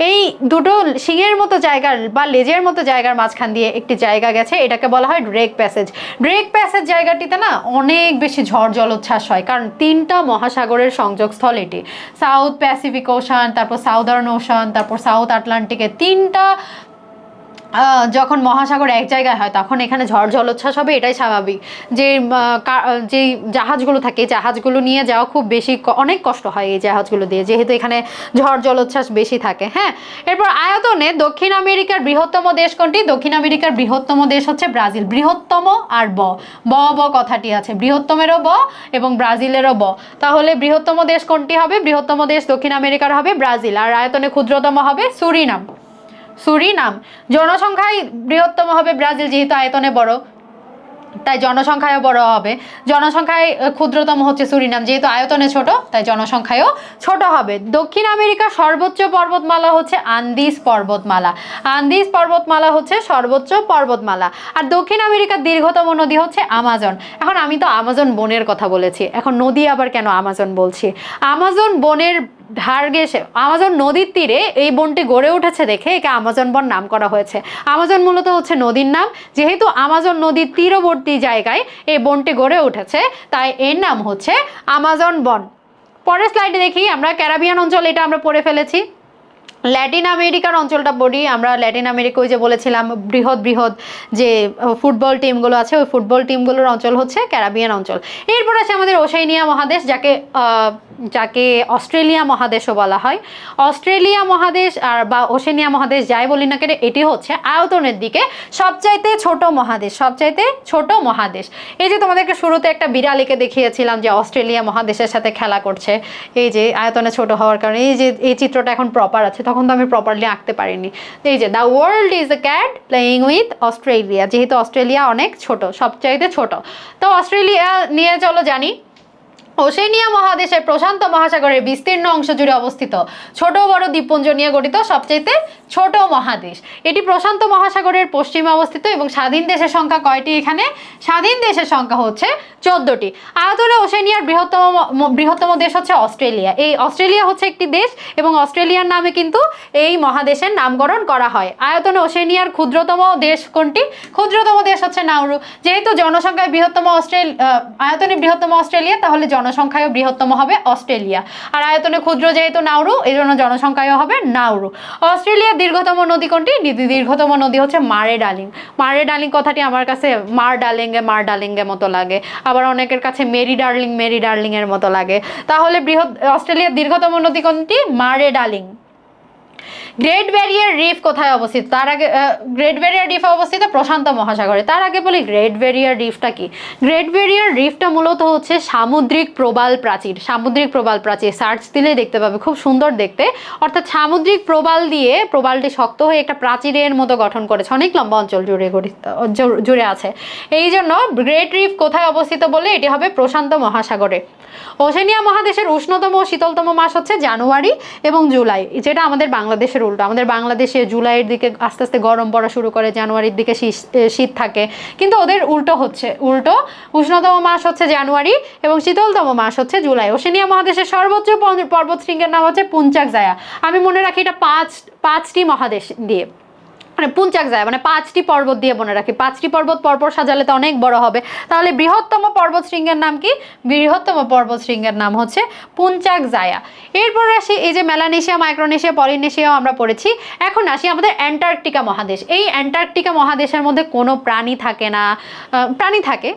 এই দুটো শিঙের মতো জায়গার বা লেজের মতো জায়গার মাঝখান দিয়ে একটি জায়গা গেছে, এটাকে বলা হয় ড্রেক প্যাসেজ। ড্রেক প্যাসেজ জায়গাটিতে না অনেক বেশি ঝড় জলোচ্ছ্বাস হয়, কারণ 3টা মহাসাগরের সংযোগস্থল এটি। সাউথ প্যাসিফিক ওশান, তারপর সাউদার্ন ওশান, তারপর সাউথ আটলান্টিকে 3টা যখন মহাসাগর এক জায়গায় হয় তখন এখানে ঝড় জলোচ্ছ্বাস হবে, এটাই স্বাভাবিক। যে জাহাজগুলো থাকে জাহাজগুলো নিয়ে যাওয়া খুব বেশি অনেক কষ্ট হয় এই জাহাজগুলো দিয়ে, যেহেতু এখানে ঝড় জলোচ্ছ্বাস বেশি থাকে। হ্যাঁ, এরপর আয়তনে দক্ষিণ আমেরিকার বৃহত্তম দেশ কোনটি? দক্ষিণ আমেরিকার বৃহত্তম দেশ হচ্ছে ব্রাজিল। বৃহত্তম আর ব কথাটি আছে, বৃহত্তমেরও ব এবং ব্রাজিলেরও ব। তাহলে বৃহত্তম দেশ কোনটি হবে? বৃহত্তম দেশ দক্ষিণ আমেরিকার হবে ব্রাজিল। আর আয়তনে ক্ষুদ্রতম হবে সুরিনাম। জনসংখ্যায় বৃহত্তম হবে ব্রাজিল যেহেতু আয়তনে বড়। তাই জনসংখ্যায়ও বড় হবে। জনসংখ্যায় ক্ষুদ্রতম হচ্ছে সুরিনাম, যেহেতু আয়তনে ছোট তাই জনসংখ্যায়ও ছোট হবে। দক্ষিণ আমেরিকার সর্বোচ্চ পর্বতমালা হচ্ছে আন্দিজ পর্বতমালা। আন্দিজ পর্বতমালা হচ্ছে সর্বোচ্চ পর্বতমালা। আর দক্ষিণ আমেরিকার দীর্ঘতম নদী হচ্ছে আমাজন। এখন আমি তো আমাজন বনের কথা বলেছি, এখন নদী আবার কেন আমাজন বলছি? আমাজন বনের ধার ঘেঁষে, আমাজন নদীর তীরে এই বনটি গড়ে উঠেছে দেখে একে আমাজন বন নাম করা হয়েছে। আমাজন মূলত হচ্ছে নদীর নাম, যেহেতু আমাজন নদীর তীরবর্তী জায়গায় এই বনটি গড়ে উঠেছে তাই এর নাম হচ্ছে আমাজন বন। পরের স্লাইডে দেখি আমরা ক্যারিবিয়ান অঞ্চল, এটা আমরা পড়ে ফেলেছি। ল্যাটিন আমেরিকার অঞ্চলটা পড়ি আমরা। ল্যাটিন আমেরিকা ওই যে বলেছিলাম বৃহৎ বৃহৎ যে ফুটবল টিমগুলো আছে, ওই ফুটবল টিমগুলোর অঞ্চল হচ্ছে ক্যারিবিয়ান অঞ্চল। এরপর আছে আমাদের ওশেনিয়া মহাদেশ, যাকে অস্ট্রেলিয়া মহাদেশও বলা হয়। অস্ট্রেলিয়া মহাদেশ আর বা ওশেনিয়া মহাদেশ যাই বলি না কেন, এটি হচ্ছে আয়তনের দিকে সবচাইতে ছোট মহাদেশ, সবচাইতে ছোট মহাদেশ। এই যে তোমাদেরকে শুরুতে একটা বিড়ালিকে দেখিয়েছিলাম যে অস্ট্রেলিয়া মহাদেশের সাথে খেলা করছে, এই যে আয়তনে ছোট হওয়ার কারণে। এই যে এই চিত্রটা এখন প্রপার আছে, তখন তো আমি প্রপারলি আঁকতে পারিনি। এই যে the world is a cat playing with Australia, যেহেতু অস্ট্রেলিয়া অনেক ছোট, সবচাইতে ছোট। তো অস্ট্রেলিয়া নিয়ে চলো জানি। ওশেনিয়া মহাদেশের প্রশান্ত মহাসাগরের বিস্তীর্ণ অংশ জুড়ে অবস্থিত ছোট বড় দ্বীপপুঞ্জ নিয়ে গঠিত সবচেয়ে ছোট মহাদেশ। এটি প্রশান্ত মহাসাগরের পশ্চিমে অবস্থিত এবং স্বাধীন দেশের সংখ্যা কয়টি? এখানে স্বাধীন দেশের সংখ্যা হচ্ছে 14টি। আয়তনে ওশেনিয়ার বৃহত্তম দেশ হচ্ছে অস্ট্রেলিয়া। এই অস্ট্রেলিয়া হচ্ছে একটি দেশ এবং অস্ট্রেলিয়ার নামে কিন্তু এই মহাদেশের নামকরণ করা হয়। আয়তনে ওশেনিয়ার ক্ষুদ্রতম দেশ কোনটি? ক্ষুদ্রতম দেশ হচ্ছে নাউরু। যেহেতু জনসংখ্যায় আয়তনে বৃহত্তম অস্ট্রেলিয়া, তাহলে জনসংখ্যায়ও বৃহত্তম হবে অস্ট্রেলিয়া। আর আয়তনে ক্ষুদ্র যেহেতু নাউরু, এই জন্য জনসংখ্যায়ও হবে নাউরু। অস্ট্রেলিয়ার দীর্ঘতম নদী কোনটি? দীর্ঘতম নদী হচ্ছে মারে ডার্লিং। মারে ডার্লিং কথাটি আমার কাছে মার ডার্লিং এর মতো লাগে, আবার অনেকের কাছে মেরি ডার্লিং এর মতো লাগে। তাহলে অস্ট্রেলিয়ার দীর্ঘতম নদী কোনটি? মারে ডার্লিং। গ্রেট ব্যারিয়ার রিফ কোথায় অবস্থিত? তার আগে গ্রেট ব্যারিয়ার রিফ অবস্থিত প্রশান্ত মহাসাগরে। তার আগে বলি গ্রেট ব্যারিয়ার রিফটা কি। গ্রেট ব্যারিয়ার রিফটা মূলত হচ্ছে সামুদ্রিক প্রবাল প্রাচীর। সামুদ্রিক প্রবাল প্রাচীর সার্চ দিলে দেখতে পাবে, খুব সুন্দর দেখতে। অর্থাৎ সামুদ্রিক প্রবাল দিয়ে প্রবালটি শক্ত হয়ে একটা প্রাচীরের মতো গঠন করেছে, অনেক লম্বা অঞ্চল জুড়ে আছে। এই জন্য গ্রেট রিফ কোথায় অবস্থিত বলে এটি হবে প্রশান্ত মহাসাগরে। ওশেনিয়া মহাদেশের উষ্ণতম ও শীতলতম মাস হচ্ছে জানুয়ারি এবং জুলাই, যেটা আমাদের বাংলাদেশের উল্টো। আমাদের বাংলাদেশে জুলাইয়ের দিকে আস্তে আস্তে গরম পড়া শুরু করে, জানুয়ারির দিকে শীত থাকে, কিন্তু ওদের উল্টো। উষ্ণতম মাস হচ্ছে জানুয়ারি এবং শীতলতম মাস হচ্ছে জুলাই। ওশেনিয়া মহাদেশের সর্বোচ্চ পর্বতশৃঙ্গের নাম হচ্ছে পুঞ্চাক জায়া। আমি মনে রাখি এটা পাঁচটি মহাদেশ দিয়ে, মানে পুঞ্চাক যায়, মানে 5টি পর্বত দিয়ে মনে রাখি। 5টি পর্বত পরপর সাজালে তো অনেক বড় হবে। তাহলে বৃহত্তম পর্বতশৃঙ্গের নাম কি? বৃহত্তম পর্বতশৃঙ্গের নাম হচ্ছে পুঞ্চাক জায়া। এরপর আসি এই যে মেলানেশিয়া, মাইক্রোনেশিয়া, পলিনেশিয়াও আমরা পড়েছি। এখন আসি আমাদের অ্যান্টার্কটিকা মহাদেশ। এই অ্যান্টার্কটিকা মহাদেশের মধ্যে কোনো প্রাণী থাকে না, প্রাণী থাকে,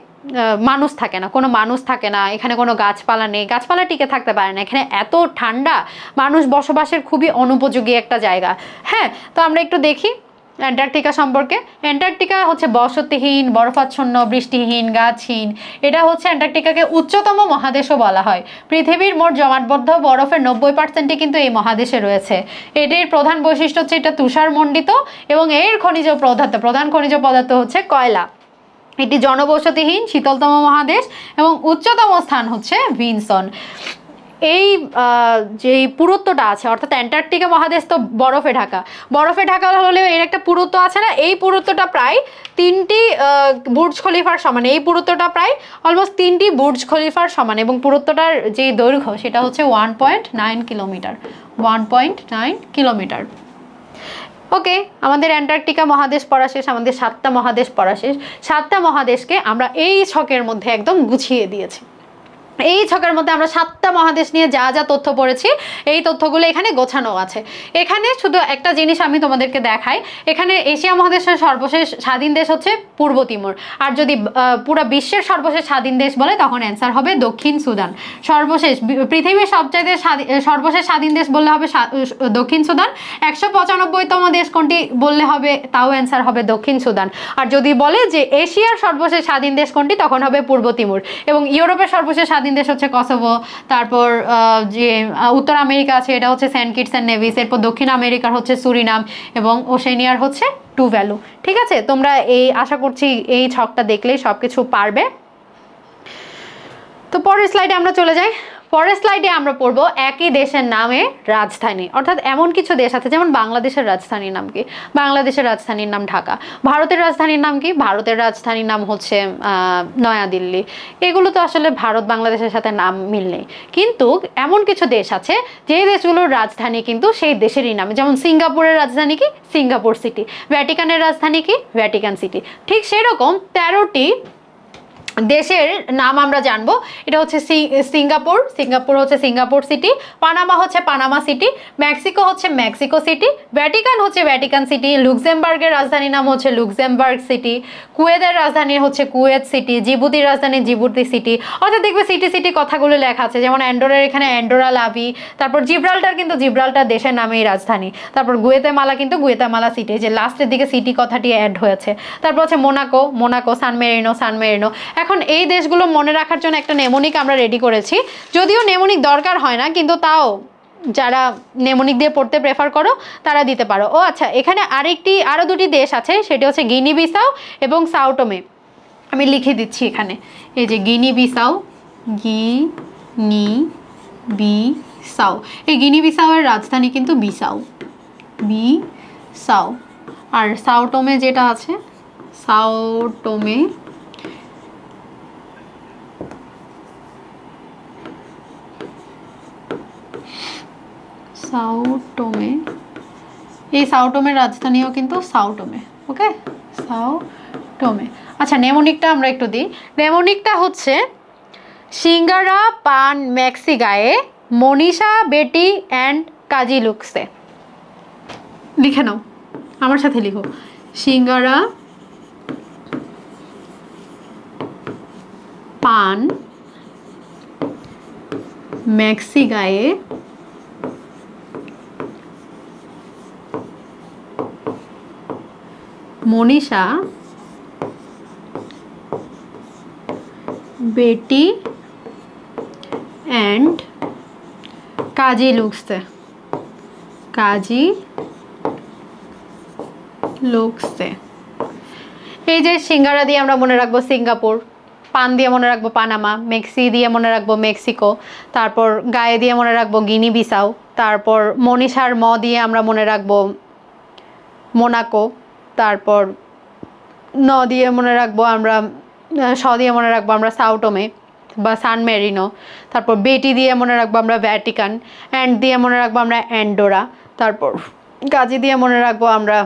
মানুষ থাকে না, কোনো মানুষ থাকে না। এখানে কোনো গাছপালা নেই, গাছপালা টিকে থাকতে পারে না। এখানে এত ঠান্ডা, মানুষ বসবাসের খুবই অনুপযোগী একটা জায়গা। হ্যাঁ, তো আমরা একটু দেখি অ্যান্টার্কটিকা সম্পর্কে। অ্যান্টার্কটিকা হচ্ছে বসতিহীন, বরফাচ্ছন্ন, বৃষ্টিহীন, গাছহীন। এটা হচ্ছে অ্যান্টার্কটিকাকে উচ্চতম মহাদেশও বলা হয়। পৃথিবীর মোট জমাটবদ্ধ বরফের 90%ই কিন্তু এই মহাদেশে রয়েছে। এটির প্রধান বৈশিষ্ট্য হচ্ছে এটা তুষারমণ্ডিত এবং এর প্রধান খনিজ পদার্থ হচ্ছে কয়লা। এটি জনবসতিহীন, শীতলতম মহাদেশ এবং উচ্চতম স্থান হচ্ছে ভিনসন। এই যে পুরুত্বটা আছে, অর্থাৎ অ্যান্টার্কটিকা মহাদেশ তো বরফে ঢাকা হলেও এর একটা পুরুত্ব আছে না? এই পুরুত্বটা প্রায় 3টি বুর্জ খলিফার সমান। এই পুরুত্বটা প্রায় অলমোস্ট 3টি বুর্জ খলিফার সমান এবং পুরুত্বটার যে দৈর্ঘ্য সেটা হচ্ছে 1.9 কিলোমিটার। 1.9 কিলোমিটার। ওকে, আমাদের অ্যান্টার্কটিকা মহাদেশ পড়া শেষ, আমাদের 7টা মহাদেশ পড়া শেষ। 7টা মহাদেশকে আমরা এই ছকের মধ্যে একদম গুছিয়ে দিয়েছি। এই ছকের মধ্যে আমরা 7টা মহাদেশ নিয়ে যা যা তথ্য পড়েছি এই তথ্যগুলো এখানে গোছানো আছে। এখানে শুধু একটা জিনিস আমি তোমাদেরকে দেখাই, এখানে এশিয়া মহাদেশের সর্বশেষ স্বাধীন দেশ হচ্ছে পূর্ব তিমুর। আর যদি পুরো বিশ্বের সর্বশেষ স্বাধীন দেশ বলে তখন অ্যান্সার হবে দক্ষিণ সুদান। পৃথিবীর সর্বশেষ স্বাধীন দেশ বললে হবে দক্ষিণ সুদান। 195তম দেশ কোনটি বললে হবে, তাও অ্যান্সার হবে দক্ষিণ সুদান। আর যদি বলে যে এশিয়ার সর্বশেষ স্বাধীন দেশ কোনটি, তখন হবে পূর্ব তিমুর। এবং ইউরোপের সর্বশেষ স্বাধীন স্বাধীন দেশ হচ্ছে কসোভো, তারপর যে উত্তর আমেরিকা আছে এটা হচ্ছে সেন্ট কিটস অ্যান্ড নেভিস, এরপর দক্ষিণ আমেরিকার হচ্ছে সুরিনাম এবং ওশেনিয়ার হচ্ছে টুভ্যালু। ঠিক আছে, তোমরা এই আশা করছি এই ছকটা দেখলেই সব কিছু পারবে। তো পরের স্লাইডে আমরা চলে যাই। পরের স্লাইডে আমরা পড়বো একই দেশের নামে রাজধানী, অর্থাৎ এমন কিছু দেশ আছে যেমন বাংলাদেশের রাজধানীর নাম কি? বাংলাদেশের রাজধানীর নাম ঢাকা। ভারতের রাজধানীর নাম কি? ভারতের রাজধানীর নাম হচ্ছে নয়াদিল্লি। এগুলো তো আসলে ভারত বাংলাদেশের সাথে নাম মিল নেই, কিন্তু এমন কিছু দেশ আছে যে দেশগুলোর রাজধানী কিন্তু সেই দেশেরই নামে, যেমন সিঙ্গাপুরের রাজধানী কি? Singapore city. ভ্যাটিকানের রাজধানী কি? Vatican city. ঠিক সেরকম 13টি দেশের নাম আমরা জানবো। এটা হচ্ছে সিঙ্গাপুর, সিঙ্গাপুর হচ্ছে সিঙ্গাপুর সিটি। পানামা হচ্ছে পানামা সিটি। মেক্সিকো হচ্ছে মেক্সিকো সিটি। ভ্যাটিকান হচ্ছে ভ্যাটিকান সিটি। লুক্সেমবার্গের রাজধানীর নাম হচ্ছে লুক্সেমবার্গ সিটি। কুয়েতের রাজধানী হচ্ছে কুয়েত সিটি। জিবুতির রাজধানী জিবুতি সিটি। অর্থাৎ দেখবে সিটি সিটি কথাগুলো লেখা আছে, যেমন অ্যান্ডোরার এখানে অ্যান্ডোরা লাভি। তারপর জিব্রাল্টার কিন্তু জিব্রাল্টার দেশের নামেই রাজধানী। তারপর গুয়েতেমালা কিন্তু গুয়েতেমালা সিটি, যে লাস্টের দিকে সিটি কথাটি অ্যাড হয়েছে। তারপর হচ্ছে মোনাকো, মোনাকো। সান মেরিনো, সান মেরিনো। এখন এই দেশগুলো মনে রাখার জন্য একটা নেমোনিক আমরা রেডি করেছি, যদিও নেমোনিক দরকার হয় না, কিন্তু তাও যারা নেমোনিক দিয়ে পড়তে প্রেফার করো তারা দিতে পারো। ও আচ্ছা, এখানে আরও দুটি দেশ আছে, সেটি হচ্ছে গিনি বিসাউ এবং সাও টোমে। আমি লিখে দিচ্ছি এখানে, এই যে গিনি বিসাউ, গিনি বিসাউ। এই গিনি বিসাউয়ের রাজধানী কিন্তু বিসাউ, বিসাউ। আর সাও টোমে যেটা আছে, সাও টোমে, সাও টোমে, এই সাও টোমের রাজধানীও কিন্তু সাও টোমে। ওকে, সাও টোমে। আচ্ছা, নেমোনিকটা আমরা একটু দিই। নেমোনিকটা হচ্ছে সিঙ্গারা পান মেক্সিগায়ে মনীষা বেটি অ্যান্ড কাজী লুক্সে। লিখে নাও, আমার সাথে লিখো। সিঙ্গারা পান মেক্সিগায়ে মনীষা বেটি অ্যান্ড কাজী লুক্সে, কাজী লুক্সে। এই যে সিঙ্গারা দিয়ে আমরা মনে রাখবো সিঙ্গাপুর, পান দিয়ে মনে রাখবো পানামা, মেক্সি দিয়ে মনে রাখবো মেক্সিকো, তারপর গায়ে দিয়ে মনে রাখবো গিনি বিসাউ, তারপর মনীষার ম দিয়ে আমরা মনে রাখবো মোনাকো, তারপর ন দিয়ে মনে রাখবো আমরা, স দিয়ে মনে রাখবো আমরা সাও টোমে বা সান মেরিনো, তারপর বেটি দিয়ে মনে রাখবো আমরা ভ্যাটিকান, অ্যান্ড দিয়ে মনে রাখবো আমরা অ্যান্ডোরা, তারপর কাজী দিয়ে মনে রাখবো আমরা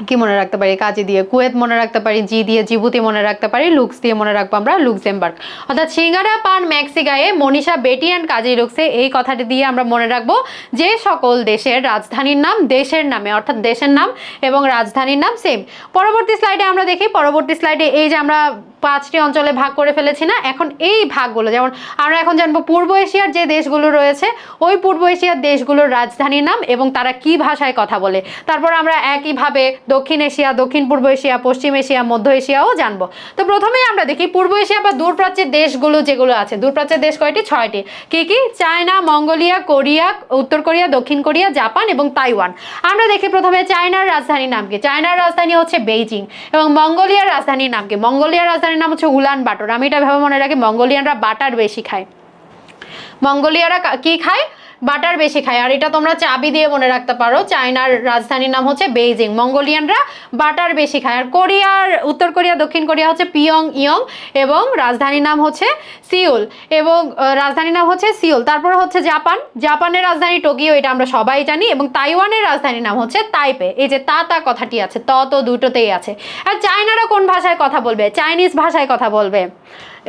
কি মনে রাখতে পারি? কাজী দিয়ে কুয়েত মনে রাখতে পারি, জি দিয়ে জিবুতি মনে রাখতে পারি, লুক্স দিয়ে মনে রাখবো আমরা লুক্সেমবার্গ। অর্থাৎ সিঙ্গারা পান মেক্সিগায়ে মনীষা বেটি অ্যান্ড কাজী লুক্সে, এই কথাটি দিয়ে আমরা মনে রাখবো যে সকল দেশের রাজধানীর নাম দেশের নামে, অর্থাৎ দেশের নাম এবং রাজধানীর নাম সেম। পরবর্তী স্লাইডে আমরা দেখি, পরবর্তী স্লাইডে এই যে আমরা 5টি অঞ্চলে ভাগ করে ফেলেছি না, এখন এই ভাগগুলো, যেমন আমরা এখন জানবো পূর্ব এশিয়ার যে দেশগুলো রয়েছে ওই পূর্ব এশিয়ার দেশগুলোর রাজধানীর নাম এবং তারা কি ভাষায় কথা বলে। তারপর আমরা একইভাবে দক্ষিণ এশিয়া, দক্ষিণ পূর্ব এশিয়া, পশ্চিম এশিয়া, মধ্য এশিয়াও জানবো। তো প্রথমেই আমরা দেখি পূর্ব এশিয়া বা দূরপ্রাচ্যের দেশগুলো যেগুলো আছে। দূরপ্রাচ্যের দেশ কয়টি? 6টি। কি কি? চায়না, মঙ্গোলিয়া, কোরিয়া, উত্তর কোরিয়া, দক্ষিণ কোরিয়া, জাপান এবং তাইওয়ান। আমরা দেখি প্রথমে চায়নার রাজধানীর নাম কি? চায়নার রাজধানী হচ্ছে বেইজিং। এবং মঙ্গোলিয়ার রাজধানীর নাম কি? মঙ্গোলিয়ার রাজধানীর নাম হচ্ছে উলান বাটর। আমি এটা ভেবে মনে রাখি, মঙ্গোলিয়ানরা বাটার বেশি খায়। মঙ্গোলিয়ারা কি খায়? বাটার বেশি খায়। আর এটা তোমরা চাবি দিয়ে মনে রাখতে পারো, চায়নার রাজধানীর নাম হচ্ছে বেইজিং, মঙ্গোলিয়ানরা বাটার বেশি খায়। আর কোরিয়ার, উত্তর কোরিয়া, দক্ষিণ কোরিয়া হচ্ছে পিয়ং ইয়ং এবং রাজধানীর নাম হচ্ছে সিউল, এবং রাজধানীর নাম হচ্ছে সিউল। তারপর হচ্ছে জাপান, জাপানের রাজধানী টোকিও, এটা আমরা সবাই জানি। এবং তাইওয়ানের রাজধানীর নাম হচ্ছে তাইপে। এই যে তা কথাটি আছে, তো দুটোতেই আছে। আর চায়নারা কোন ভাষায় কথা বলবে? চাইনিজ ভাষায় কথা বলবে।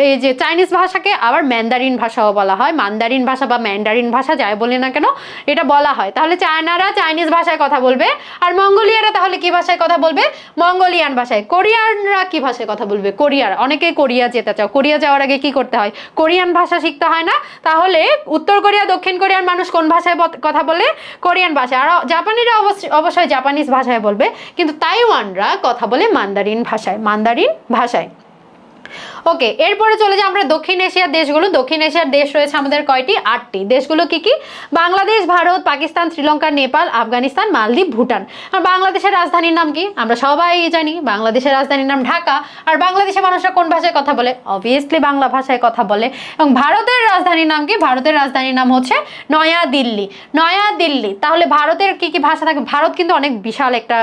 এই যে চাইনিজ ভাষাকে আবার ম্যান্দারিন ভাষাও বলা হয়, মান্দারিন ভাষা বা ম্যান্ডারিন ভাষা যাই বলি না কেন এটা বলা হয়। তাহলে চায়নারা চাইনিজ ভাষায় কথা বলবে। আর মঙ্গোলিয়ারা তাহলে কি ভাষায় কথা বলবে? মঙ্গোলিয়ান ভাষায়। কোরিয়ানরা কি ভাষায় কথা বলবে? কোরিয়ার। অনেকেই কোরিয়া যেতে চাও, কোরিয়া যাওয়ার আগে কি করতে হয়? কোরিয়ান ভাষা শিখতে হয় না? তাহলে উত্তর কোরিয়া, দক্ষিণ কোরিয়ার মানুষ কোন ভাষায় কথা বলে? কোরিয়ান ভাষায়। আর জাপানিরা অবশ্যই জাপানিজ ভাষায় বলবে, কিন্তু তাইওয়ানরা কথা বলে মান্দারিন ভাষায়, মান্দারিন ভাষায়। ওকে, এরপরে চলে যাই আমরা দক্ষিণ এশিয়ার দেশগুলো। দক্ষিণ এশিয়ার দেশ রয়েছে আমাদের কয়টি? 8টি। দেশগুলো কি কি? বাংলাদেশ, ভারত, পাকিস্তান, শ্রীলঙ্কা, নেপাল, আফগানিস্তান, মালদ্বীপ, ভুটান। আর বাংলাদেশের রাজধানীর নাম কি? আমরা সবাই জানি বাংলাদেশের রাজধানীর নাম ঢাকা। আর বাংলাদেশের মানুষরা কোন ভাষায় কথা বলে? অবভিয়াসলি বাংলা ভাষায় কথা বলে। এবং ভারতের রাজধানীর নাম কি? ভারতের রাজধানীর নাম হচ্ছে নয়াদিল্লি। নয়াদিল্লি। তাহলে ভারতের কি কি ভাষা থাকে? ভারত কিন্তু অনেক বিশাল একটা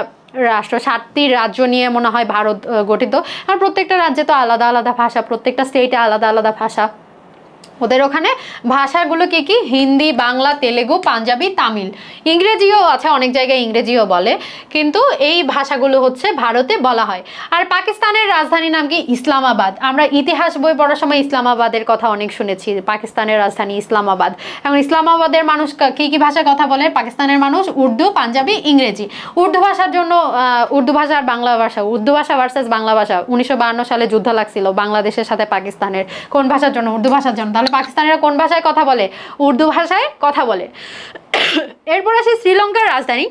রাষ্ট্র, 7টি রাজ্য নিয়ে মনে হয় ভারত গঠিত। আর প্রত্যেকটা রাজ্যে তো আলাদা আলাদা ভাষা, প্রত্যেকটা স্টেটে আলাদা আলাদা ভাষা। ওদের ওখানে ভাষাগুলো কি কি? হিন্দি, বাংলা, তেলেগু, পাঞ্জাবি, তামিল, ইংরেজিও আছে, অনেক জায়গায় ইংরেজিও বলে, কিন্তু এই ভাষাগুলো হচ্ছে ভারতে বলা হয়। আর পাকিস্তানের রাজধানীর নাম কি? ইসলামাবাদ। আমরা ইতিহাস বই পড়ার সময় ইসলামাবাদের কথা অনেক শুনেছি, পাকিস্তানের রাজধানী ইসলামাবাদ। এবং ইসলামাবাদের মানুষ কি কি ভাষায় কথা বলে? পাকিস্তানের মানুষ উর্দু, পাঞ্জাবি, ইংরেজি। উর্দু ভাষার জন্য উর্দু ভাষা আর বাংলা ভাষা, উর্দু ভাষা ভার্সেস বাংলা ভাষা, 1952 সালে যুদ্ধ লাগছিল বাংলাদেশের সাথে পাকিস্তানের। কোন ভাষার জন্য? উর্দু ভাষার জন্য। পাকিস্তানিরা কোন ভাষায় কথা বলে? উর্দু ভাষায় কথা বলে। এরপর আসি শ্রীলঙ্কার রাজধানী।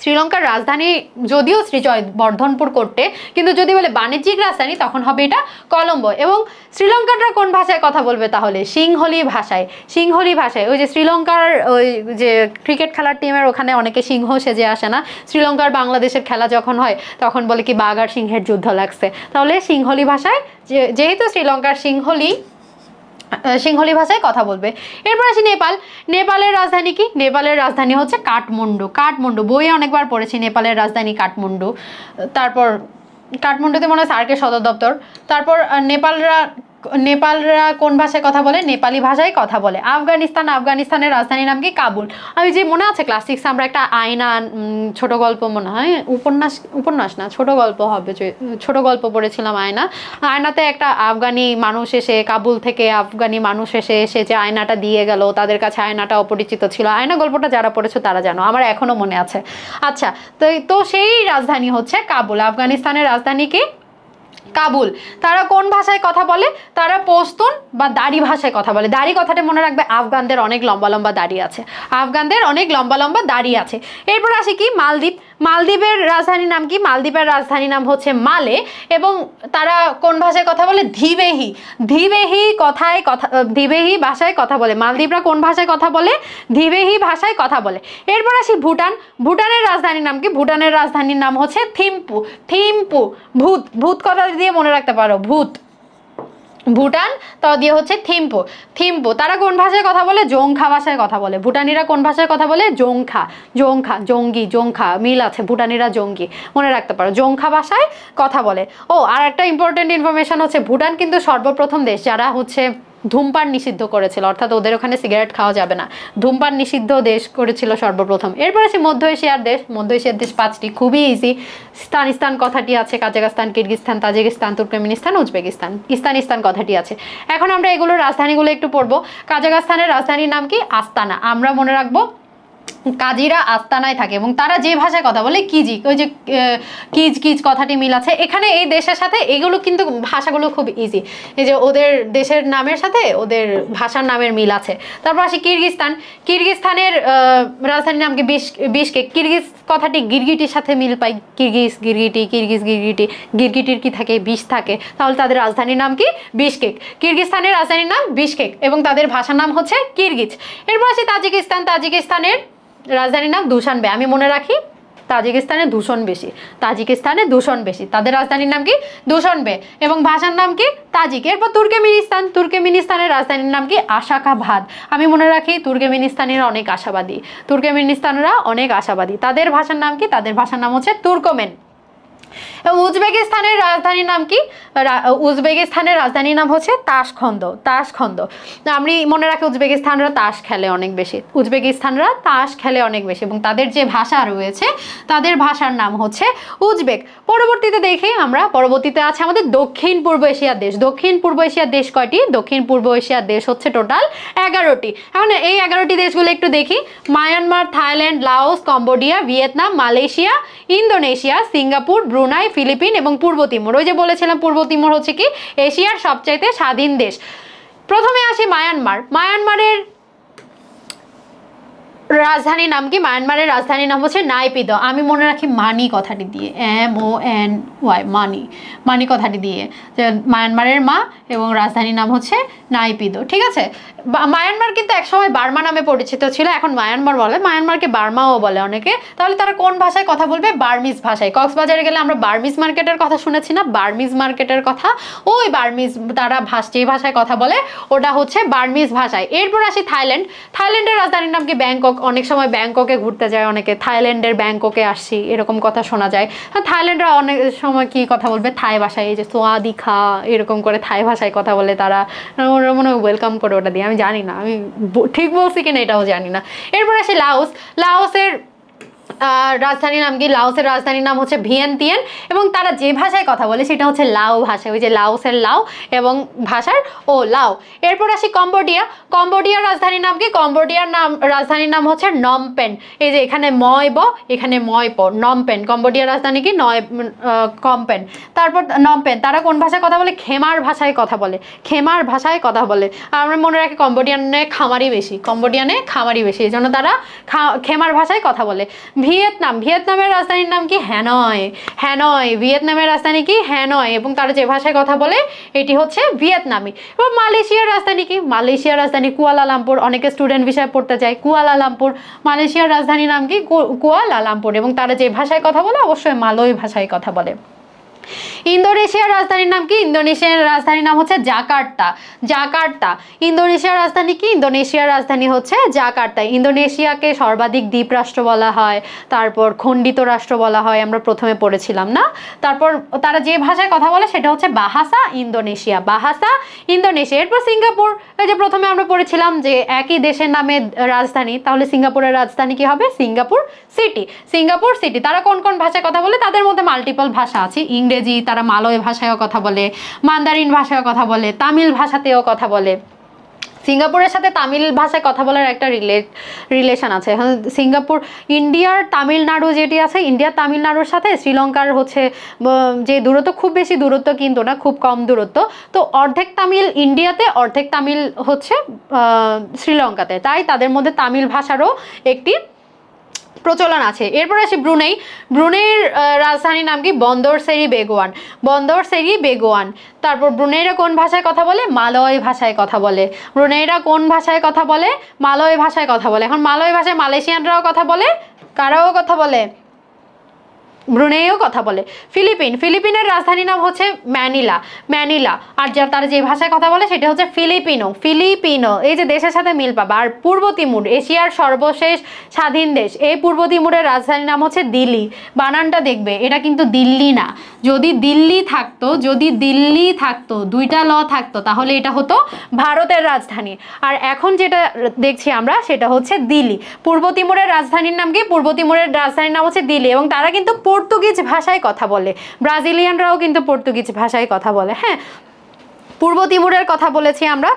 শ্রীলঙ্কার রাজধানী যদিও শ্রীজয়বর্ধনপুর করতে, কিন্তু যদি বলে বাণিজ্যিক রাজধানী তখন হবে এটা কলম্বো। এবং শ্রীলঙ্কানরা কোন ভাষায় কথা বলবে তাহলে? সিংহলি ভাষায়। সিংহলি ভাষায়। ওই যে শ্রীলঙ্কার ওই যে ক্রিকেট খেলার টিমের ওখানে অনেকে সিংহ সেজে আসে না? শ্রীলঙ্কার বাংলাদেশের খেলা যখন হয় তখন বলে কি বাঘ আর সিংহের যুদ্ধ লাগছে। তাহলে সিংহলি ভাষায়, যেহেতু শ্রীলঙ্কার সিংহলি ভাষায় কথা বলবে। এরপর আসি নেপাল। নেপালের রাজধানী কি? নেপালের রাজধানী হচ্ছে কাঠমান্ডু। কাঠমান্ডু বইয়ে অনেকবার পড়েছি, নেপালের রাজধানী কাঠমান্ডু। তারপর কাঠমান্ডুতে মনে হয় সার্কের সদর দপ্তর। তারপর নেপালরা কোন ভাষায় কথা বলে? নেপালি ভাষায় কথা বলে। আফগানিস্তানের রাজধানীর নাম কি? কাবুল। আমি যে মনে আছে ক্লাস 6 আমরা একটা আয়না ছোট গল্প, মনে হয় উপন্যাস না ছোট গল্প হবে, যে ছোট গল্প পড়েছিলাম আয়নাতে একটা আফগানি মানুষ এসে, কাবুল থেকে আফগানি মানুষ এসে যে আয়নাটা দিয়ে গেল, তাদের কাছে আয়নাটা অপরিচিত ছিল। আয়না গল্পটা যারা পড়েছো তারা জানো, আমার এখনো মনে আছে। আচ্ছা, তো সেই রাজধানী হচ্ছে কাবুল। আফগানিস্তানের রাজধানী কি? কাবুল। তারা কোন ভাষায় কথা বলে? তারা পশতুন বা দাড়ি ভাষায় কথা বলে। দাড়ি কথাটা মনে রাখবে, আফগানদের অনেক লম্বা লম্বা দাড়ি আছে। আফগানদের অনেক লম্বা লম্বা দাড়ি আছে। এরপর আসি কি? মালদ্বীপ। মালদ্বীপের রাজধানীর নাম কি? মালদ্বীপের রাজধানীর নাম হচ্ছে মালে। এবং তারা কোন ভাষায় কথা বলে? ধিবেহি। ধিবেহি ভাষায় কথা বলে। মালদ্বীপরা কোন ভাষায় কথা বলে? ধিবেহি ভাষায় কথা বলে। এরপর আসি ভুটান। ভুটানের রাজধানীর নাম কি? ভুটানের রাজধানীর নাম হচ্ছে থিম্পু। ভূত কথা দিয়ে মনে রাখতে পারো, ভূত। ভুটান তো দিয়ে হচ্ছে থিম্পু। তারা কোন ভাষায় কথা বলে? জোংখা ভাষায় কথা বলে। ভুটানিরা কোন ভাষায় কথা বলে? জোংখা মিল আছে, ভুটানিরা জঙ্গি, মনে রাখতে পারো, জোংখা ভাষায় কথা বলে। ও আর একটা ইম্পর্টেন্ট ইনফরমেশন হচ্ছে, ভুটান কিন্তু সর্বপ্রথম দেশ যারা হচ্ছে ধূমপান নিষিদ্ধ করেছিল, অর্থাৎ ওদের ওখানে সিগারেট খাওয়া যাবে না, ধূমপান নিষিদ্ধ দেশ করেছিল সর্বপ্রথম। এরপর আছে মধ্য এশিয়ার দেশ 5টি, খুবই ইজি। ইস্তান কথাটি আছে, Kazakhstan, Kyrgyzstan, Tajikistan, Turkmenistan, Uzbekistan. ইস্তান কথাটি আছে। এখন আমরা এগুলোর রাজধানীগুলো একটু পড়বো। কাজাখস্তানের রাজধানীর নাম কি? আস্তানা। আমরা মনে রাখবো কাজীরা আস্তানায় থাকে এবং তারা যে ভাষায় কথা বলে কিজিক, ওই যে কিজ কথাটি মিল আছে এখানে। এই দেশের সাথে এগুলো কিন্তু ভাষাগুলো খুব ইজি, এই যে ওদের দেশের নামের সাথে ওদের ভাষার নামের মিল আছে। তারপর আসি কিরগিজস্তানের রাজধানীর নাম কি? বিশকেক। কিরগিজ কথাটি গিরগিটির সাথে মিল পাই, গিরগিটির কি থাকে? বিষ থাকে, তাহলে তাদের রাজধানীর নাম কি? বিশকেক। কিরগিজস্তানের রাজধানীর নাম বিশকেক এবং তাদের ভাষার নাম হচ্ছে কিরগিজ। এরপর আসি তাজিকিস্তানের রাজধানীর নাম দুশানবে। আমি মনে রাখি তাজিকিস্তানে দূষণ বেশি, তাদের রাজধানীর নাম কি? দুশানবে এবং ভাষার নাম কি? তাজিক। এরপর তুর্কমেনিস্তানের রাজধানীর নাম কি? আশাকাবাদ। আমি মনে রাখি তুর্কমেনিস্তানিরা অনেক আশাবাদী, তাদের ভাষার নাম কি? তাদের ভাষার নাম হচ্ছে তুর্কমেন। উজবেকিস্তানের রাজধানীর নাম কি? উজবেকিস্তানের রাজধানীর নাম হচ্ছে তাশখন্দ। আমি মনে রাখি উজবেকিস্তানরা তাস খেলে অনেক বেশি এবং তাদের যে ভাষা রয়েছে তাদের ভাষার নাম হচ্ছে উজবেক। পরবর্তীতে আছে আমাদের দক্ষিণ পূর্ব এশিয়ার দেশ কয়টি? দক্ষিণ পূর্ব এশিয়ার দেশ হচ্ছে টোটাল 11টি। এখন এই 11টি দেশগুলো একটু দেখি। Myanmar, Thailand, Laos, Cambodia, Vietnam, Malaysia, Indonesia, Singapore, Brunei, Philippines এবং পূর্ব তিমুর। ওই যে বলেছিলাম পূর্ব তিমুর হচ্ছে কি এশিয়ার সবচাইতে স্বাধীন দেশ। প্রথমে আসি মায়ানমারের রাজধানীর নাম কি? মায়ানমারের রাজধানীর নাম হচ্ছে নাইপিদো। আমি মনে রাখি মানি কথাটি দিয়ে, MONY, মানি, মানি কথাটি দিয়ে, যে মায়ানমারের মা এবং রাজধানীর নাম হচ্ছে নাইপিদো। ঠিক আছে, মায়ানমার কিন্তু একসময় বার্মা নামে পরিচিত ছিল, এখন মায়ানমার বলে, মায়ানমারকে বার্মাও বলে অনেকে। তাহলে তারা কোন ভাষায় কথা বলবে? বার্মিজ ভাষায়। কক্সবাজারে গেলে আমরা বার্মিজ মার্কেটের কথা শুনেছি না? বার্মিজ মার্কেটের কথা, ওই বার্মিজ, তারা যে ভাষায় কথা বলে ওটা হচ্ছে বার্মিজ ভাষায়। এরপর আসি থাইল্যান্ড। থাইল্যান্ডের রাজধানীর নাম কি? ব্যাংকক। অনেক সময় ব্যাংককে ঘুরতে যায় অনেকে, থাইল্যান্ডের ব্যাংককে আসছি এরকম কথা শোনা যায়। থাইল্যান্ডরা অনেক সময় কি কথা বলবে? থাই ভাষায়, এই যে সোয়াদিখা এরকম করে থাই ভাষায় কথা বলে তারা, ওরা মনে হয় ওয়েলকাম করে ওটা দিয়ে, আমি জানি না, আমি ঠিক বলছি কিনা এটাও জানি না। এরপর আসে লাওস। লাওসের রাজধানীর নাম কি? লাওসের রাজধানীর নাম হচ্ছে ভিয়েনতিয়ান এবং তারা যে ভাষায় কথা বলে সেটা হচ্ছে লাও ভাষা, ওই যে লাওসের লাও এবং ভাষার ও লাও। এরপর আসি কম্বোডিয়া। কম্বোডিয়ার রাজধানীর নাম কি? কম্বোডিয়ার রাজধানীর নাম হচ্ছে নমপেন। এই যে এখানে ময় ব, এখানে ময় প, নমপেন। কম্বোডিয়ার রাজধানী কি? কমপেন। তারপর নমপেন। তারা কোন ভাষায় কথা বলে? খেমার ভাষায় কথা বলে, খেমার ভাষায় কথা বলে। আমরা মনে রাখি কম্বোডিয়ানে খামারি বেশি, কম্বোডিয়ানে খামারি বেশি, এই জন্য তারা খেমার ভাষায় কথা বলে। ভিয়েতনাম। ভিয়েতনামের রাজধানীর নাম কি? হ্যানয়। হ্যানয়, ভিয়েতনামের রাজধানী কি? হ্যানয় এবং তারা যে ভাষায় কথা বলে এটি হচ্ছে ভিয়েতনামি। এবং মালয়েশিয়ার রাজধানী কি? মালয়েশিয়ার রাজধানী কুয়ালালামপুর। অনেকে স্টুডেন্ট বিষয়ে পড়তে যায়, কুয়ালালামপুর। মালয়েশিয়ার রাজধানীর নাম কি? কুয়ালালামপুর এবং তারা যে ভাষায় কথা বলে অবশ্যই মালয় ভাষায় কথা বলে। ইন্দোনেশিয়ার রাজধানীর নাম কি? ইন্দোনেশিয়ার রাজধানীর নাম হচ্ছে জাকার্তা। জাকার্তা। ইন্দোনেশিয়ার রাজধানী কি? ইন্দোনেশিয়ার রাজধানী হচ্ছে জাকার্তা। ইন্দোনেশিয়াকে সর্বাধিক দ্বীপ রাষ্ট্র বলা হয়, তারপর খণ্ডিত রাষ্ট্র বলা হয়, আমরা প্রথমে পড়েছিলাম না? তারপর তারা যে ভাষায় কথা বলে সেটা হচ্ছে বাহাসা ইন্দোনেশিয়া, বাহাসা ইন্দোনেশিয়া। এরপর সিঙ্গাপুর, এই যে প্রথমে আমরা পড়েছিলাম যে একই দেশের নামে রাজধানী, তাহলে সিঙ্গাপুরের রাজধানী কি হবে? Singapore city. Singapore city. তারা কোন কোন ভাষায় কথা বলে? তাদের মধ্যে মাল্টিপল ভাষা আছে, ইংরেজি, তারা মালয় ভাষায়ও কথা বলে, মান্দারিন ভাষায়ও কথা বলে, তামিল ভাষাতেও কথা বলে। সিঙ্গাপুরের সাথে তামিল ভাষায় কথা বলার একটা রিলেশন আছে। সিঙ্গাপুর, ইন্ডিয়ার তামিলনাড়ু যেটি আছে, ইন্ডিয়ার তামিলনাড়ুর সাথে শ্রীলঙ্কার হচ্ছে যে দূরত্ব, খুব বেশি দূরত্ব কিন্তু না, খুব কম দূরত্ব। তো অর্ধেক তামিল ইন্ডিয়াতে, অর্ধেক তামিল হচ্ছে শ্রীলঙ্কাতে, তাই তাদের মধ্যে তামিল ভাষারও একটি প্রচলন আছে। এরপর আসি ব্রুনেই। ব্রুনেইয়ের রাজধানীর নাম কি? বন্দর সেরি বেগোয়ান। বন্দর সেরি বেগোয়ান। তারপর ব্রুনেইরা কোন ভাষায় কথা বলে? মালয় ভাষায় কথা বলে। ব্রুনেইরা কোন ভাষায় কথা বলে? মালয় ভাষায় কথা বলে। এখন মালয় ভাষায় মালয়েশিয়ানরাও কথা বলে, কারাও কথা বলে? ব্রুনেইও কথা বলে। ফিলিপিন। ফিলিপিনের রাজধানীর নাম হচ্ছে ম্যানিলা, ম্যানিলা। আর তারা যে ভাষায় কথা বলে সেটা হচ্ছে ফিলিপিনো, ফিলিপিনো। এই যে দেশের সাথে মিল পাবা। আর পূর্ব তিমুর, এশিয়ার সর্বশেষ স্বাধীন দেশ, এই পূর্ব তিমুরের রাজধানীর নাম হচ্ছে দিল্লি। বানানটা দেখবে, এটা কিন্তু দিল্লি না। যদি দিল্লি থাকতো, যদি দিল্লি থাকতো, দুইটা ল থাকতো, তাহলে এটা হতো ভারতের রাজধানী। আর এখন যেটা দেখছি আমরা সেটা হচ্ছে দিল্লি। পূর্ব তিমুরের রাজধানীর নাম কি? পূর্ব তিমুরের রাজধানীর নাম হচ্ছে দিল্লি এবং তারা কিন্তু পর্তুগিজ ভাষায় কথা বলে। ব্রাজিলিয়ানরাও কিন্তু পর্তুগিজ ভাষায় কথা বলে। হ্যাঁ, পূর্ব তিমুরের কথা বলেছি আমরা।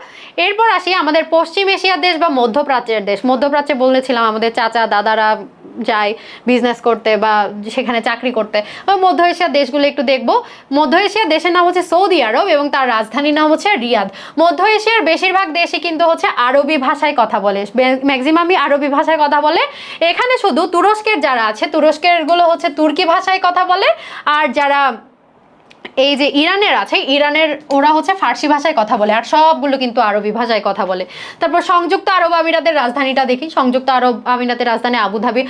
এরপর আসি আমাদের পশ্চিম এশিয়ার দেশ বা মধ্যপ্রাচ্যের দেশ। মধ্যপ্রাচ্যে বলেছিলাম আমাদের চাচা দাদারা যায় বিজনেস করতে বা সেখানে চাকরি করতে। মধ্য এশিয়ার দেশগুলো একটু দেখবো। মধ্য এশিয়ার দেশের নাম হচ্ছে সৌদি আরব এবং তার রাজধানীর নাম হচ্ছে রিয়াদ। মধ্য এশিয়ার বেশিরভাগ দেশই কিন্তু হচ্ছে আরবি ভাষায় কথা বলে, ম্যাক্সিমামই আরবি ভাষায় কথা বলে। এখানে শুধু তুরস্কের যারা আছে, তুরস্কেরগুলো হচ্ছে তুর্কি ভাষায় কথা বলে, আর যারা এই যে ইরানের আছে, ইরানের ওরা হচ্ছে ফার্সি ভাষায় কথা বলে, আর সবগুলো কিন্তু আরবি ভাষায় কথা বলে। তারপর সংযুক্ত আরব আমিরাতের রাজধানীটা দেখি। সংযুক্ত আরব আমিরাতের রাজধানী আবুধাবি।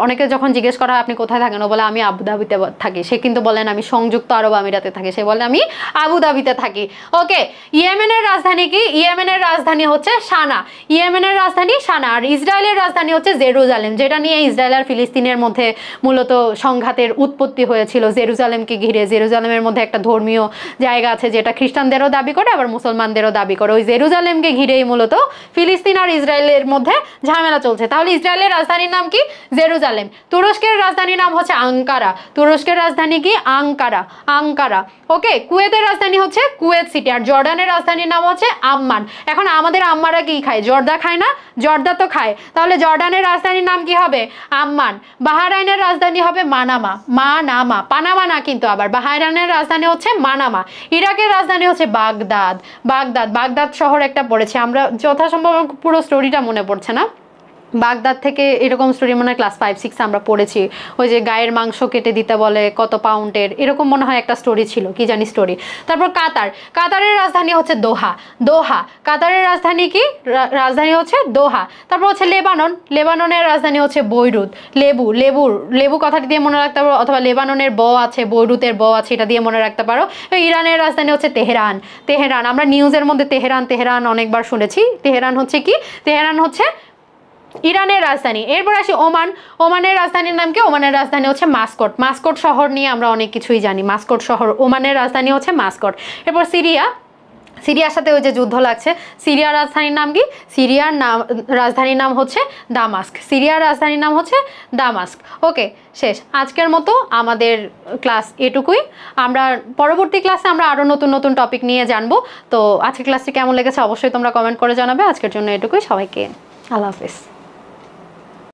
অনেকে যখন জিজ্ঞেস করা হয় আপনি কোথায় থাকেন, ও বলে আমি আবুধাবিতে থাকি। সে কিন্তু বলেন আমি সংযুক্ত আরব আমিরাতে থাকি, সে বলে আমি আবুধাবিতে থাকি। ওকে, ইয়েমেনের রাজধানী কি? ইয়েমেনের রাজধানী হচ্ছে সানা। ইয়েমেনের রাজধানী সানা। আর ইসরায়েলের রাজধানী হচ্ছে জেরুজালেম, যেটা নিয়ে ইসরায়েল আর ফিলিস্তিনের মধ্যে মূলত সংঘাতের উৎপত্তি হয়েছিল। জেরুজালেমকে ঘিরে, জেরুজালেমের মধ্যে একটা ধর্মীয় জায়গা আছে যেটা খ্রিস্টানদেরও দাবি করে আবার মুসলমানদেরও দাবি করে। ওই জেরুজালেমকে ঘিরেই মূলত ফিলিস্তিন আর ইসরায়েলের মধ্যে ঝামেলা চলছে। তাহলে ইসরায়েলের রাজধানীর নাম কি? জেরুজালেম। তুরস্কের রাজধানীর নাম হচ্ছে আঙ্কারা। তুরস্কের রাজধানী কি? Ankara, Ankara. ওকে, কুয়েতের রাজধানী হচ্ছে কুয়েত সিটি। আর জর্ডানের রাজধানীর নাম হচ্ছে আম্মান। এখন আমাদের আম্মারা কি খায়? জর্দা খায় না? জর্দা তো খায়। তাহলে জর্ডানের রাজধানীর নাম কি হবে? আম্মান। বাহরাইনের রাজধানী হবে মানামা, মানামা, পানামা না কিন্তু আবার। বাহরাইনের রাজধানী হচ্ছে মানামা। ইরাকের রাজধানী হচ্ছে বাগদাদ, বাগদাদ। বাগদাদ শহর একটা পড়েছে আমরা, যথাসম্ভব পুরো স্টোরিটা মনে পড়ছে না। বাগদাদ থেকে এরকম স্টোরি মনে হয় ক্লাস 5-6 আমরা পড়েছি, ওই যে গায়ের মাংস কেটে দিতে বলে কত পাউন্ডের, এরকম মনে হয় একটা স্টোরি ছিল, কি জানি স্টোরি। তারপর কাতারের রাজধানী হচ্ছে দোহা, কাতারের রাজধানী কি, রাজধানী হচ্ছে দোহা। তারপর হচ্ছে লেবাননের রাজধানী হচ্ছে বৈরুত। লেবু কথাটি দিয়ে মনে রাখতে পারো, অথবা লেবাননের ব আছে, বৈরুতের ব আছে, এটা দিয়ে মনে রাখতে পারো। ইরানের রাজধানী হচ্ছে তেহরান, আমরা নিউজের মধ্যে তেহরান অনেকবার শুনেছি। তেহরান হচ্ছে কি, তেহরান হচ্ছে ইরানের রাজধানী। এরপর আসি ওমানের রাজধানীর নাম কি, ওমানের রাজধানী হচ্ছে মাস্কট শহর নিয়ে আমরা অনেক কিছুই জানি, মাস্কট শহর, ওমানের রাজধানী হচ্ছে মাস্কট। এরপর সিরিয়ার সাথে ওই যে যুদ্ধ লাগছে, সিরিয়ার রাজধানীর নাম কি, সিরিয়ার রাজধানীর নাম হচ্ছে দামাস্ক। ওকে, শেষ আজকের মতো আমাদের ক্লাস এটুকুই। আমরা পরবর্তী ক্লাসে আমরা আরও নতুন টপিক নিয়ে জানবো। তো আজকের ক্লাসটি কেমন লেগেছে অবশ্যই তোমরা কমেন্ট করে জানাবে। আজকের জন্য এটুকুই, সবাইকে আল্লাহ হাফেজ।